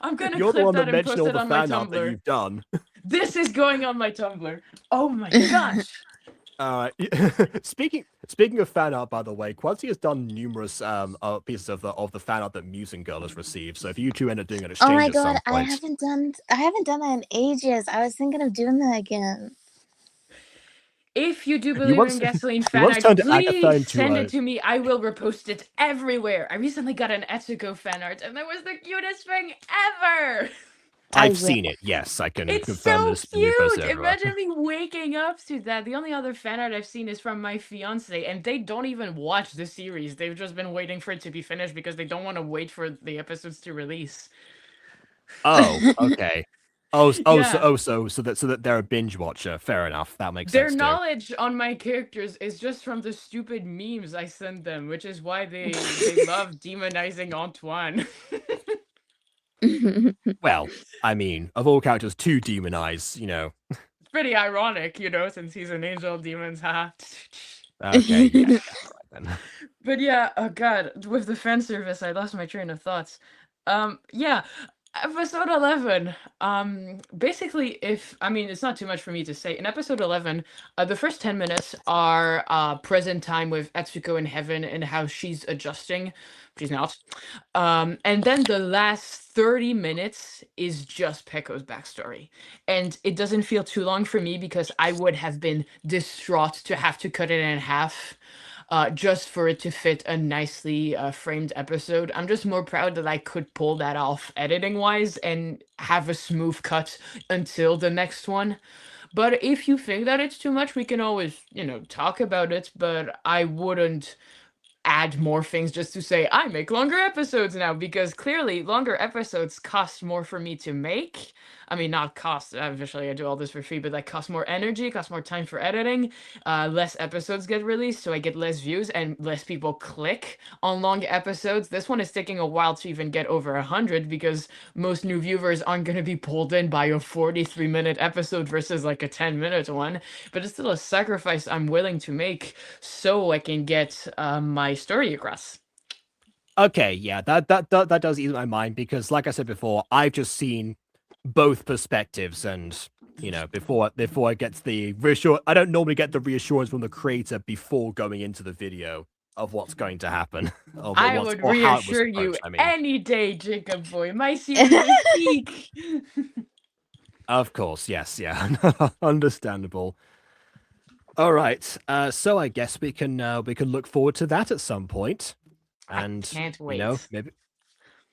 S2: I'm gonna
S1: You're the
S2: clip
S1: one
S2: that
S1: that
S2: and
S1: mentioned
S2: post
S1: all
S2: it
S1: the
S2: on my
S1: fan art that
S2: Tumblr.
S1: you've done.
S2: This is going on my Tumblr. Oh my gosh.
S1: Speaking of fan art, by the way, Quincy has done numerous pieces of the fan art that Muse and Girl has received. So if you two end up doing an exchange
S3: Oh my
S1: at some
S3: god, I
S1: point,
S3: haven't done that in ages. I was thinking of doing that again.
S2: If you do
S1: you
S2: believe
S1: once
S2: in gasoline
S1: you
S2: fan
S1: once
S2: art,
S1: turned Agatha
S2: please
S1: into
S2: send
S1: a.
S2: it to me. I will repost it everywhere. I recently got an Etsuko fan art, and that was the cutest thing ever.
S3: I
S1: I've
S3: will.
S1: seen it. Yes, I can
S2: It's
S1: confirm
S2: so
S1: this. And repost
S2: cute.
S1: it everywhere.
S2: Imagine me waking up to that. The only other fan art I've seen is from my fiance, and they don't even watch the series. They've just been waiting for it to be finished because they don't want to wait for the episodes to release.
S1: Oh, okay.
S2: Yeah.
S1: So that they're a binge watcher. Fair enough. That makes
S2: Their
S1: sense too.
S2: knowledge on my characters is just from the stupid memes I send them, which is why they love demonizing Antoine.
S1: Well, I mean, of all characters to demonize,
S2: It's pretty ironic, since he's an angel of demons, haha.
S1: Okay, yeah, right then.
S2: But yeah, oh god, with the fan service, I lost my train of thoughts. Yeah, episode 11. Basically, it's not too much for me to say. In episode 11, the first 10 minutes are present time with Etsuko in heaven and how she's adjusting. She's not. And then the last 30 minutes is just Pekko's backstory. And it doesn't feel too long for me because I would have been distraught to have to cut it in half. Just for it to fit a nicely framed episode. I'm just more proud that I could pull that off editing wise and have a smooth cut until the next one. But if you think that it's too much, we can always, talk about it. But I wouldn't add more things just to say I make longer episodes now, because clearly longer episodes cost more for me to make. I mean, not cost, obviously I do all this for free, but like cost more energy, cost more time for editing. Less episodes get released, so I get less views and less people click on long episodes. This one is taking a while to even get over 100 because most new viewers aren't going to be pulled in by a 43-minute episode versus like a 10-minute one. But it's still a sacrifice I'm willing to make so I can get my story across.
S1: Okay, yeah, that does ease my mind because, like I said before, I've just seen both perspectives, and before I get the I don't normally get the reassurance from the creator before going into the video of what's going to happen.
S2: I would reassure you any day, Jacob boy. My series is peak.
S1: Of course, yes, yeah, understandable. All right, so I guess we can look forward to that at some point, and
S2: I can't wait.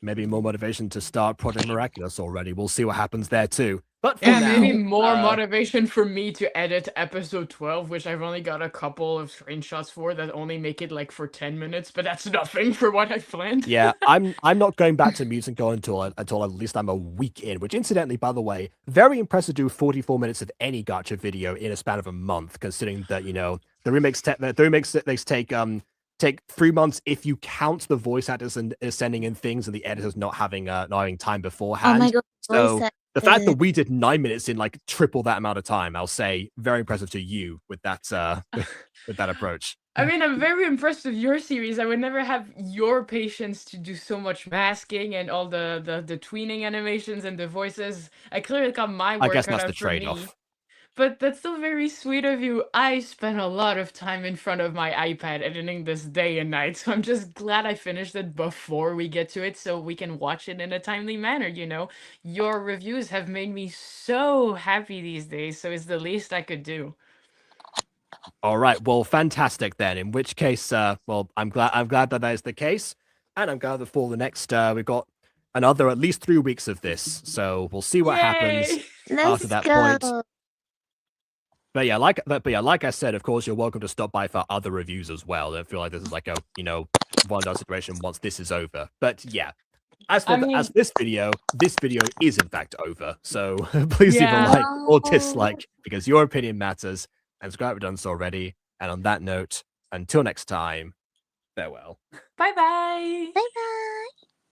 S1: maybe more motivation to start Project Miraculous already. We'll see what happens there too. But for
S2: Yeah,
S1: now,
S2: maybe more motivation for me to edit episode 12, which I've only got a couple of screenshots for that only make it like for 10 minutes, but that's nothing for what I've planned.
S1: Yeah, I'm not going back to Muse and Girl until at least I'm a week in, which incidentally, by the way, very impressive to do 44 minutes of any gacha video in a span of a month, considering that, the remakes take 3 months if you count the voice actors and sending in things and the editors not having time beforehand.
S3: Oh my god.
S1: So the fact that we did 9 minutes in like triple that amount of time, I'll say very impressive to you with that with that approach.
S2: I mean, I'm very impressed with your series. I would never have your patience to do so much masking and all the tweening animations and the voices. I clearly got my work
S1: I guess
S2: cut
S1: that's
S2: out
S1: the
S2: for me.
S1: trade-off.
S2: But that's still very sweet of you. I spent a lot of time in front of my iPad editing this day and night, so I'm just glad I finished it before we get to it so we can watch it in a timely manner, Your reviews have made me so happy these days, so it's the least I could do.
S1: All right, well, fantastic then. In which case, I'm glad that is the case, and I'm glad that for the next, we've got another at least 3 weeks of this, so we'll see what happens after that point. But yeah, like I said, of course, you're welcome to stop by for other reviews as well. I feel like this is like a one-and-done situation once this is over. But yeah, as for
S2: I mean-
S1: as for this video is in fact over. So please leave a
S2: Yeah.
S1: like or
S3: No.
S1: dislike because your opinion matters. And subscribe if you've done so already. And on that note, until next time, farewell.
S2: Bye bye.
S3: Bye bye.